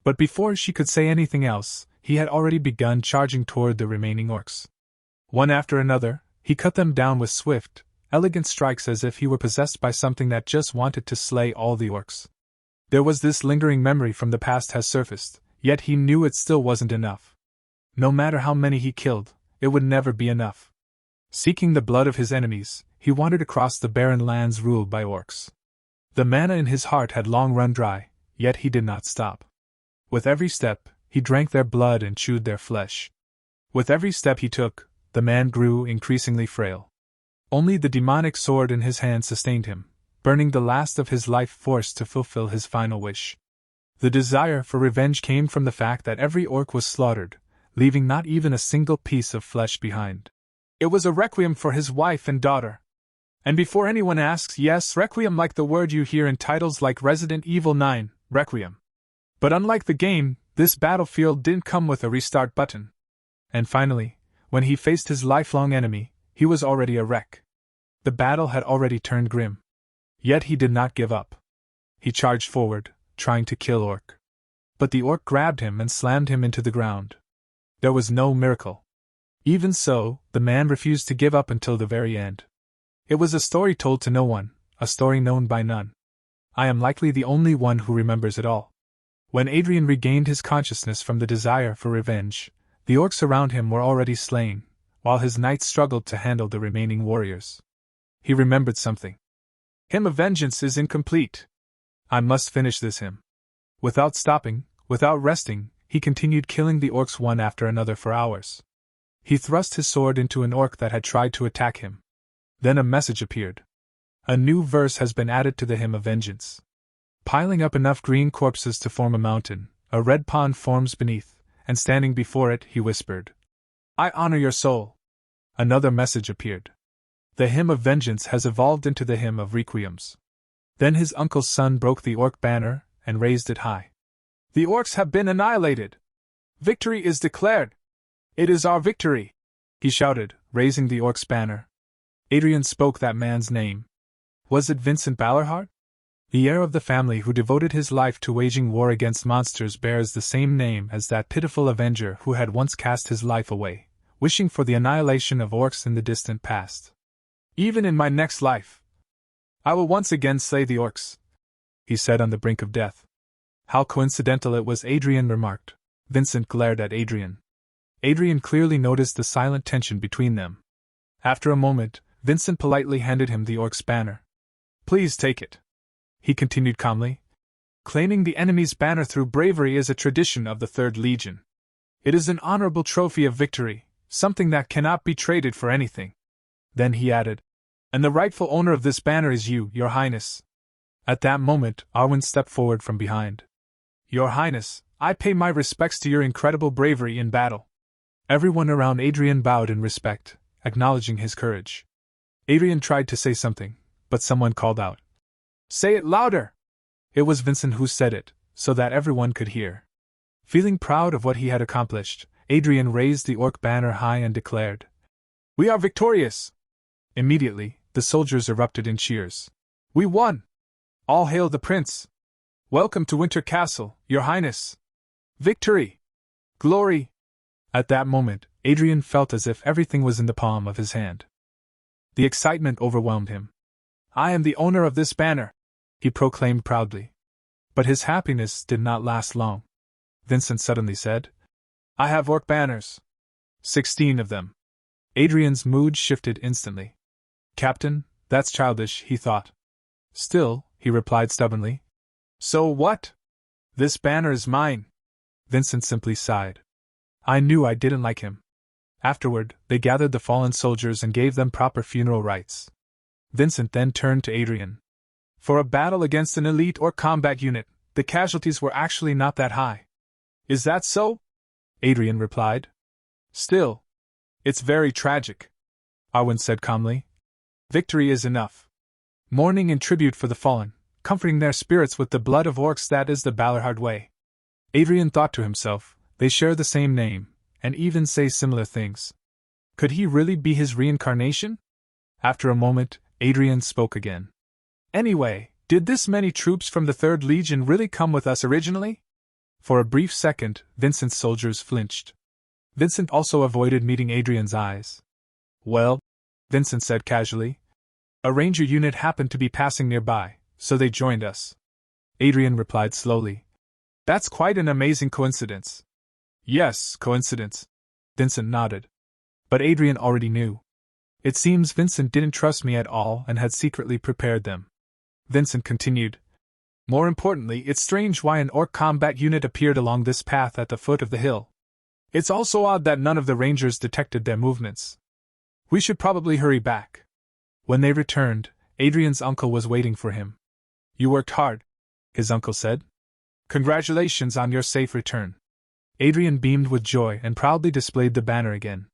But before she could say anything else, he had already begun charging toward the remaining orcs. One after another, he cut them down with swift, elegant strikes as if he were possessed by something that just wanted to slay all the orcs. There was this lingering memory from the past has surfaced, yet he knew it still wasn't enough. No matter how many he killed, it would never be enough. Seeking the blood of his enemies, he wandered across the barren lands ruled by orcs. The mana in his heart had long run dry, yet he did not stop. With every step, he drank their blood and chewed their flesh. With every step he took, the man grew increasingly frail. Only the demonic sword in his hand sustained him, burning the last of his life force to fulfill his final wish. The desire for revenge came from the fact that every orc was slaughtered, leaving not even a single piece of flesh behind. It was a requiem for his wife and daughter. And before anyone asks, yes, requiem like the word you hear in titles like Resident Evil 9, requiem. But unlike the game, this battlefield didn't come with a restart button. And finally, when he faced his lifelong enemy, he was already a wreck. The battle had already turned grim. Yet he did not give up. He charged forward, trying to kill Orc. But the Orc grabbed him and slammed him into the ground. There was no miracle. Even so, the man refused to give up until the very end. It was a story told to no one, a story known by none. I am likely the only one who remembers it all. When Adrian regained his consciousness from the desire for revenge, the orcs around him were already slain, while his knights struggled to handle the remaining warriors. He remembered something. Hymn of Vengeance is incomplete. I must finish this hymn. Without stopping, without resting, he continued killing the orcs one after another for hours. He thrust his sword into an orc that had tried to attack him. Then a message appeared. A new verse has been added to the Hymn of Vengeance. Piling up enough green corpses to form a mountain, a red pond forms beneath, and standing before it, he whispered, I honor your soul. Another message appeared. The Hymn of Vengeance has evolved into the Hymn of Requiems. Then his uncle's son broke the orc banner and raised it high. The orcs have been annihilated. Victory is declared. It is our victory, he shouted, raising the orc's banner. Adrian spoke that man's name. Was it Vincent Ballarhart? The heir of the family who devoted his life to waging war against monsters bears the same name as that pitiful avenger who had once cast his life away, wishing for the annihilation of orcs in the distant past. Even in my next life, I will once again slay the orcs, he said on the brink of death. How coincidental it was, Adrian remarked. Vincent glared at Adrian. Adrian clearly noticed the silent tension between them. After a moment, Vincent politely handed him the orc's banner. Please take it, he continued calmly. Claiming the enemy's banner through bravery is a tradition of the 3rd Legion. It is an honorable trophy of victory, something that cannot be traded for anything. Then he added, and the rightful owner of this banner is you, Your Highness. At that moment, Arwen stepped forward from behind. Your Highness, I pay my respects to your incredible bravery in battle. Everyone around Adrian bowed in respect, acknowledging his courage. Adrian tried to say something, but someone called out. Say it louder! It was Vincent who said it, so that everyone could hear. Feeling proud of what he had accomplished, Adrian raised the orc banner high and declared, We are victorious! Immediately, the soldiers erupted in cheers. We won! All hail the prince! Welcome to Winter Castle, Your Highness! Victory! Glory! At that moment, Adrian felt as if everything was in the palm of his hand. The excitement overwhelmed him. "I am the owner of this banner," he proclaimed proudly. But his happiness did not last long. Vincent suddenly said, "I have orc banners. 16 of them." Adrian's mood shifted instantly. "Captain, that's childish," he thought. "Still," he replied stubbornly. "So what? This banner is mine." Vincent simply sighed. "I knew I didn't like him." Afterward, they gathered the fallen soldiers and gave them proper funeral rites. Vincent then turned to Adrian. "For a battle against an elite or combat unit, the casualties were actually not that high." "Is that so?" Adrian replied. "Still, it's very tragic," Arwen said calmly. "Victory is enough. Mourning in tribute for the fallen, comforting their spirits with the blood of orcs, that is the Balorhard way." Adrian thought to himself, they share the same name, and even say similar things. Could he really be his reincarnation? After a moment, Adrian spoke again. "Anyway, did this many troops from the 3rd Legion really come with us originally?" For a brief second, Vincent's soldiers flinched. Vincent also avoided meeting Adrian's eyes. "Well," Vincent said casually, "a ranger unit happened to be passing nearby, so they joined us." Adrian replied slowly, "That's quite an amazing coincidence." "Yes, coincidence," Vincent nodded. But Adrian already knew. "It seems Vincent didn't trust me at all and had secretly prepared them." Vincent continued, "More importantly, it's strange why an orc combat unit appeared along this path at the foot of the hill. It's also odd that none of the rangers detected their movements. We should probably hurry back." When they returned, Adrian's uncle was waiting for him. "You worked hard," his uncle said. "Congratulations on your safe return." Adrian beamed with joy and proudly displayed the banner again.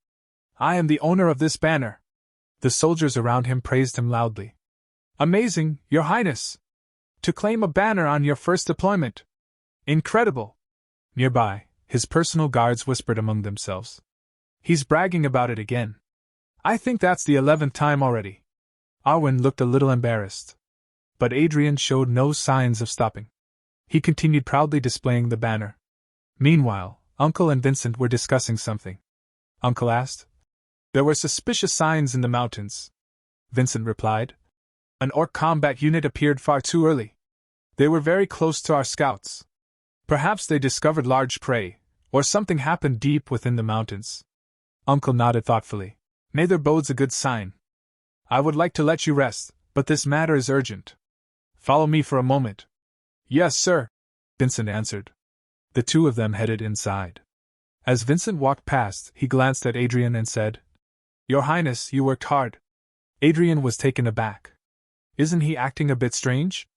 "I am the owner of this banner." The soldiers around him praised him loudly. "Amazing, Your Highness! To claim a banner on your first deployment! Incredible!" Nearby, his personal guards whispered among themselves. "He's bragging about it again. I think that's the 11th time already." Arwen looked a little embarrassed. But Adrian showed no signs of stopping. He continued proudly displaying the banner. Meanwhile, Uncle and Vincent were discussing something. Uncle asked. "There were suspicious signs in the mountains," Vincent replied. "An orc combat unit appeared far too early. They were very close to our scouts. Perhaps they discovered large prey, or something happened deep within the mountains." Uncle nodded thoughtfully. "Neither bodes a good sign. I would like to let you rest, but this matter is urgent. Follow me for a moment." "Yes, sir," Vincent answered. The two of them headed inside. As Vincent walked past, he glanced at Adrian and said, "Your Highness, you worked hard." Adrian was taken aback. "Isn't he acting a bit strange?"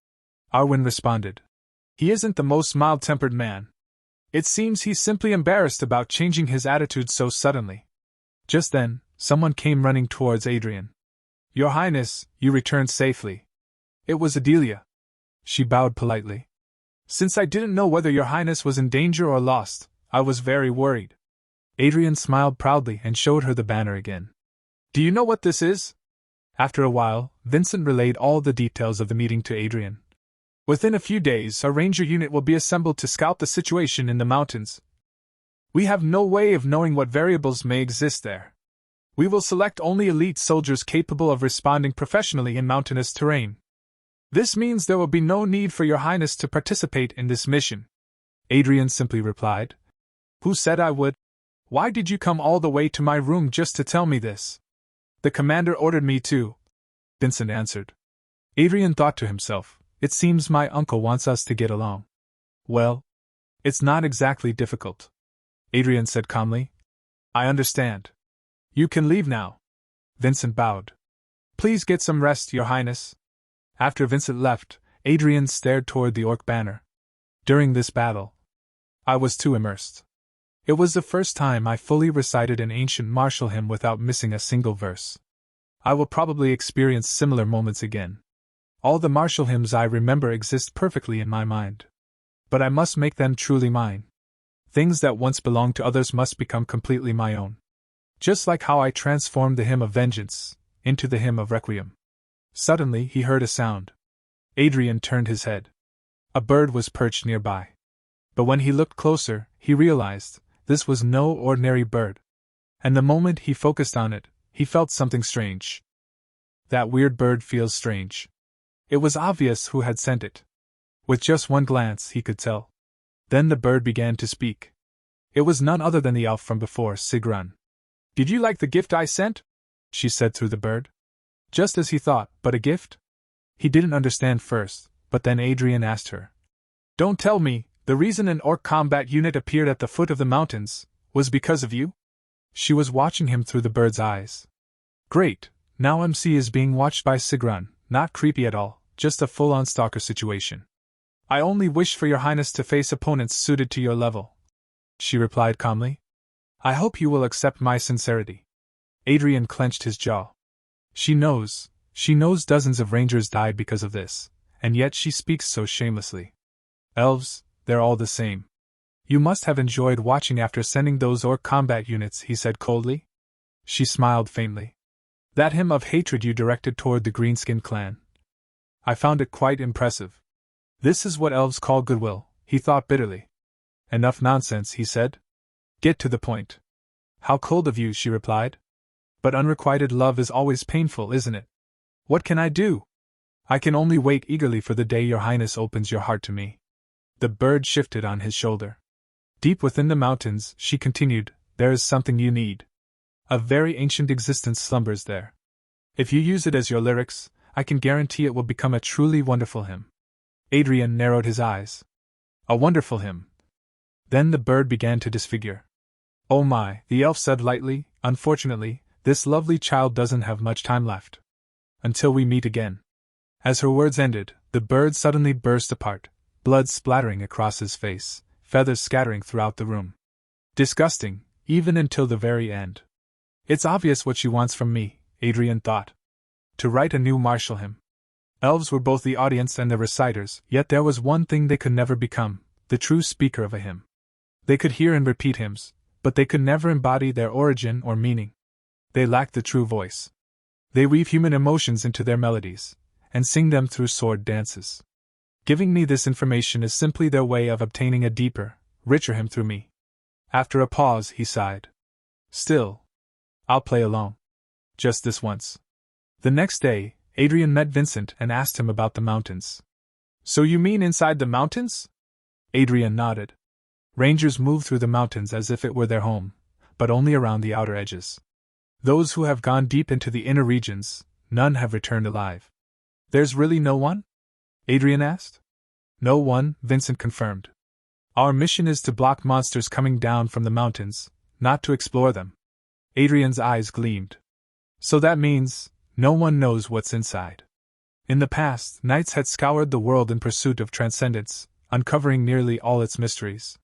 Arwen responded. "He isn't the most mild-tempered man. It seems he's simply embarrassed about changing his attitude so suddenly." Just then, someone came running towards Adrian. "Your Highness, you returned safely." It was Adelia. She bowed politely. "Since I didn't know whether Your Highness was in danger or lost, I was very worried." Adrian smiled proudly and showed her the banner again. "Do you know what this is?" After a while, Vincent relayed all the details of the meeting to Adrian. "Within a few days, a ranger unit will be assembled to scout the situation in the mountains. We have no way of knowing what variables may exist there. We will select only elite soldiers capable of responding professionally in mountainous terrain. This means there will be no need for Your Highness to participate in this mission." Adrian simply replied, "Who said I would? Why did you come all the way to my room just to tell me this?" "The commander ordered me to," Vincent answered. Adrian thought to himself, "It seems my uncle wants us to get along. Well, it's not exactly difficult." Adrian said calmly, "I understand. You can leave now." Vincent bowed. "Please get some rest, Your Highness." After Vincent left, Adrian stared toward the orc banner. During this battle, I was too immersed. It was the first time I fully recited an ancient martial hymn without missing a single verse. I will probably experience similar moments again. All the martial hymns I remember exist perfectly in my mind. But I must make them truly mine. Things that once belonged to others must become completely my own. Just like how I transformed the hymn of vengeance into the hymn of requiem. Suddenly he heard a sound. Adrian turned his head. A bird was perched nearby. But when he looked closer, he realized this was no ordinary bird. And the moment he focused on it, he felt something strange. that weird bird feels strange. It was obvious who had sent it. With just one glance, he could tell. Then the bird began to speak. It was none other than the elf from before, Sigrun. "Did you like the gift I sent?" she said through the bird. Just as he thought, but a gift? He didn't understand first, but then Adrian asked her. "Don't tell me, the reason an orc combat unit appeared at the foot of the mountains was because of you?" She was watching him through the bird's eyes. Great, now MC is being watched by Sigrun, not creepy at all, just a full-on stalker situation. "I only wish for your highness to face opponents suited to your level," she replied calmly. "I hope you will accept my sincerity." Adrian clenched his jaw. She knows dozens of rangers died because of this, and yet she speaks so shamelessly. "Elves, they're all the same. You must have enjoyed watching after sending those orc combat units," he said coldly. She smiled faintly. "That hymn of hatred you directed toward the Greenskin clan. I found it quite impressive. This is what elves call goodwill," he thought bitterly. "Enough nonsense," he said. "Get to the point." "How cold of you," she replied. "But unrequited love is always painful, isn't it? What can I do? I can only wait eagerly for the day your highness opens your heart to me." The bird shifted on his shoulder. "Deep within the mountains," she continued, "there is something you need. A very ancient existence slumbers there. If you use it as your lyrics, I can guarantee it will become a truly wonderful hymn." Adrian narrowed his eyes. "A wonderful hymn." Then the bird began to disfigure. "Oh my," the elf said lightly, "unfortunately, this lovely child doesn't have much time left. Until we meet again." As her words ended, the bird suddenly burst apart, blood splattering across his face, feathers scattering throughout the room. Disgusting, even until the very end. It's obvious what she wants from me, Adrian thought. To write a new martial hymn. Elves were both the audience and the reciters, yet there was one thing they could never become, the true speaker of a hymn. They could hear and repeat hymns, but they could never embody their origin or meaning. They lacked the true voice. They weave human emotions into their melodies, and sing them through sword dances. Giving me this information is simply their way of obtaining a deeper, richer hymn through me. After a pause, he sighed. Still, I'll play along. Just this once. The next day, Adrian met Vincent and asked him about the mountains. So you mean inside the mountains? Adrian nodded. Rangers move through the mountains as if it were their home, but only around the outer edges. Those who have gone deep into the inner regions, none have returned alive. There's really no one? Adrian asked. No one, Vincent confirmed. Our mission is to block monsters coming down from the mountains, not to explore them. Adrian's eyes gleamed. So that means, no one knows what's inside. In the past, knights had scoured the world in pursuit of transcendence, uncovering nearly all its mysteries.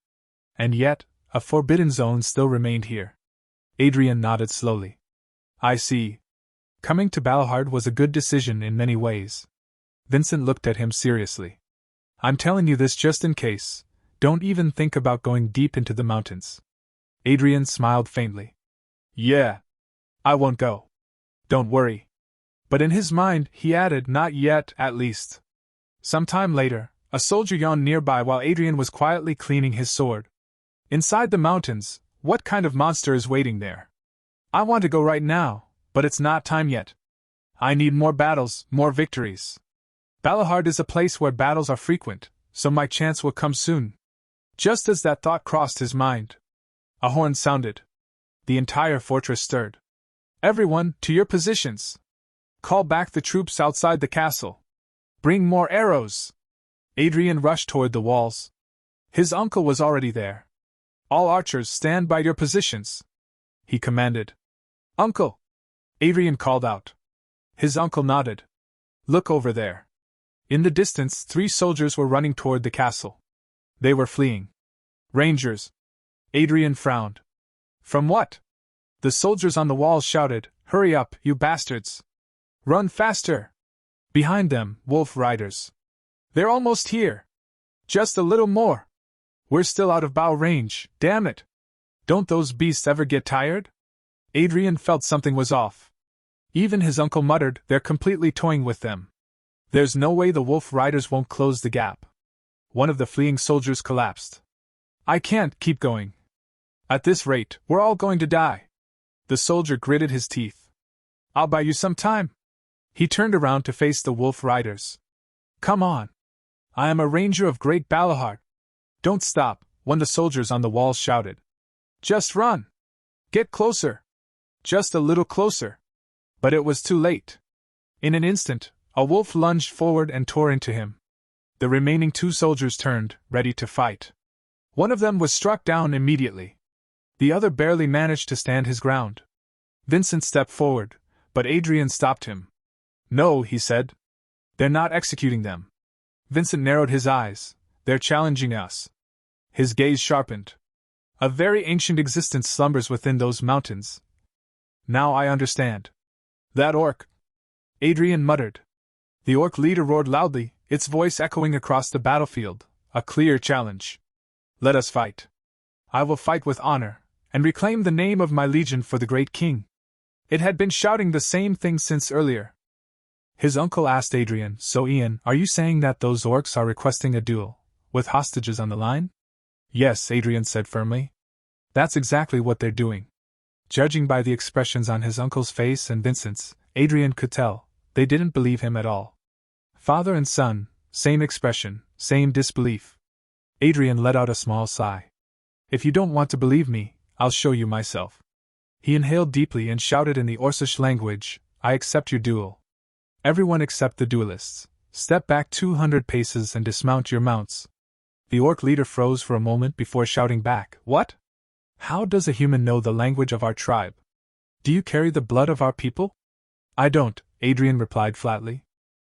And yet, a forbidden zone still remained here. Adrian nodded slowly. I see. Coming to Balahard was a good decision in many ways. Vincent looked at him seriously. I'm telling you this just in case. Don't even think about going deep into the mountains. Adrian smiled faintly. Yeah. I won't go. Don't worry. But in his mind, he added, not yet, at least. Some time later, a soldier yawned nearby while Adrian was quietly cleaning his sword. Inside the mountains, what kind of monster is waiting there? I want to go right now, but it's not time yet. I need more battles, more victories. Balahard is a place where battles are frequent, so my chance will come soon. Just as that thought crossed his mind, a horn sounded. The entire fortress stirred. Everyone, to your positions. Call back the troops outside the castle. Bring more arrows. Adrian rushed toward the walls. His uncle was already there. All archers stand by your positions, he commanded. Uncle! Adrian called out. His uncle nodded. Look over there. In the distance, 3 soldiers were running toward the castle. They were fleeing. Rangers. Adrian frowned. From what? The soldiers on the walls shouted, Hurry up, you bastards! Run faster! Behind them, wolf riders. They're almost here. Just a little more. We're still out of bow range, damn it! Don't those beasts ever get tired? Adrian felt something was off. Even his uncle muttered, they're completely toying with them. There's no way the wolf riders won't close the gap. One of the fleeing soldiers collapsed. I can't keep going. At this rate, we're all going to die. The soldier gritted his teeth. I'll buy you some time. He turned around to face the wolf riders. Come on! I am a ranger of Great Balahart. Don't stop, one of the soldiers on the walls shouted. Just run! Get closer! Just a little closer! But it was too late. In an instant, a wolf lunged forward and tore into him. The remaining 2 soldiers turned, ready to fight. One of them was struck down immediately. The other barely managed to stand his ground. Vincent stepped forward, but Adrian stopped him. No, he said. They're not executing them. Vincent narrowed his eyes. They're challenging us. His gaze sharpened. A very ancient existence slumbers within those mountains. Now I understand. That orc. Adrian muttered. The orc leader roared loudly, its voice echoing across the battlefield, a clear challenge. Let us fight. I will fight with honor, and reclaim the name of my legion for the great king. It had been shouting the same thing since earlier. His uncle asked Adrian, So Ian, are you saying that those orcs are requesting a duel, with hostages on the line? Yes, Adrian said firmly. That's exactly what they're doing. Judging by the expressions on his uncle's face and Vincent's, Adrian could tell, they didn't believe him at all. Father and son, same expression, same disbelief. Adrian let out a small sigh. If you don't want to believe me, I'll show you myself. He inhaled deeply and shouted in the Orcish language, I accept your duel. Everyone except the duelists. Step back 200 paces and dismount your mounts. The orc leader froze for a moment before shouting back, What? How does a human know the language of our tribe? Do you carry the blood of our people? I don't, Adrian replied flatly.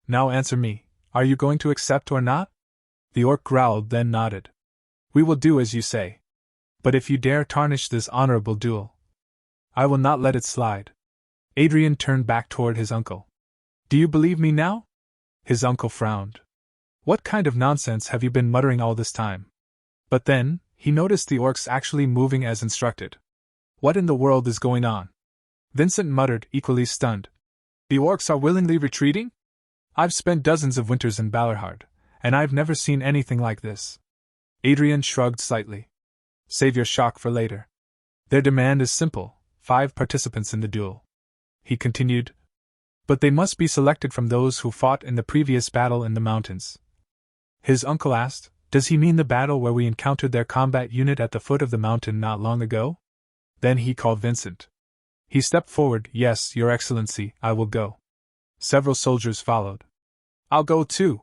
Now answer me, are you going to accept or not? The orc growled, then nodded. We will do as you say. But if you dare tarnish this honorable duel, I will not let it slide. Adrian turned back toward his uncle. Do you believe me now? His uncle frowned. What kind of nonsense have you been muttering all this time? But then, he noticed the orcs actually moving as instructed. What in the world is going on? Vincent muttered, equally stunned. The orcs are willingly retreating? I've spent dozens of winters in Balahart, and I've never seen anything like this. Adrian shrugged slightly. Save your shock for later. Their demand is simple, 5 participants in the duel. He continued. But they must be selected from those who fought in the previous battle in the mountains. His uncle asked, Does he mean the battle where we encountered their combat unit at the foot of the mountain not long ago? Then he called Vincent. He stepped forward. Yes, Your Excellency, I will go. Several soldiers followed. I'll go too.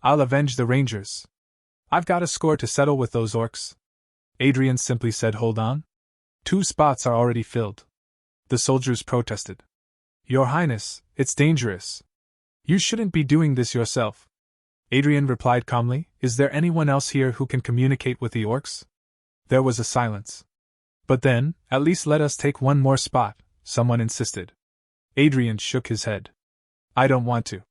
I'll avenge the rangers. I've got a score to settle with those orcs. Adrian simply said, Hold on. 2 spots are already filled. The soldiers protested. Your Highness, it's dangerous. You shouldn't be doing this yourself. Adrian replied calmly, Is there anyone else here who can communicate with the orcs? There was a silence. But then, at least let us take one more spot, someone insisted. Adrian shook his head. I don't want to.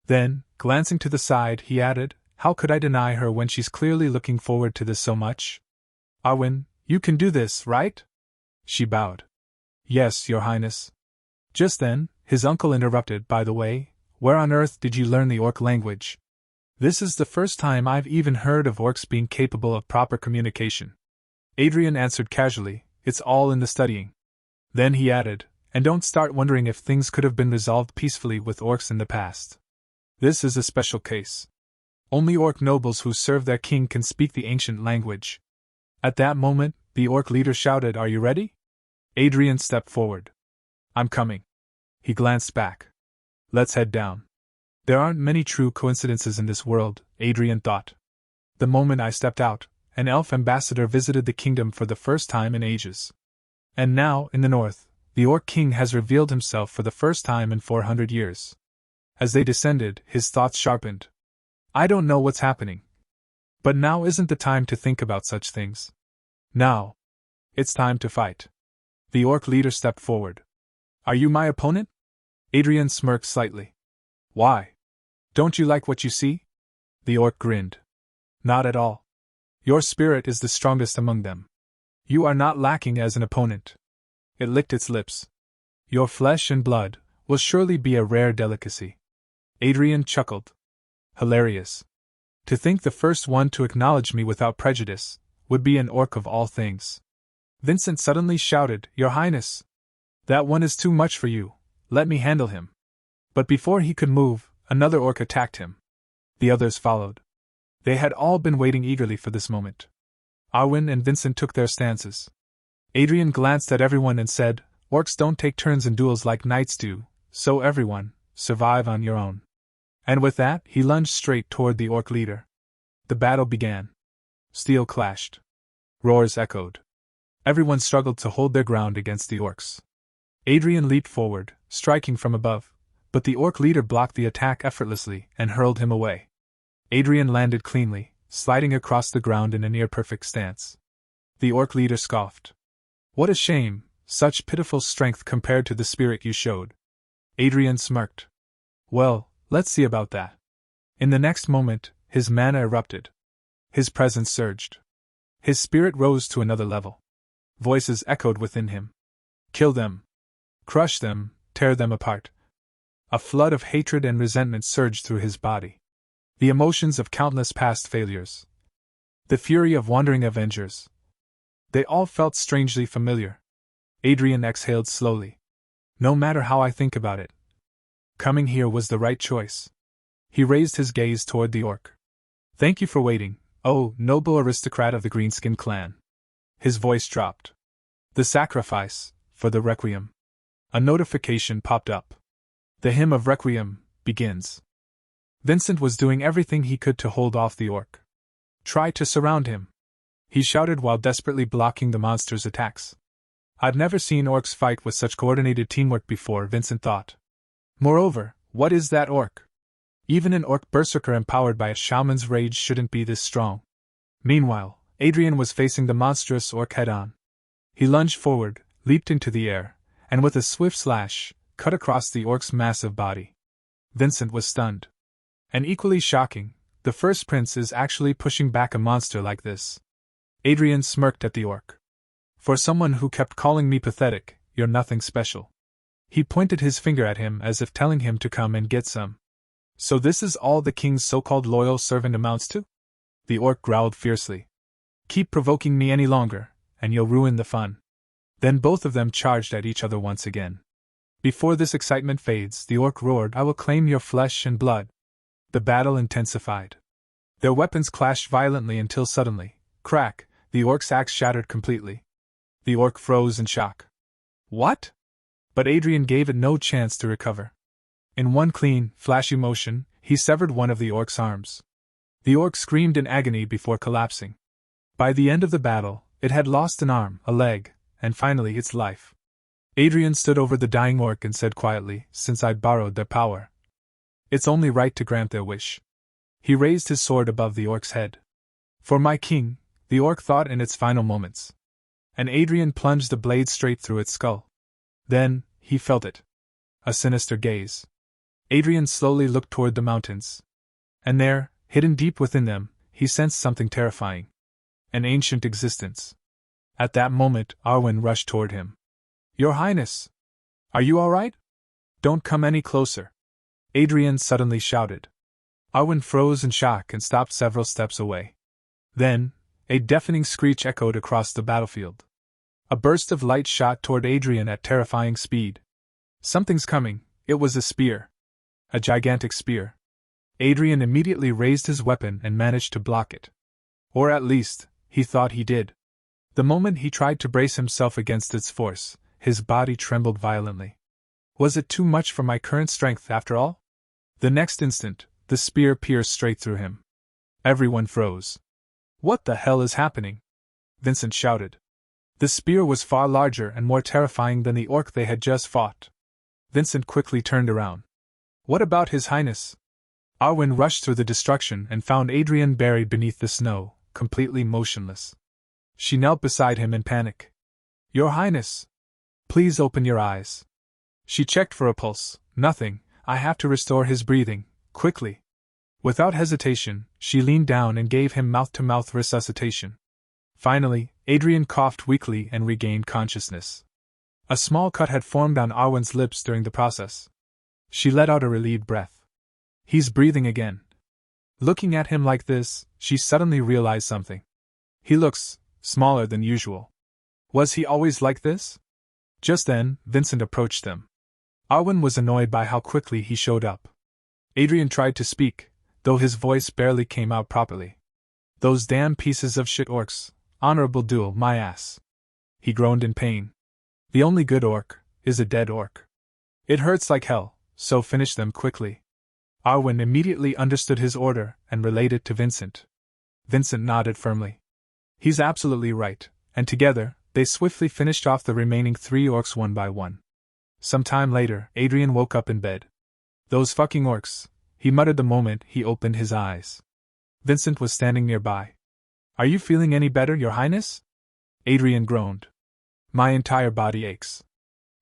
Then, glancing to the side, he added, How could I deny her when she's clearly looking forward to this so much? Arwen, you can do this, right? She bowed. Yes, Your Highness. Just then, his uncle interrupted, By the way, where on earth did you learn the orc language? This is the first time I've even heard of orcs being capable of proper communication. Adrian answered casually, It's all in the studying. Then he added, And don't start wondering if things could have been resolved peacefully with orcs in the past. This is a special case. Only orc nobles who serve their king can speak the ancient language. At that moment, the orc leader shouted, Are you ready? Adrian stepped forward. I'm coming. He glanced back. Let's head down. There aren't many true coincidences in this world, Adrian thought. The moment I stepped out, an elf ambassador visited the kingdom for the first time in ages. And now, in the north, the orc king has revealed himself for the first time in 400 years. As they descended, his thoughts sharpened. I don't know what's happening. But now isn't the time to think about such things. Now. It's time to fight. The orc leader stepped forward. Are you my opponent? Adrian smirked slightly. Why? Don't you like what you see? The orc grinned. Not at all. Your spirit is the strongest among them. You are not lacking as an opponent. It licked its lips. Your flesh and blood will surely be a rare delicacy. Adrian chuckled. Hilarious. To think the first one to acknowledge me without prejudice would be an orc of all things. Vincent suddenly shouted, Your Highness! That one is too much for you, let me handle him. But before he could move, another orc attacked him. The others followed. They had all been waiting eagerly for this moment. Arwen and Vincent took their stances. Adrian glanced at everyone and said, "Orcs don't take turns in duels like knights do, so everyone, survive on your own." And with that, he lunged straight toward the orc leader. The battle began. Steel clashed. Roars echoed. Everyone struggled to hold their ground against the orcs. Adrian leaped forward, striking from above, but the orc leader blocked the attack effortlessly and hurled him away. Adrian landed cleanly, sliding across the ground in a near-perfect stance. The orc leader scoffed. "What a shame, such pitiful strength compared to the spirit you showed." Adrian smirked. "Well, let's see about that." In the next moment, his mana erupted. His presence surged. His spirit rose to another level. Voices echoed within him. "Kill them. Crush them, tear them apart." A flood of hatred and resentment surged through his body. The emotions of countless past failures. The fury of wandering avengers. They all felt strangely familiar. Adrian exhaled slowly. "No matter how I think about it, coming here was the right choice." He raised his gaze toward the orc. "Thank you for waiting, oh, noble aristocrat of the Greenskin clan." His voice dropped. "The sacrifice, for the Requiem." A notification popped up. "The hymn of Requiem begins." Vincent was doing everything he could to hold off the orc. "Try to surround him," he shouted while desperately blocking the monster's attacks. I'd never seen orcs fight with such coordinated teamwork before, Vincent thought. Moreover, what is that orc? Even an orc berserker empowered by a shaman's rage shouldn't be this strong. Meanwhile, Adrian was facing the monstrous orc head-on. He lunged forward, leaped into the air, and with a swift slash, cut across the orc's massive body. Vincent was stunned. And equally shocking, the first prince is actually pushing back a monster like this. Adrian smirked at the orc. "For someone who kept calling me pathetic, you're nothing special." He pointed his finger at him as if telling him to come and get some. "So this is all the king's so-called loyal servant amounts to?" The orc growled fiercely. "Keep provoking me any longer, and you'll ruin the fun." Then both of them charged at each other once again. "Before this excitement fades," the orc roared, "I will claim your flesh and blood." The battle intensified. Their weapons clashed violently until suddenly, crack, the orc's axe shattered completely. The orc froze in shock. "What?" But Adrian gave it no chance to recover. In one clean, flashy motion, he severed one of the orc's arms. The orc screamed in agony before collapsing. By the end of the battle, it had lost an arm, a leg, and finally its life. Adrian stood over the dying orc and said quietly, "Since I borrowed their power, it's only right to grant their wish." He raised his sword above the orc's head. "For my king," the orc thought in its final moments. And Adrian plunged the blade straight through its skull. Then, he felt it. A sinister gaze. Adrian slowly looked toward the mountains. And there, hidden deep within them, he sensed something terrifying. An ancient existence. At that moment, Arwen rushed toward him. "Your Highness! Are you all right? Don't come any closer!" Adrian suddenly shouted. Arwen froze in shock and stopped several steps away. Then, a deafening screech echoed across the battlefield. A burst of light shot toward Adrian at terrifying speed. "Something's coming," it was a spear. A gigantic spear. Adrian immediately raised his weapon and managed to block it. Or at least, he thought he did. The moment he tried to brace himself against its force, his body trembled violently. Was it too much for my current strength after all? The next instant, the spear pierced straight through him. Everyone froze. "What the hell is happening?" Vincent shouted. The spear was far larger and more terrifying than the orc they had just fought. Vincent quickly turned around. "What about His Highness?" Arwen rushed through the destruction and found Adrian buried beneath the snow, completely motionless. She knelt beside him in panic. "Your Highness! Please open your eyes." She checked for a pulse. "Nothing, I have to restore his breathing, quickly." Without hesitation, she leaned down and gave him mouth-to-mouth resuscitation. Finally, Adrian coughed weakly and regained consciousness. A small cut had formed on Arwen's lips during the process. She let out a relieved breath. "He's breathing again." Looking at him like this, she suddenly realized something. "He looks smaller than usual. Was he always like this?" Just then, Vincent approached them. Arwen was annoyed by how quickly he showed up. Adrian tried to speak, though his voice barely came out properly. Those damn pieces of shit orcs, honorable duel, my ass. He groaned in pain. The only good orc is a dead orc. It hurts like hell, so finish them quickly. Arwen immediately understood his order and relayed it to Vincent. Vincent nodded firmly. He's absolutely right, and together, they swiftly finished off the remaining 3 orcs one by one. Some time later, Adrian woke up in bed. Those fucking orcs, he muttered the moment he opened his eyes. Vincent was standing nearby. Are you feeling any better, Your Highness? Adrian groaned. My entire body aches.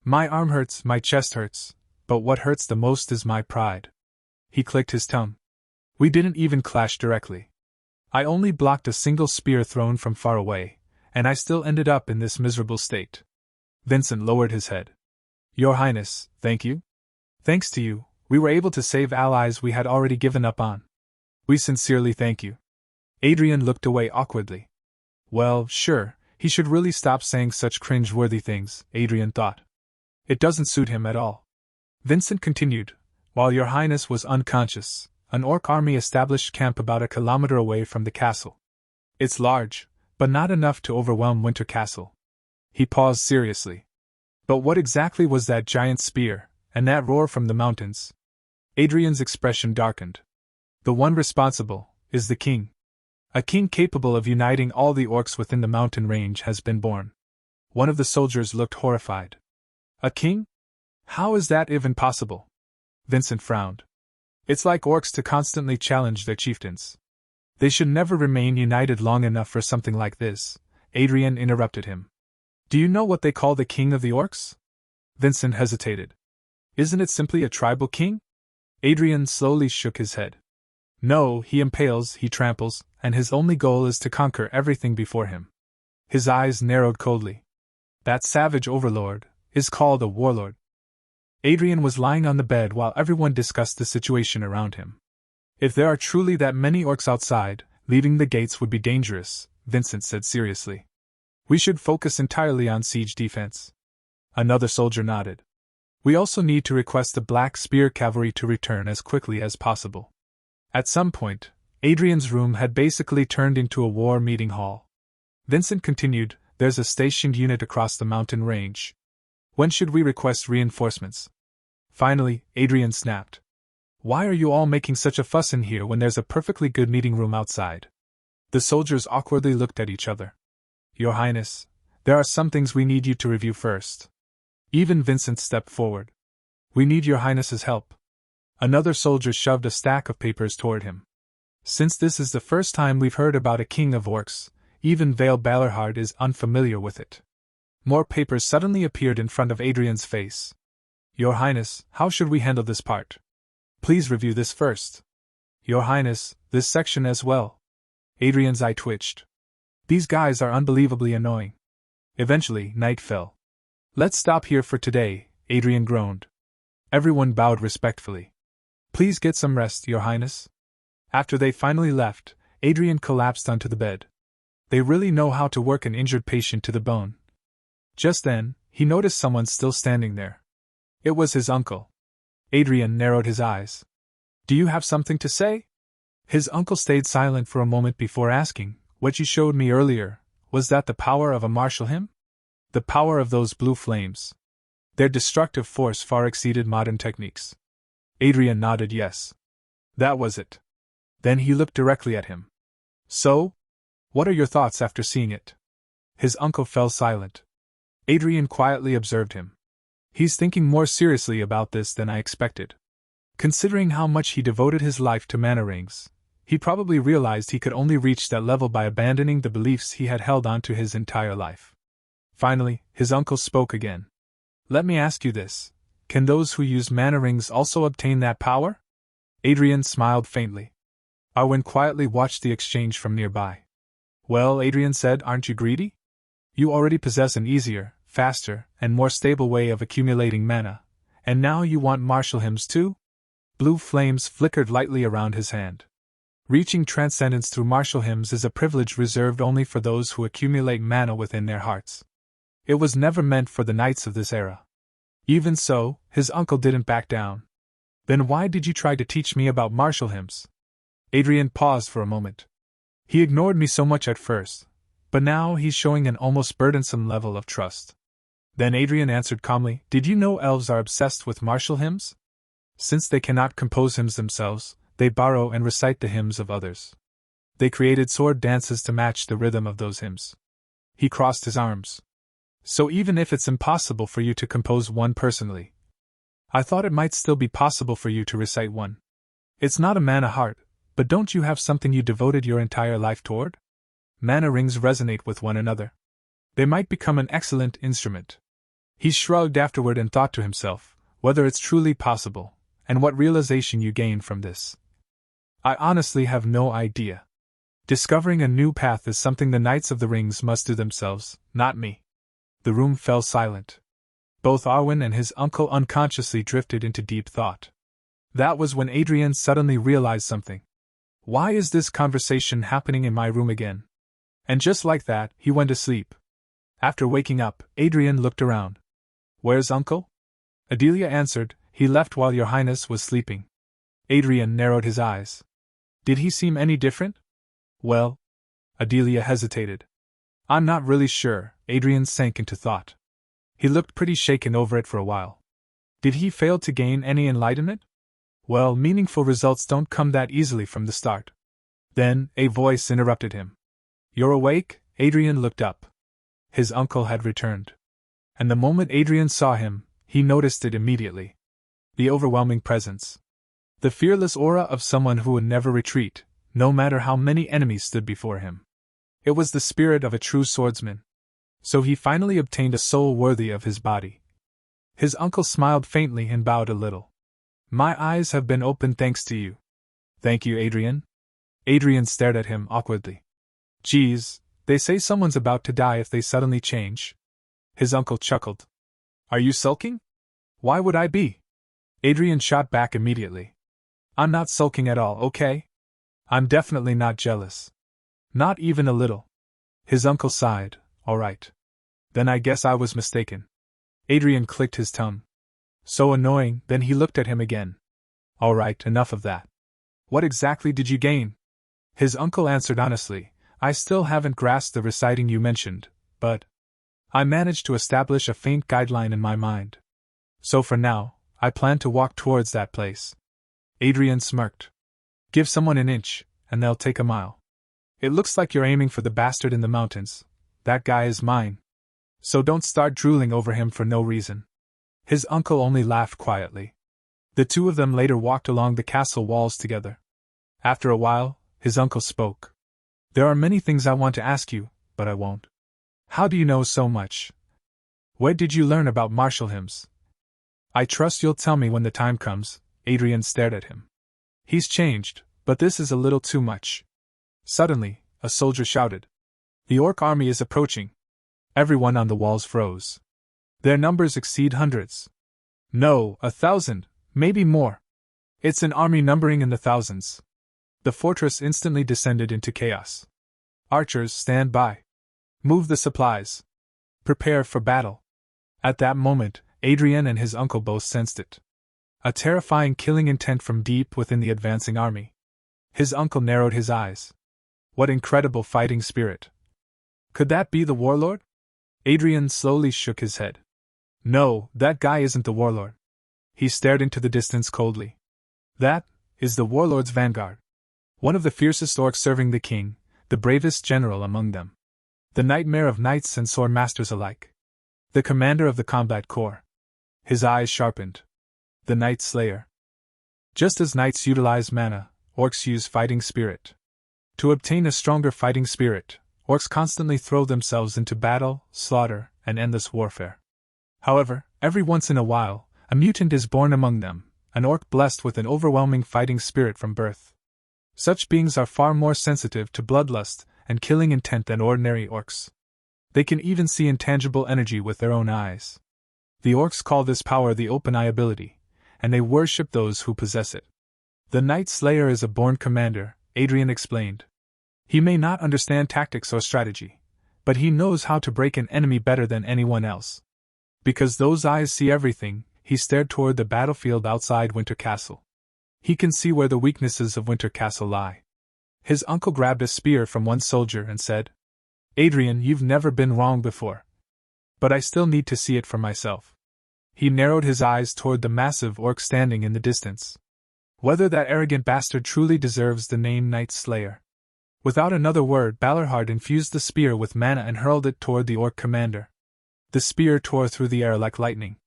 My arm hurts, my chest hurts, but what hurts the most is my pride. He clicked his tongue. We didn't even clash directly. I only blocked a single spear thrown from far away, and I still ended up in this miserable state. Vincent lowered his head. Your Highness, thank you. Thanks to you, we were able to save allies we had already given up on. We sincerely thank you. Adrian looked away awkwardly. Well, sure, he should really stop saying such cringe-worthy things, Adrian thought. It doesn't suit him at all. Vincent continued, while Your Highness was unconscious, an orc army established camp about a kilometer away from the castle. It's large, but not enough to overwhelm Winter Castle. He paused seriously. But what exactly was that giant spear, and that roar from the mountains? Adrian's expression darkened. The one responsible is the king. A king capable of uniting all the orcs within the mountain range has been born. One of the soldiers looked horrified. A king? How is that even possible? Vincent frowned. It's like orcs to constantly challenge their chieftains. They should never remain united long enough for something like this, Adrian interrupted him. Do you know what they call the king of the orcs? Vincent hesitated. Isn't it simply a tribal king? Adrian slowly shook his head. No, he impales, he tramples, and his only goal is to conquer everything before him. His eyes narrowed coldly. That savage overlord is called a warlord. Adrian was lying on the bed while everyone discussed the situation around him. If there are truly that many orcs outside, leaving the gates would be dangerous, Vincent said seriously. We should focus entirely on siege defense. Another soldier nodded. We also need to request the Black Spear Cavalry to return as quickly as possible. At some point, Adrian's room had basically turned into a war meeting hall. Vincent continued, there's a stationed unit across the mountain range. When should we request reinforcements? Finally, Adrian snapped. Why are you all making such a fuss in here when there's a perfectly good meeting room outside? The soldiers awkwardly looked at each other. Your Highness, there are some things we need you to review first. Even Vincent stepped forward. We need Your Highness's help. Another soldier shoved a stack of papers toward him. Since this is the first time we've heard about a king of orcs, even Vale Balorhard is unfamiliar with it. More papers suddenly appeared in front of Adrian's face. Your Highness, how should we handle this part? Please review this first. Your Highness, this section as well. Adrian's eye twitched. These guys are unbelievably annoying. Eventually, night fell. Let's stop here for today, Adrian groaned. Everyone bowed respectfully. Please get some rest, Your Highness. After they finally left, Adrian collapsed onto the bed. They really know how to work an injured patient to the bone. Just then, he noticed someone still standing there. It was his uncle. Adrian narrowed his eyes. Do you have something to say? His uncle stayed silent for a moment before asking, what you showed me earlier, was that the power of a martial hymn? The power of those blue flames. Their destructive force far exceeded modern techniques. Adrian nodded yes. That was it. Then he looked directly at him. So? What are your thoughts after seeing it? His uncle fell silent. Adrian quietly observed him. He's thinking more seriously about this than I expected. Considering how much he devoted his life to mana rings, he probably realized he could only reach that level by abandoning the beliefs he had held on to his entire life. Finally, his uncle spoke again. Let me ask you this. Can those who use mana rings also obtain that power? Adrian smiled faintly. Arwen quietly watched the exchange from nearby. Well, Adrian said, aren't you greedy? You already possess an easier, faster, and more stable way of accumulating mana, and now you want martial hymns too? Blue flames flickered lightly around his hand. Reaching transcendence through martial hymns is a privilege reserved only for those who accumulate mana within their hearts. It was never meant for the knights of this era. Even so, His uncle didn't back down. Then why did you try to teach me about martial hymns? Adrian paused for a moment. He ignored me so much at first, but now he's showing an almost burdensome level of trust. Then Adrian answered calmly, Did you know elves are obsessed with martial hymns? Since they cannot compose hymns themselves, they borrow and recite the hymns of others. They created sword dances to match the rhythm of those hymns. He crossed his arms. So even if it's impossible for you to compose one personally, I thought it might still be possible for you to recite one. It's not a mana heart, but don't you have something you devoted your entire life toward? Mana rings resonate with one another. They might become an excellent instrument. He shrugged afterward and thought to himself, whether it's truly possible, and what realization you gain from this. I honestly have no idea. Discovering a new path is something the Knights of the Rings must do themselves, not me. The room fell silent. Both Arwen and his uncle unconsciously drifted into deep thought. That was when Adrian suddenly realized something. Why is this conversation happening in my room again? And just like that, he went to sleep. After waking up, Adrian looked around. Where's Uncle? Adelia answered, He left while your highness was sleeping. Adrian narrowed his eyes. Did he seem any different? Well, Adelia hesitated. I'm not really sure. Adrian sank into thought. He looked pretty shaken over it for a while. Did he fail to gain any enlightenment? Well, meaningful results don't come that easily from the start. Then, a voice interrupted him. You're awake? Adrian looked up. His uncle had returned. And the moment Adrian saw him, he noticed it immediately. The overwhelming presence. The fearless aura of someone who would never retreat, no matter how many enemies stood before him. It was the spirit of a true swordsman. So he finally obtained a soul worthy of his body. His uncle smiled faintly and bowed a little. My eyes have been opened thanks to you. Thank you, Adrian. Adrian stared at him awkwardly. Geez, they say someone's about to die if they suddenly change. His uncle chuckled. Are you sulking? Why would I be? Adrian shot back immediately. I'm not sulking at all, okay? I'm definitely not jealous. Not even a little. His uncle sighed. All right. Then I guess I was mistaken. Adrian clicked his tongue. So annoying. Then he looked at him again. All right, enough of that. What exactly did you gain? His uncle answered honestly, I still haven't grasped the reciting you mentioned, but I managed to establish a faint guideline in my mind. So for now, I plan to walk towards that place. Adrian smirked. Give someone an inch, and they'll take a mile. It looks like you're aiming for the bastard in the mountains. That guy is mine. So don't start drooling over him for no reason. His uncle only laughed quietly. The two of them later walked along the castle walls together. After a while, his uncle spoke. There are many things I want to ask you, but I won't. How do you know so much? Where did you learn about martial hymns? I trust you'll tell me when the time comes. Adrian stared at him. He's changed, but this is a little too much. Suddenly, a soldier shouted. The orc army is approaching. Everyone on the walls froze. Their numbers exceed hundreds. No, 1,000, maybe more. It's an army numbering in the thousands. The fortress instantly descended into chaos. Archers, stand by. Move the supplies. Prepare for battle. At that moment, Adrian and his uncle both sensed it. A terrifying killing intent from deep within the advancing army. His uncle narrowed his eyes. What incredible fighting spirit. Could that be the warlord? Adrian slowly shook his head. No, that guy isn't the warlord. He stared into the distance coldly. That is the warlord's vanguard. One of the fiercest orcs serving the king, the bravest general among them. The nightmare of knights and sword masters alike. The commander of the combat corps. His eyes sharpened. The Night Slayer. Just as knights utilize mana, orcs use fighting spirit. To obtain a stronger fighting spirit, orcs constantly throw themselves into battle, slaughter, and endless warfare. However, every once in a while, a mutant is born among them, an orc blessed with an overwhelming fighting spirit from birth. Such beings are far more sensitive to bloodlust and killing intent than ordinary orcs. They can even see intangible energy with their own eyes. The orcs call this power the open eye ability, and they worship those who possess it. The Night Slayer is a born commander, Adrian explained. He may not understand tactics or strategy, but he knows how to break an enemy better than anyone else. Because those eyes see everything, he stared toward the battlefield outside Winter Castle. He can see where the weaknesses of Winter Castle lie. His uncle grabbed a spear from one soldier and said, "Adrian, you've never been wrong before. But I still need to see it for myself." He narrowed his eyes toward the massive orc standing in the distance. Whether that arrogant bastard truly deserves the name Night Slayer. Without another word, Balarhard infused the spear with mana and hurled it toward the orc commander. The spear tore through the air like lightning.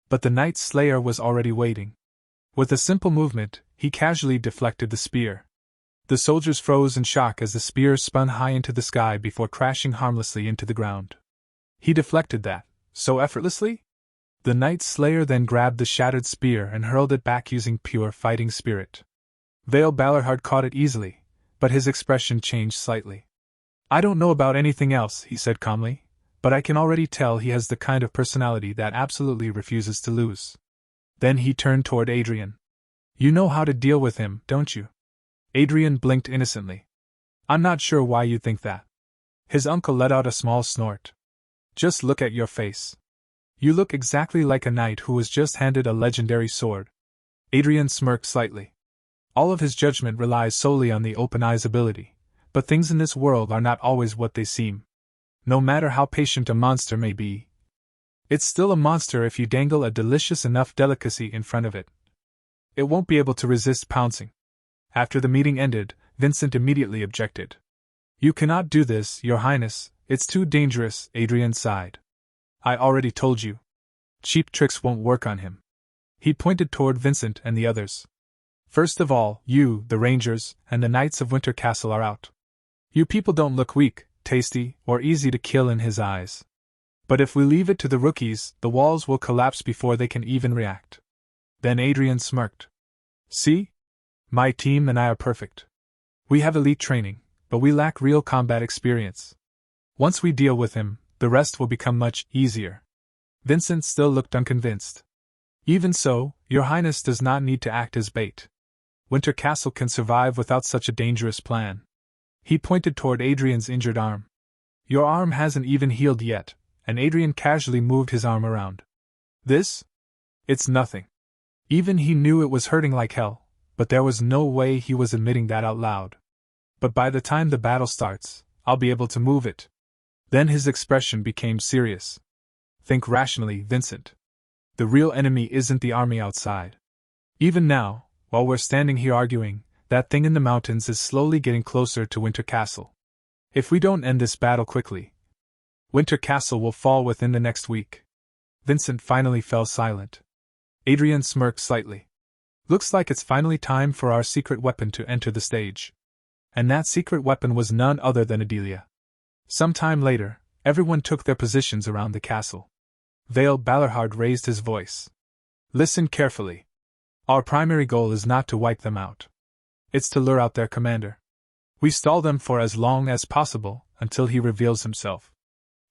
But the Night Slayer was already waiting. With a simple movement, he casually deflected the spear. The soldiers froze in shock as the spear spun high into the sky before crashing harmlessly into the ground. He deflected that so effortlessly? The Night Slayer then grabbed the shattered spear and hurled it back using pure fighting spirit. Vale Balarhard caught it easily, but his expression changed slightly. "I don't know about anything else," he said calmly, "but I can already tell he has the kind of personality that absolutely refuses to lose." Then he turned toward Adrian. "You know how to deal with him, don't you?" Adrian blinked innocently. "I'm not sure why you think that." His uncle let out a small snort. "Just look at your face. You look exactly like a knight who was just handed a legendary sword." Adrian smirked slightly. All of his judgment relies solely on the open eyes ability, but things in this world are not always what they seem. No matter how patient a monster may be, it's still a monster if you dangle a delicious enough delicacy in front of it. It won't be able to resist pouncing. After the meeting ended, Vincent immediately objected. "You cannot do this, Your Highness, it's too dangerous," Adrian sighed. "I already told you. Cheap tricks won't work on him." He pointed toward Vincent and the others. "First of all, you, the Rangers, and the Knights of Winter Castle are out. You people don't look weak, tasty, or easy to kill in his eyes. But if we leave it to the rookies, the walls will collapse before they can even react." Then Adrian smirked. "See? My team and I are perfect. We have elite training, but we lack real combat experience. Once we deal with him, the rest will become much easier." Vincent still looked unconvinced. "Even so, Your Highness does not need to act as bait. Winter Castle can survive without such a dangerous plan." He pointed toward Adrian's injured arm. "Your arm hasn't even healed yet," and Adrian casually moved his arm around. "This? It's nothing." Even he knew it was hurting like hell, but there was no way he was admitting that out loud. "But by the time the battle starts, I'll be able to move it." Then his expression became serious. "Think rationally, Vincent. The real enemy isn't the army outside. Even now, while we're standing here arguing, that thing in the mountains is slowly getting closer to Winter Castle. If we don't end this battle quickly, Winter Castle will fall within the next week." Vincent finally fell silent. Adrian smirked slightly. "Looks like it's finally time for our secret weapon to enter the stage." And that secret weapon was none other than Adelia. Some time later, everyone took their positions around the castle. Vale Balarhard raised his voice. "Listen carefully. Our primary goal is not to wipe them out. It's to lure out their commander. We stall them for as long as possible, until he reveals himself."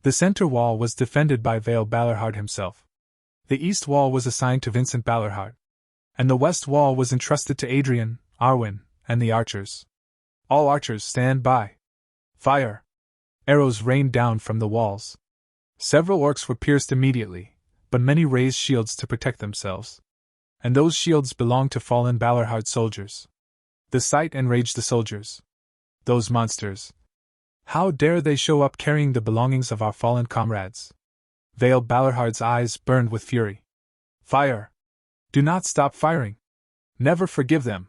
The center wall was defended by Vale Balarhard himself. The east wall was assigned to Vincent Balarhard. And the west wall was entrusted to Adrian, Arwen, and the archers. "All archers stand by. Fire!" Arrows rained down from the walls. Several orcs were pierced immediately, but many raised shields to protect themselves. And those shields belonged to fallen Balarhard soldiers. The sight enraged the soldiers. Those monsters! How dare they show up carrying the belongings of our fallen comrades? Vale Balarhard's eyes burned with fury. "Fire! Do not stop firing! Never forgive them!"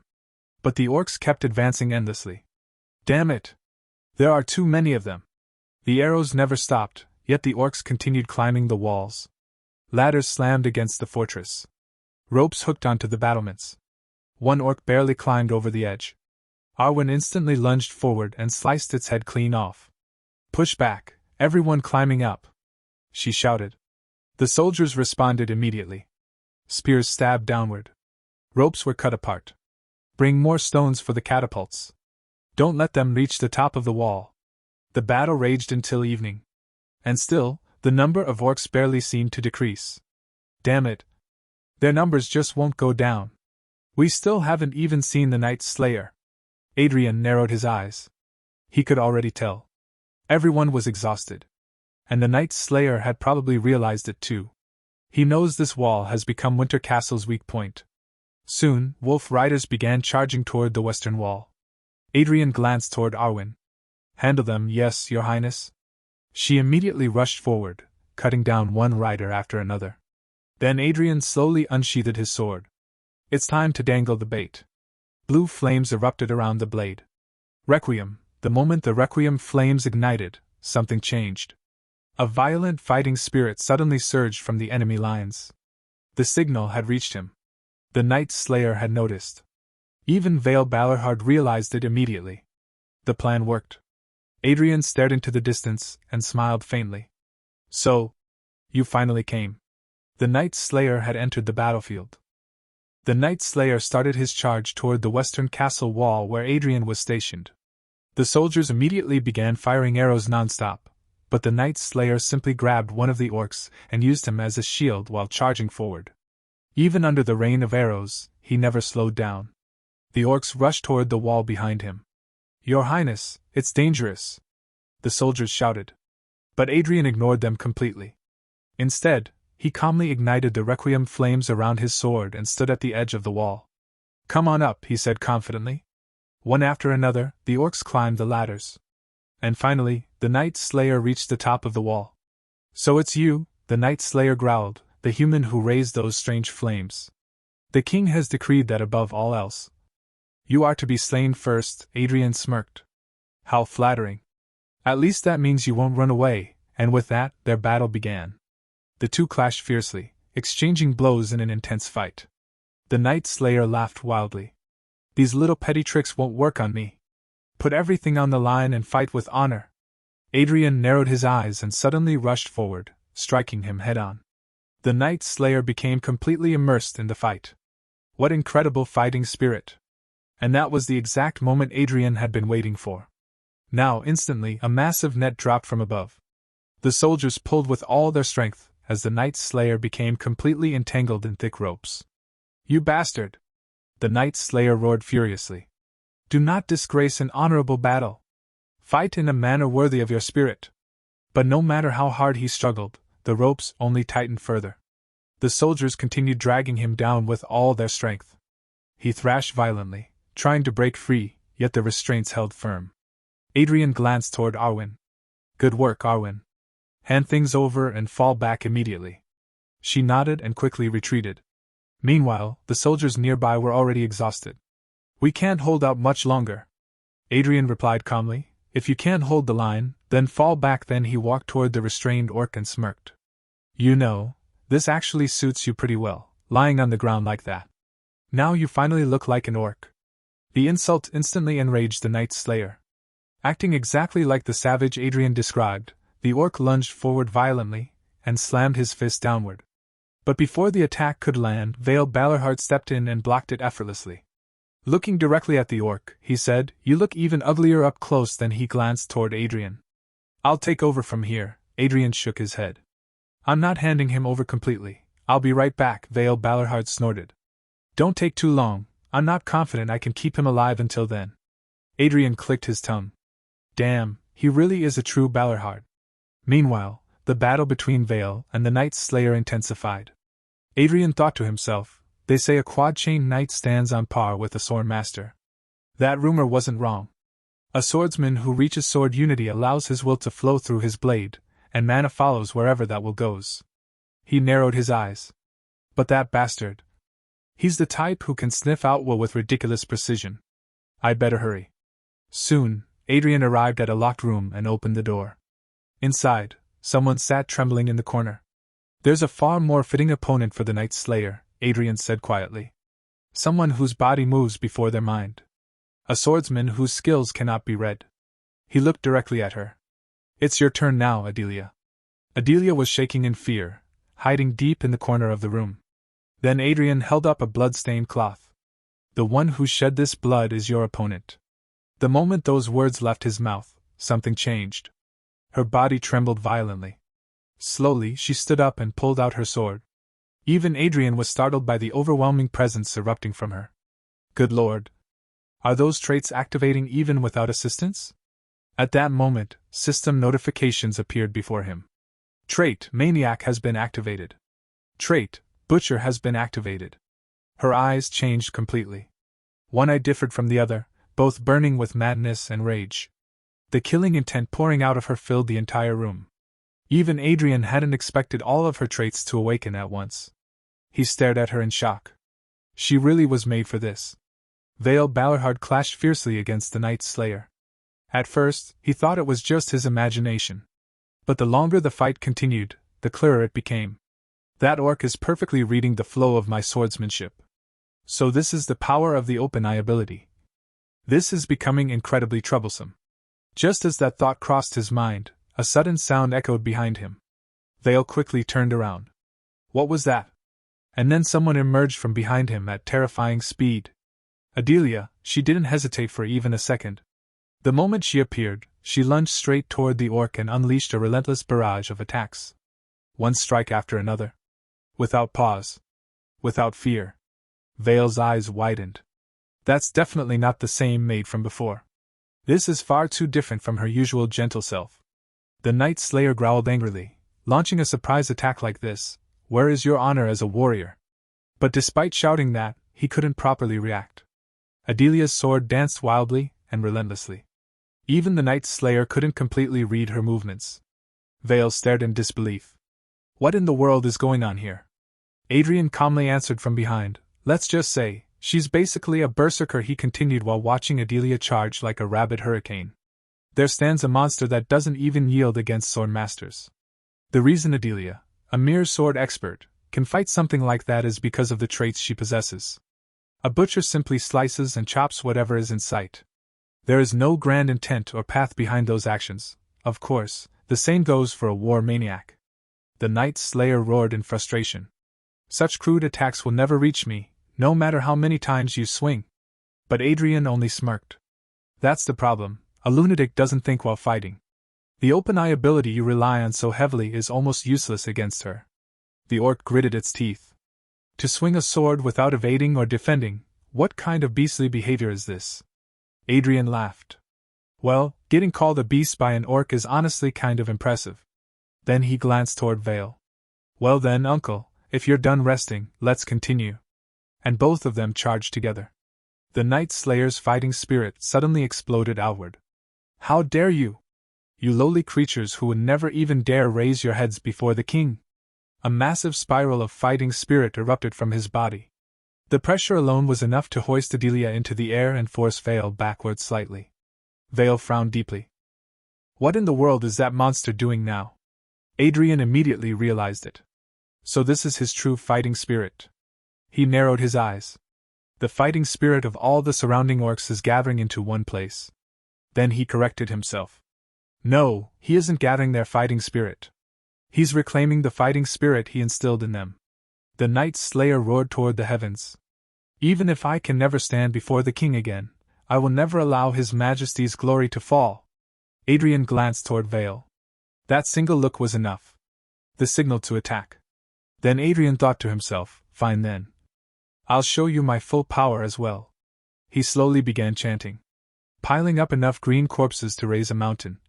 But the orcs kept advancing endlessly. "Damn it! There are too many of them!" The arrows never stopped, yet the orcs continued climbing the walls. Ladders slammed against the fortress. Ropes hooked onto the battlements. One orc barely climbed over the edge. Arwen instantly lunged forward and sliced its head clean off. "Push back, everyone climbing up!" she shouted. The soldiers responded immediately. Spears stabbed downward. Ropes were cut apart. "Bring more stones for the catapults. Don't let them reach the top of the wall." The battle raged until evening. And still, the number of orcs barely seemed to decrease. "Damn it! Their numbers just won't go down. We still haven't even seen the Night Slayer." Adrian narrowed his eyes. He could already tell. Everyone was exhausted. And the Night Slayer had probably realized it too. He knows this wall has become Winter Castle's weak point. Soon, wolf riders began charging toward the western wall. Adrian glanced toward Arwen. Handle them, yes, your highness. She immediately rushed forward, cutting down one rider after another. Then Adrian slowly unsheathed his sword. It's time to dangle the bait. Blue flames erupted around the blade. Requiem. The moment the Requiem flames ignited, something changed. A violent fighting spirit suddenly surged from the enemy lines. The signal had reached him. The Night Slayer had noticed. Even Vale Balerhard realized it immediately. The plan worked. Adrian stared into the distance and smiled faintly. So, you finally came. The Night Slayer had entered the battlefield. The Night Slayer started his charge toward the western castle wall where Adrian was stationed. The soldiers immediately began firing arrows nonstop, but the Night Slayer simply grabbed one of the orcs and used him as a shield while charging forward. Even under the rain of arrows, he never slowed down. The orcs rushed toward the wall behind him. Your Highness, it's dangerous, the soldiers shouted. But Adrian ignored them completely. Instead, he calmly ignited the Requiem flames around his sword and stood at the edge of the wall. Come on up, he said confidently. One after another, the orcs climbed the ladders. And finally, the Night Slayer reached the top of the wall. So it's you, the Night Slayer growled, the human who raised those strange flames. The king has decreed that above all else, you are to be slain first, Adrian smirked. How flattering. At least that means you won't run away, and with that, their battle began. The two clashed fiercely, exchanging blows in an intense fight. The Night Slayer laughed wildly. These little petty tricks won't work on me. Put everything on the line and fight with honor. Adrian narrowed his eyes and suddenly rushed forward, striking him head-on. The Night Slayer became completely immersed in the fight. What incredible fighting spirit! And that was the exact moment Adrian had been waiting for. Now, instantly, a massive net dropped from above. The soldiers pulled with all their strength, as the Night Slayer became completely entangled in thick ropes. You bastard! The Night Slayer roared furiously. Do not disgrace an honorable battle. Fight in a manner worthy of your spirit. But no matter how hard he struggled, the ropes only tightened further. The soldiers continued dragging him down with all their strength. He thrashed violently, trying to break free, yet the restraints held firm. Adrian glanced toward Arwen. Good work, Arwen. Hand things over and fall back immediately. She nodded and quickly retreated. Meanwhile, the soldiers nearby were already exhausted. We can't hold out much longer, Adrian replied calmly. If you can't hold the line, then fall back. Then he walked toward the restrained orc and smirked. You know, this actually suits you pretty well, lying on the ground like that. Now you finally look like an orc. The insult instantly enraged the Night Slayer. Acting exactly like the savage Adrian described, the orc lunged forward violently and slammed his fist downward. But before the attack could land, Vale Balerhard stepped in and blocked it effortlessly. Looking directly at the orc, he said, You look even uglier up close. Then he glanced toward Adrian. I'll take over from here. Adrian shook his head. I'm not handing him over completely. I'll be right back, Vale Balerhard snorted. Don't take too long. I'm not confident I can keep him alive until then. Adrian clicked his tongue. Damn, he really is a true Balerhard. Meanwhile, the battle between Vale and the Night Slayer intensified. Adrian thought to himself, they say a quad-chain knight stands on par with a sword master. That rumor wasn't wrong. A swordsman who reaches sword unity allows his will to flow through his blade, and mana follows wherever that will goes. He narrowed his eyes. But that bastard. He's the type who can sniff out will with ridiculous precision. I'd better hurry. Soon, Adrian arrived at a locked room and opened the door. Inside, someone sat trembling in the corner. There's a far more fitting opponent for the Night Slayer, Adrian said quietly. Someone whose body moves before their mind. A swordsman whose skills cannot be read. He looked directly at her. It's your turn now, Adelia. Adelia was shaking in fear, hiding deep in the corner of the room. Then Adrian held up a blood-stained cloth. The one who shed this blood is your opponent. The moment those words left his mouth, something changed. Her body trembled violently. Slowly, she stood up and pulled out her sword. Even Adrian was startled by the overwhelming presence erupting from her. Good Lord! Are those traits activating even without assistance? At that moment, system notifications appeared before him. Trait Maniac has been activated. Trait, Butcher has been activated. Her eyes changed completely. One eye differed from the other, both burning with madness and rage. The killing intent pouring out of her filled the entire room. Even Adrian hadn't expected all of her traits to awaken at once. He stared at her in shock. She really was made for this. Vale Ballarhard clashed fiercely against the Night Slayer. At first, he thought it was just his imagination. But the longer the fight continued, the clearer it became. That orc is perfectly reading the flow of my swordsmanship. So this is the power of the open eye ability. This is becoming incredibly troublesome. Just as that thought crossed his mind, a sudden sound echoed behind him. Vale quickly turned around. What was that? And then someone emerged from behind him at terrifying speed. Adelia, she didn't hesitate for even a second. The moment she appeared, she lunged straight toward the orc and unleashed a relentless barrage of attacks. One strike after another. Without pause. Without fear. Vale's eyes widened. That's definitely not the same maid from before. This is far too different from her usual gentle self. The Night Slayer growled angrily, launching a surprise attack like this. Where is your honor as a warrior? But despite shouting that, he couldn't properly react. Adelia's sword danced wildly and relentlessly. Even the Night Slayer couldn't completely read her movements. Vale stared in disbelief. What in the world is going on here? Adrian calmly answered from behind. Let's just say, she's basically a berserker, he continued while watching Adelia charge like a rabid hurricane. There stands a monster that doesn't even yield against sword masters. The reason Adelia, a mere sword expert, can fight something like that is because of the traits she possesses. A butcher simply slices and chops whatever is in sight. There is no grand intent or path behind those actions. Of course, the same goes for a war maniac. The Night Slayer roared in frustration. Such crude attacks will never reach me, no matter how many times you swing. But Adrian only smirked. That's the problem, a lunatic doesn't think while fighting. The open eye ability you rely on so heavily is almost useless against her. The orc gritted its teeth. To swing a sword without evading or defending, what kind of beastly behavior is this? Adrian laughed. Well, getting called a beast by an orc is honestly kind of impressive. Then he glanced toward Vale. Well then, uncle, if you're done resting, let's continue. And both of them charged together. The Night Slayer's fighting spirit suddenly exploded outward. How dare you! You lowly creatures who would never even dare raise your heads before the king! A massive spiral of fighting spirit erupted from his body. The pressure alone was enough to hoist Adelia into the air and force Vale backward slightly. Vale frowned deeply. What in the world is that monster doing now? Adrian immediately realized it. So this is his true fighting spirit. He narrowed his eyes. The fighting spirit of all the surrounding orcs is gathering into one place. Then he corrected himself. No, he isn't gathering their fighting spirit. He's reclaiming the fighting spirit he instilled in them. The Night Slayer roared toward the heavens. Even if I can never stand before the king again, I will never allow his majesty's glory to fall. Adrian glanced toward Vale. That single look was enough. The signal to attack. Then Adrian thought to himself, fine then. I'll show you my full power as well. He slowly began chanting. Piling up enough green corpses to raise a mountain.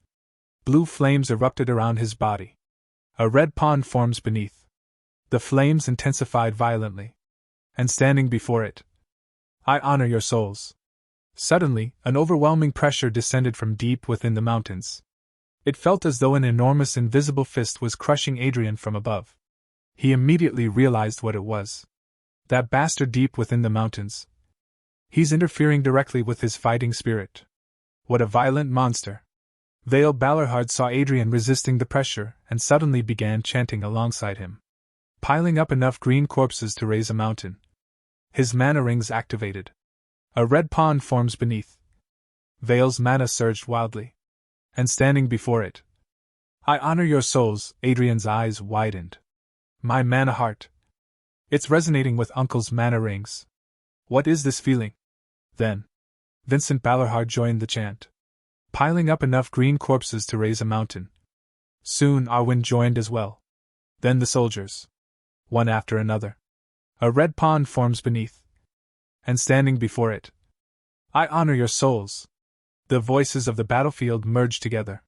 Blue flames erupted around his body. A red pond forms beneath. The flames intensified violently. And standing before it, I honor your souls. Suddenly, an overwhelming pressure descended from deep within the mountains. It felt as though an enormous invisible fist was crushing Adrian from above. He immediately realized what it was. That bastard deep within the mountains. He's interfering directly with his fighting spirit. What a violent monster. Vale Ballarhard saw Adrian resisting the pressure and suddenly began chanting alongside him. Piling up enough green corpses to raise a mountain. His mana rings activated. A red pond forms beneath. Vale's mana surged wildly. And standing before it, I honor your souls. Adrian's eyes widened. My mana heart. It's resonating with Uncle's mana rings. What is this feeling? Then, Vincent Ballarhard joined the chant. Piling up enough green corpses to raise a mountain. Soon Arwen joined as well. Then the soldiers. One after another. A red pond forms beneath. And standing before it, I honor your souls. The voices of the battlefield merged together.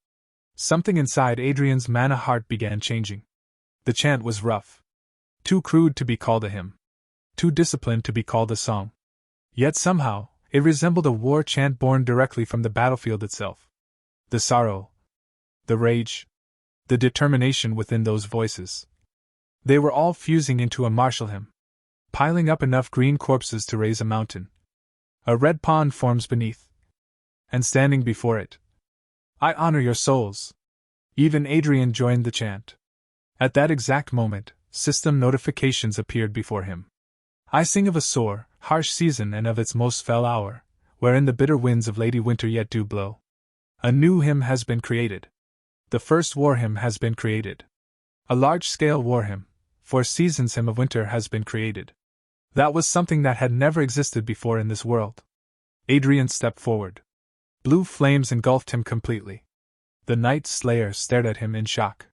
Something inside Adrian's mana heart began changing. The chant was rough. Too crude to be called a hymn. Too disciplined to be called a song. Yet somehow, it resembled a war chant born directly from the battlefield itself. The sorrow, the rage, the determination within those voices. They were all fusing into a martial hymn, piling up enough green corpses to raise a mountain. A red pond forms beneath, and standing before it, I honor your souls. Even Adrian joined the chant. At that exact moment, system notifications appeared before him. I sing of a sore, harsh season and of its most fell hour, wherein the bitter winds of Lady Winter yet do blow. A new hymn has been created. The first war hymn has been created. A large-scale war hymn, for seasons hymn of winter has been created. That was something that had never existed before in this world. Adrian stepped forward. Blue flames engulfed him completely. The Night Slayer stared at him in shock.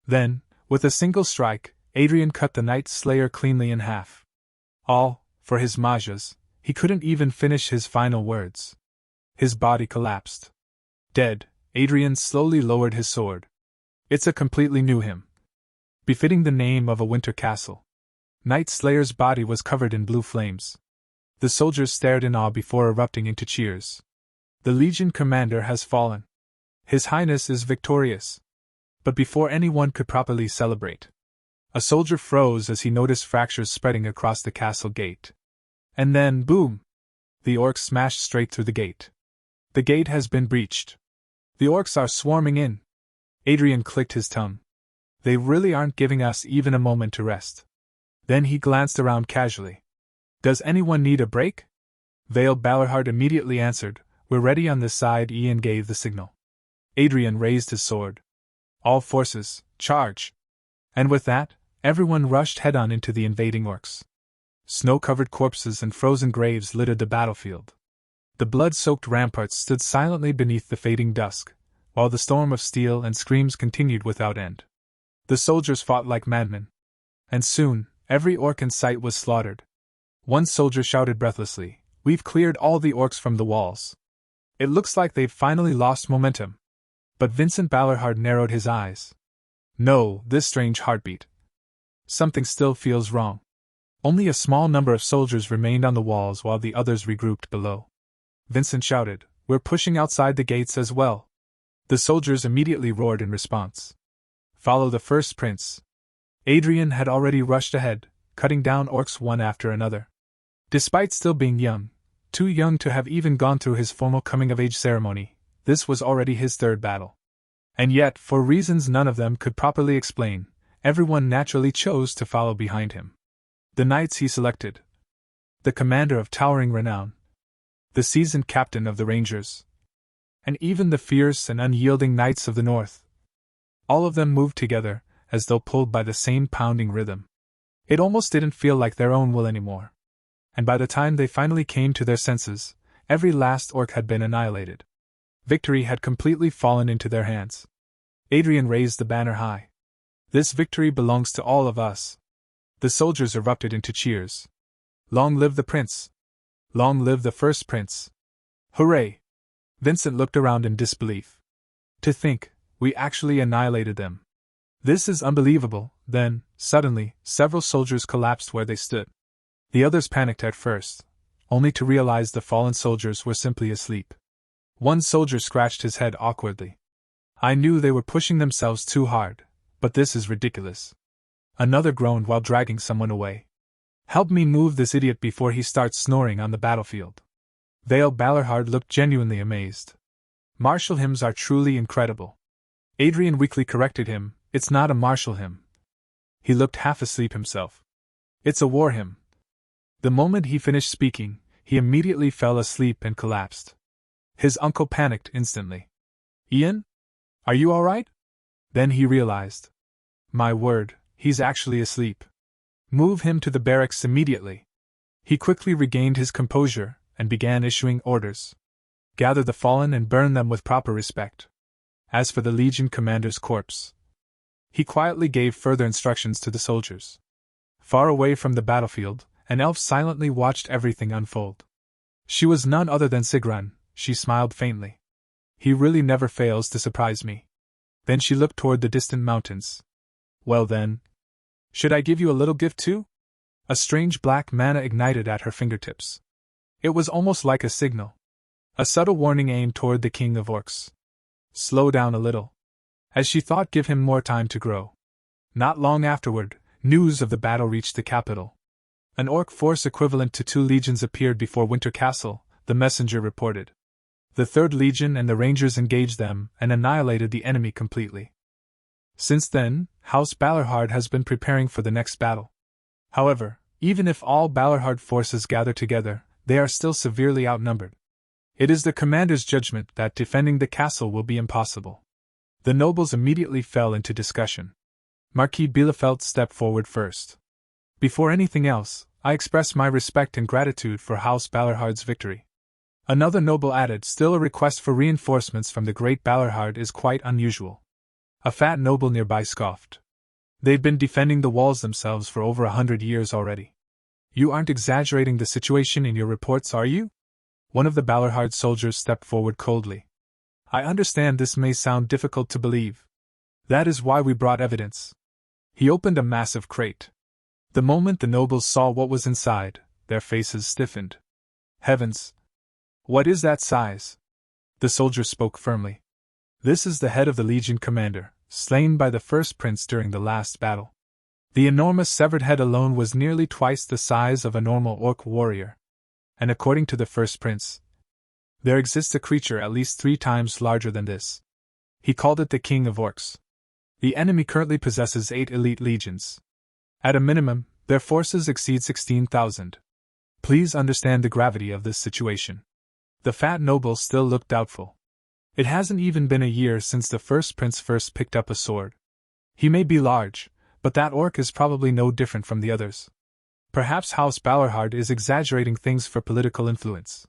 Then, with a single strike, Adrian cut the Night Slayer cleanly in half. All, for his majas, he couldn't even finish his final words. His body collapsed. Dead, Adrian slowly lowered his sword. It's a completely new hymn, befitting the name of a winter castle. Night Slayer's body was covered in blue flames. The soldiers stared in awe before erupting into cheers. The Legion commander has fallen. His Highness is victorious. But before anyone could properly celebrate, a soldier froze as he noticed fractures spreading across the castle gate. And then, boom! The orcs smashed straight through the gate. The gate has been breached. The orcs are swarming in. Adrian clicked his tongue. They really aren't giving us even a moment to rest. Then he glanced around casually. Does anyone need a break? Vale Balorhard immediately answered, We're ready on this side. Ian gave the signal. Adrian raised his sword. All forces, charge! And with that, everyone rushed head-on into the invading orcs. Snow-covered corpses and frozen graves littered the battlefield. The blood-soaked ramparts stood silently beneath the fading dusk, while the storm of steel and screams continued without end. The soldiers fought like madmen. And soon, every orc in sight was slaughtered. One soldier shouted breathlessly, We've cleared all the orcs from the walls. It looks like they've finally lost momentum. But Vincent Balorhard narrowed his eyes. No, this strange heartbeat. Something still feels wrong. Only a small number of soldiers remained on the walls while the others regrouped below. Vincent shouted, We're pushing outside the gates as well. The soldiers immediately roared in response. Follow the first prince. Adrian had already rushed ahead, cutting down orcs one after another. Despite still being young, too young to have even gone through his formal coming-of-age ceremony, this was already his third battle. And yet, for reasons none of them could properly explain, everyone naturally chose to follow behind him. The knights he selected. The commander of towering renown. The seasoned captain of the Rangers. And even the fierce and unyielding knights of the North. All of them moved together, as though pulled by the same pounding rhythm. It almost didn't feel like their own will anymore. And by the time they finally came to their senses, every last orc had been annihilated. Victory had completely fallen into their hands. Adrian raised the banner high. This victory belongs to all of us. The soldiers erupted into cheers. Long live the prince! Long live the first prince! Hooray! Vincent looked around in disbelief. To think, we actually annihilated them. This is unbelievable. Then, suddenly, several soldiers collapsed where they stood. The others panicked at first, only to realize the fallen soldiers were simply asleep. One soldier scratched his head awkwardly. I knew they were pushing themselves too hard, but this is ridiculous. Another groaned while dragging someone away. Help me move this idiot before he starts snoring on the battlefield. Vale Balorhard looked genuinely amazed. Martial hymns are truly incredible. Adrian weakly corrected him, It's not a martial hymn. He looked half asleep himself. It's a war hymn. The moment he finished speaking, he immediately fell asleep and collapsed. His uncle panicked instantly. Ian? Are you alright? Then he realized. My word, he's actually asleep. Move him to the barracks immediately. He quickly regained his composure and began issuing orders. Gather the fallen and burn them with proper respect. As for the Legion commander's corpse, he quietly gave further instructions to the soldiers. Far away from the battlefield, an elf silently watched everything unfold. She was none other than Sigrun. She smiled faintly. He really never fails to surprise me. Then she looked toward the distant mountains. Well then. Should I give you a little gift too? A strange black mana ignited at her fingertips. It was almost like a signal. A subtle warning aimed toward the king of orcs. Slow down a little. As she thought, give him more time to grow. Not long afterward, news of the battle reached the capital. An orc force equivalent to 2 legions appeared before Winter Castle, the messenger reported. The 3rd Legion and the Rangers engaged them and annihilated the enemy completely. Since then, House Balorhard has been preparing for the next battle. However, even if all Balorhard forces gather together, they are still severely outnumbered. It is the commander's judgment that defending the castle will be impossible. The nobles immediately fell into discussion. Marquis Bielefeld stepped forward first. Before anything else, I express my respect and gratitude for House Balorhard's victory. Another noble added, still a request for reinforcements from the great Balorhard is quite unusual. A fat noble nearby scoffed. They've been defending the walls themselves for over 100 years already. You aren't exaggerating the situation in your reports, are you? One of the Balorhard soldiers stepped forward coldly. I understand this may sound difficult to believe. That is why we brought evidence. He opened a massive crate. The moment the nobles saw what was inside, their faces stiffened. Heavens! What is that size? The soldier spoke firmly. This is the head of the Legion commander, slain by the first prince during the last battle. The enormous severed head alone was nearly twice the size of a normal orc warrior. And according to the first prince, there exists a creature at least 3 times larger than this. He called it the King of Orcs. The enemy currently possesses 8 elite legions. At a minimum, their forces exceed 16,000. Please understand the gravity of this situation. The fat noble still looked doubtful. It hasn't even been a year since the first prince first picked up a sword. He may be large, but that orc is probably no different from the others. Perhaps House Balorhard is exaggerating things for political influence.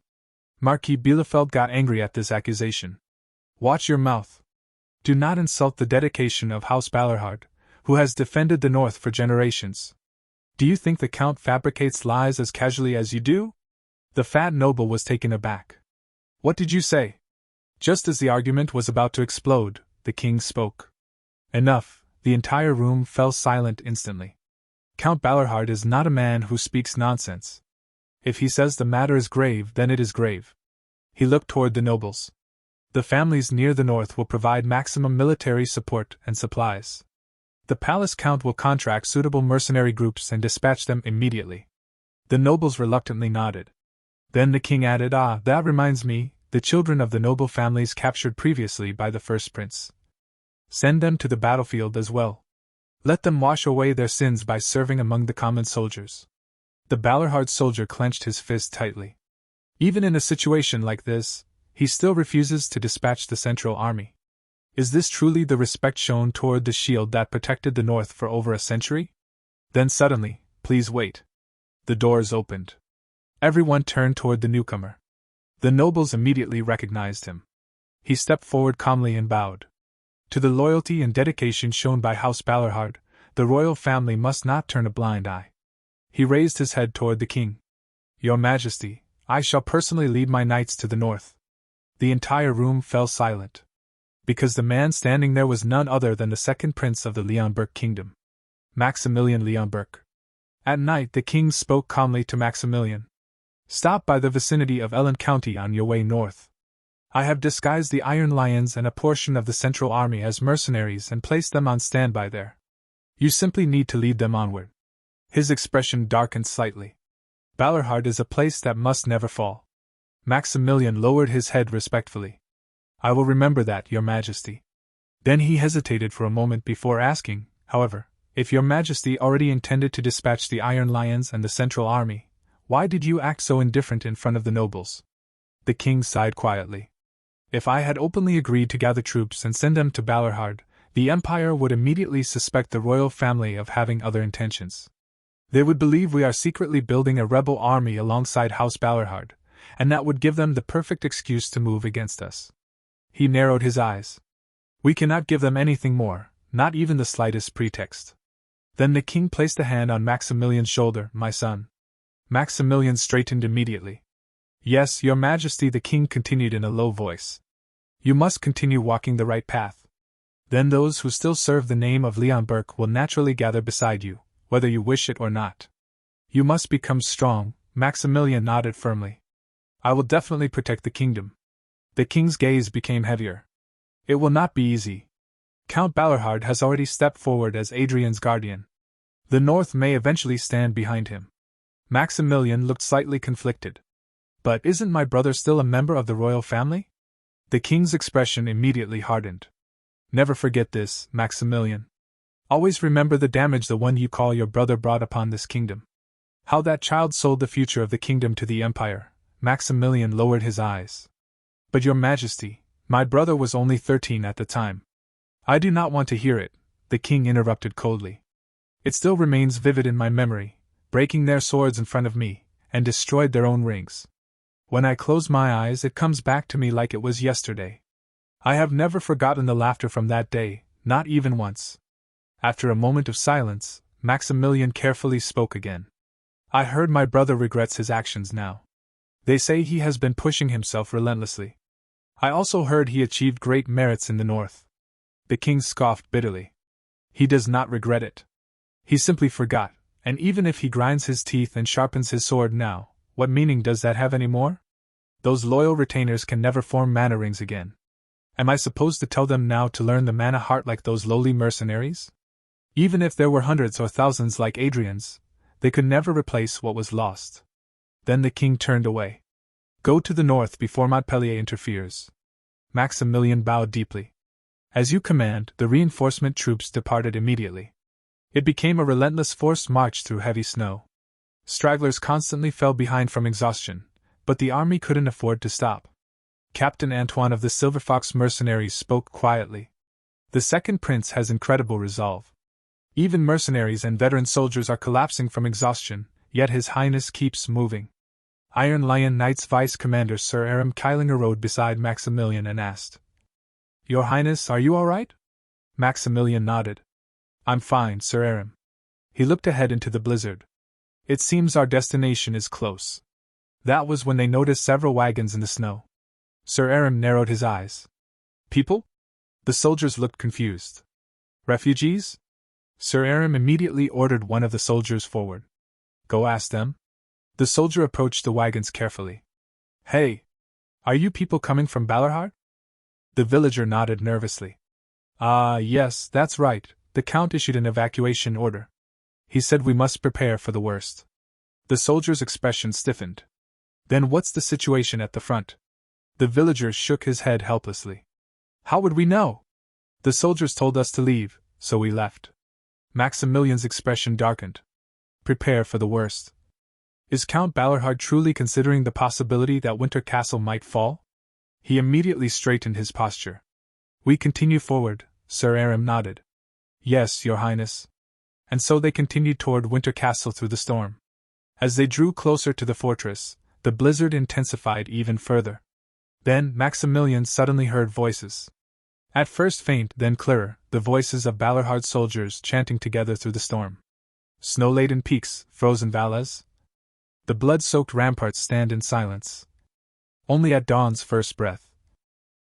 Marquis Bielefeld got angry at this accusation. Watch your mouth. Do not insult the dedication of House Balorhard, who has defended the North for generations. Do you think the Count fabricates lies as casually as you do? The fat noble was taken aback. What did you say? Just as the argument was about to explode, the king spoke. Enough, the entire room fell silent instantly. Count Balorhard is not a man who speaks nonsense. If he says the matter is grave, then it is grave. He looked toward the nobles. The families near the north will provide maximum military support and supplies. The palace count will contract suitable mercenary groups and dispatch them immediately. The nobles reluctantly nodded. Then the king added, that reminds me, the children of the noble families captured previously by the first prince. Send them to the battlefield as well. Let them wash away their sins by serving among the common soldiers. The Balorhard soldier clenched his fist tightly. Even in a situation like this, he still refuses to dispatch the central army. Is this truly the respect shown toward the shield that protected the north for over a century? Then suddenly, please wait. The doors opened. Everyone turned toward the newcomer. The nobles immediately recognized him. He stepped forward calmly and bowed. To the loyalty and dedication shown by House Balorhard, the royal family must not turn a blind eye. He raised his head toward the king. Your Majesty, I shall personally lead my knights to the north. The entire room fell silent. Because the man standing there was none other than the second prince of the Leonberg kingdom, Maximilian Leonberg. At night the king spoke calmly to Maximilian. Stop by the vicinity of Ellen County on your way north. I have disguised the Iron Lions and a portion of the Central Army as mercenaries and placed them on standby there. You simply need to lead them onward. His expression darkened slightly. Balorhard is a place that must never fall. Maximilian lowered his head respectfully. I will remember that, Your Majesty. Then he hesitated for a moment before asking, however, if Your Majesty already intended to dispatch the Iron Lions and the Central Army, why did you act so indifferent in front of the nobles? The king sighed quietly. If I had openly agreed to gather troops and send them to Balorhard, the Empire would immediately suspect the royal family of having other intentions. They would believe we are secretly building a rebel army alongside House Balorhard, and that would give them the perfect excuse to move against us. He narrowed his eyes. We cannot give them anything more, not even the slightest pretext. Then the king placed a hand on Maximilian's shoulder. My son. Maximilian straightened immediately. Yes, Your Majesty, the king continued in a low voice. You must continue walking the right path. Then those who still serve the name of Leonberg will naturally gather beside you, whether you wish it or not. You must become strong, Maximilian nodded firmly. I will definitely protect the kingdom. The king's gaze became heavier. It will not be easy. Count Balerhard has already stepped forward as Adrian's guardian. The North may eventually stand behind him. Maximilian looked slightly conflicted. But isn't my brother still a member of the royal family? The king's expression immediately hardened. Never forget this, Maximilian. Always remember the damage the one you call your brother brought upon this kingdom. How that child sold the future of the kingdom to the empire. Maximilian lowered his eyes. But your majesty, my brother was only 13 at the time. I do not want to hear it, the king interrupted coldly. It still remains vivid in my memory, breaking their swords in front of me, and destroyed their own rings. When I close my eyes, it comes back to me like it was yesterday. I have never forgotten the laughter from that day, not even once. After a moment of silence, Maximilian carefully spoke again. I heard my brother regrets his actions now. They say he has been pushing himself relentlessly. I also heard he achieved great merits in the north. The king scoffed bitterly. He does not regret it. He simply forgot, and even if he grinds his teeth and sharpens his sword now, what meaning does that have anymore? Those loyal retainers can never form mana rings again. Am I supposed to tell them now to learn the mana heart like those lowly mercenaries? Even if there were hundreds or thousands like Adrian's, they could never replace what was lost. Then the king turned away. Go to the north before Montpellier interferes. Maximilian bowed deeply. As you command, the reinforcement troops departed immediately. It became a relentless forced march through heavy snow. Stragglers constantly fell behind from exhaustion, but the army couldn't afford to stop. Captain Antoine of the Silver Fox mercenaries spoke quietly. The second prince has incredible resolve. Even mercenaries and veteran soldiers are collapsing from exhaustion, yet His Highness keeps moving. Iron Lion Knight's Vice Commander Sir Aram Keilinger rode beside Maximilian and asked, Your Highness, are you all right? Maximilian nodded. I'm fine, Sir Aram. He looked ahead into the blizzard. It seems our destination is close. That was when they noticed several wagons in the snow. Sir Aram narrowed his eyes. People? The soldiers looked confused. Refugees? Sir Aram immediately ordered one of the soldiers forward. Go ask them. The soldier approached the wagons carefully. Hey! Are you people coming from Balerhard? The villager nodded nervously. Ah, yes, that's right, the Count issued an evacuation order. He said we must prepare for the worst. The soldier's expression stiffened. Then what's the situation at the front? The villager shook his head helplessly. How would we know? The soldiers told us to leave, so we left. Maximilian's expression darkened. Prepare for the worst. Is Count Balerhard truly considering the possibility that Winter Castle might fall? He immediately straightened his posture. We continue forward, Sir Aram nodded. Yes, Your Highness. And so they continued toward Winter Castle through the storm. As they drew closer to the fortress, the blizzard intensified even further. Then Maximilian suddenly heard voices. At first faint, then clearer, the voices of Balerhard's soldiers chanting together through the storm. Snow-laden peaks, frozen valleys. The blood-soaked ramparts stand in silence. Only at dawn's first breath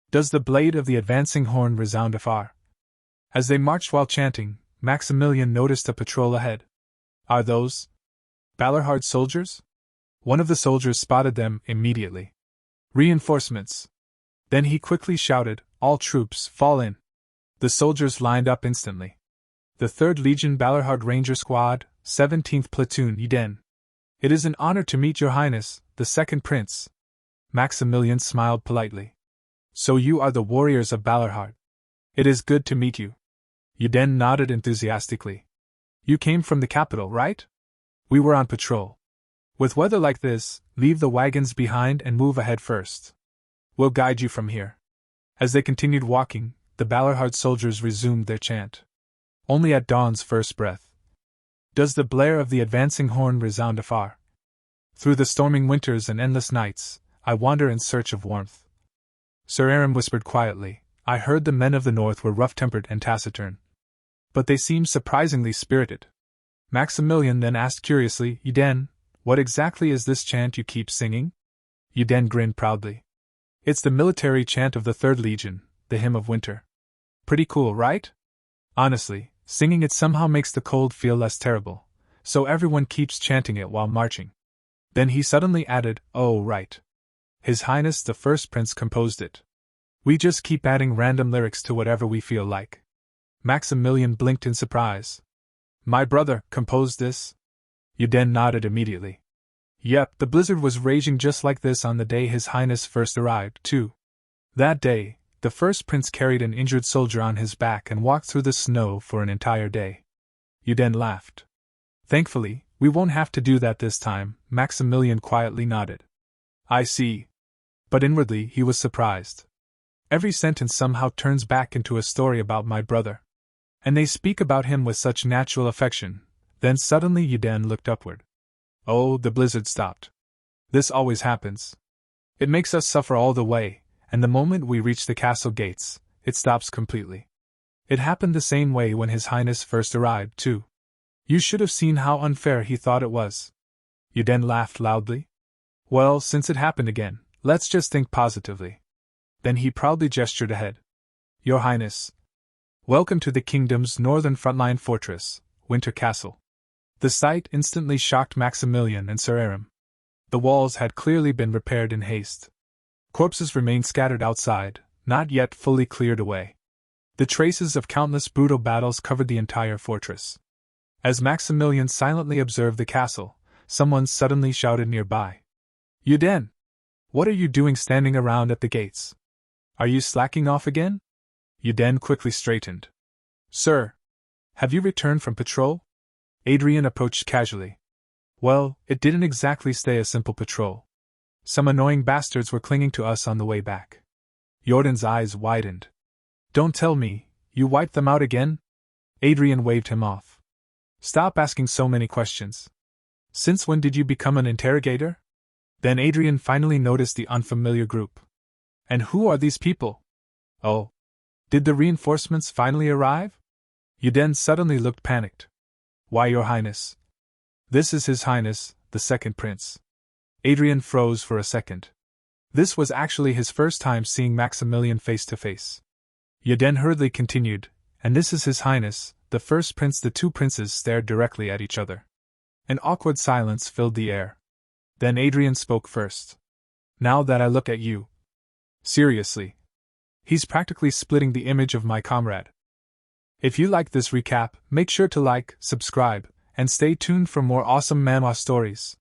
does the blade of the advancing horn resound afar. As they marched while chanting, Maximilian noticed a patrol ahead. Are those Balerhard soldiers? One of the soldiers spotted them immediately. Reinforcements. Then he quickly shouted, All troops, fall in. The soldiers lined up instantly. The 3rd Legion Balerhard Ranger Squad, 17th Platoon Eden. It is an honor to meet Your Highness, the second prince. Maximilian smiled politely. So you are the warriors of Balerhard. It is good to meet you. Eden nodded enthusiastically. You came from the capital, right? We were on patrol. With weather like this, leave the wagons behind and move ahead first. We'll guide you from here. As they continued walking, the Balerhard soldiers resumed their chant. Only at dawn's first breath does the blare of the advancing horn resound afar. Through the storming winters and endless nights, I wander in search of warmth. Sir Aram whispered quietly, I heard the men of the north were rough-tempered and taciturn. But they seemed surprisingly spirited. Maximilian then asked curiously, Eden, what exactly is this chant you keep singing? Eden grinned proudly. It's the military chant of the 3rd Legion, the Hymn of Winter. Pretty cool, right? Honestly, singing it somehow makes the cold feel less terrible, so everyone keeps chanting it while marching. Then he suddenly added, "Oh, right. His Highness the First Prince composed it. We just keep adding random lyrics to whatever we feel like." Maximilian blinked in surprise. "My brother composed this?" Yuden nodded immediately. "Yep, the blizzard was raging just like this on the day His Highness first arrived, too. That day, the first prince carried an injured soldier on his back and walked through the snow for an entire day." Yuden laughed. "Thankfully, we won't have to do that this time," Maximilian quietly nodded. "I see." But inwardly he was surprised. Every sentence somehow turns back into a story about my brother. And they speak about him with such natural affection. Then suddenly Yuden looked upward. "Oh, the blizzard stopped. This always happens. It makes us suffer all the way, and the moment we reach the castle gates, it stops completely. It happened the same way when His Highness first arrived, too. You should have seen how unfair he thought it was." Yuden laughed loudly. "Well, since it happened again, let's just think positively." Then he proudly gestured ahead. "Your Highness, welcome to the kingdom's northern frontline fortress, Winter Castle." The sight instantly shocked Maximilian and Sir Aram. The walls had clearly been repaired in haste. Corpses remained scattered outside, not yet fully cleared away. The traces of countless brutal battles covered the entire fortress. As Maximilian silently observed the castle, someone suddenly shouted nearby. "Yuden! What are you doing standing around at the gates? Are you slacking off again?" Yuden quickly straightened. "Sir! Have you returned from patrol?" Adrian approached casually. "Well, it didn't exactly stay a simple patrol. Some annoying bastards were clinging to us on the way back." Jordan's eyes widened. "Don't tell me, you wiped them out again?" Adrian waved him off. "Stop asking so many questions. Since when did you become an interrogator?" Then Adrian finally noticed the unfamiliar group. "And who are these people? Oh, did the reinforcements finally arrive?" Yuden suddenly looked panicked. "Why, Your Highness? This is His Highness, the Second Prince." Adrian froze for a second. This was actually his first time seeing Maximilian face to face. Yuden hurriedly continued, "And this is His Highness, the First Prince." The two princes stared directly at each other. An awkward silence filled the air. Then Adrian spoke first. "Now that I look at you, seriously, he's practically splitting the image of my comrade." If you like this recap, make sure to like, subscribe, and stay tuned for more awesome manhwa stories.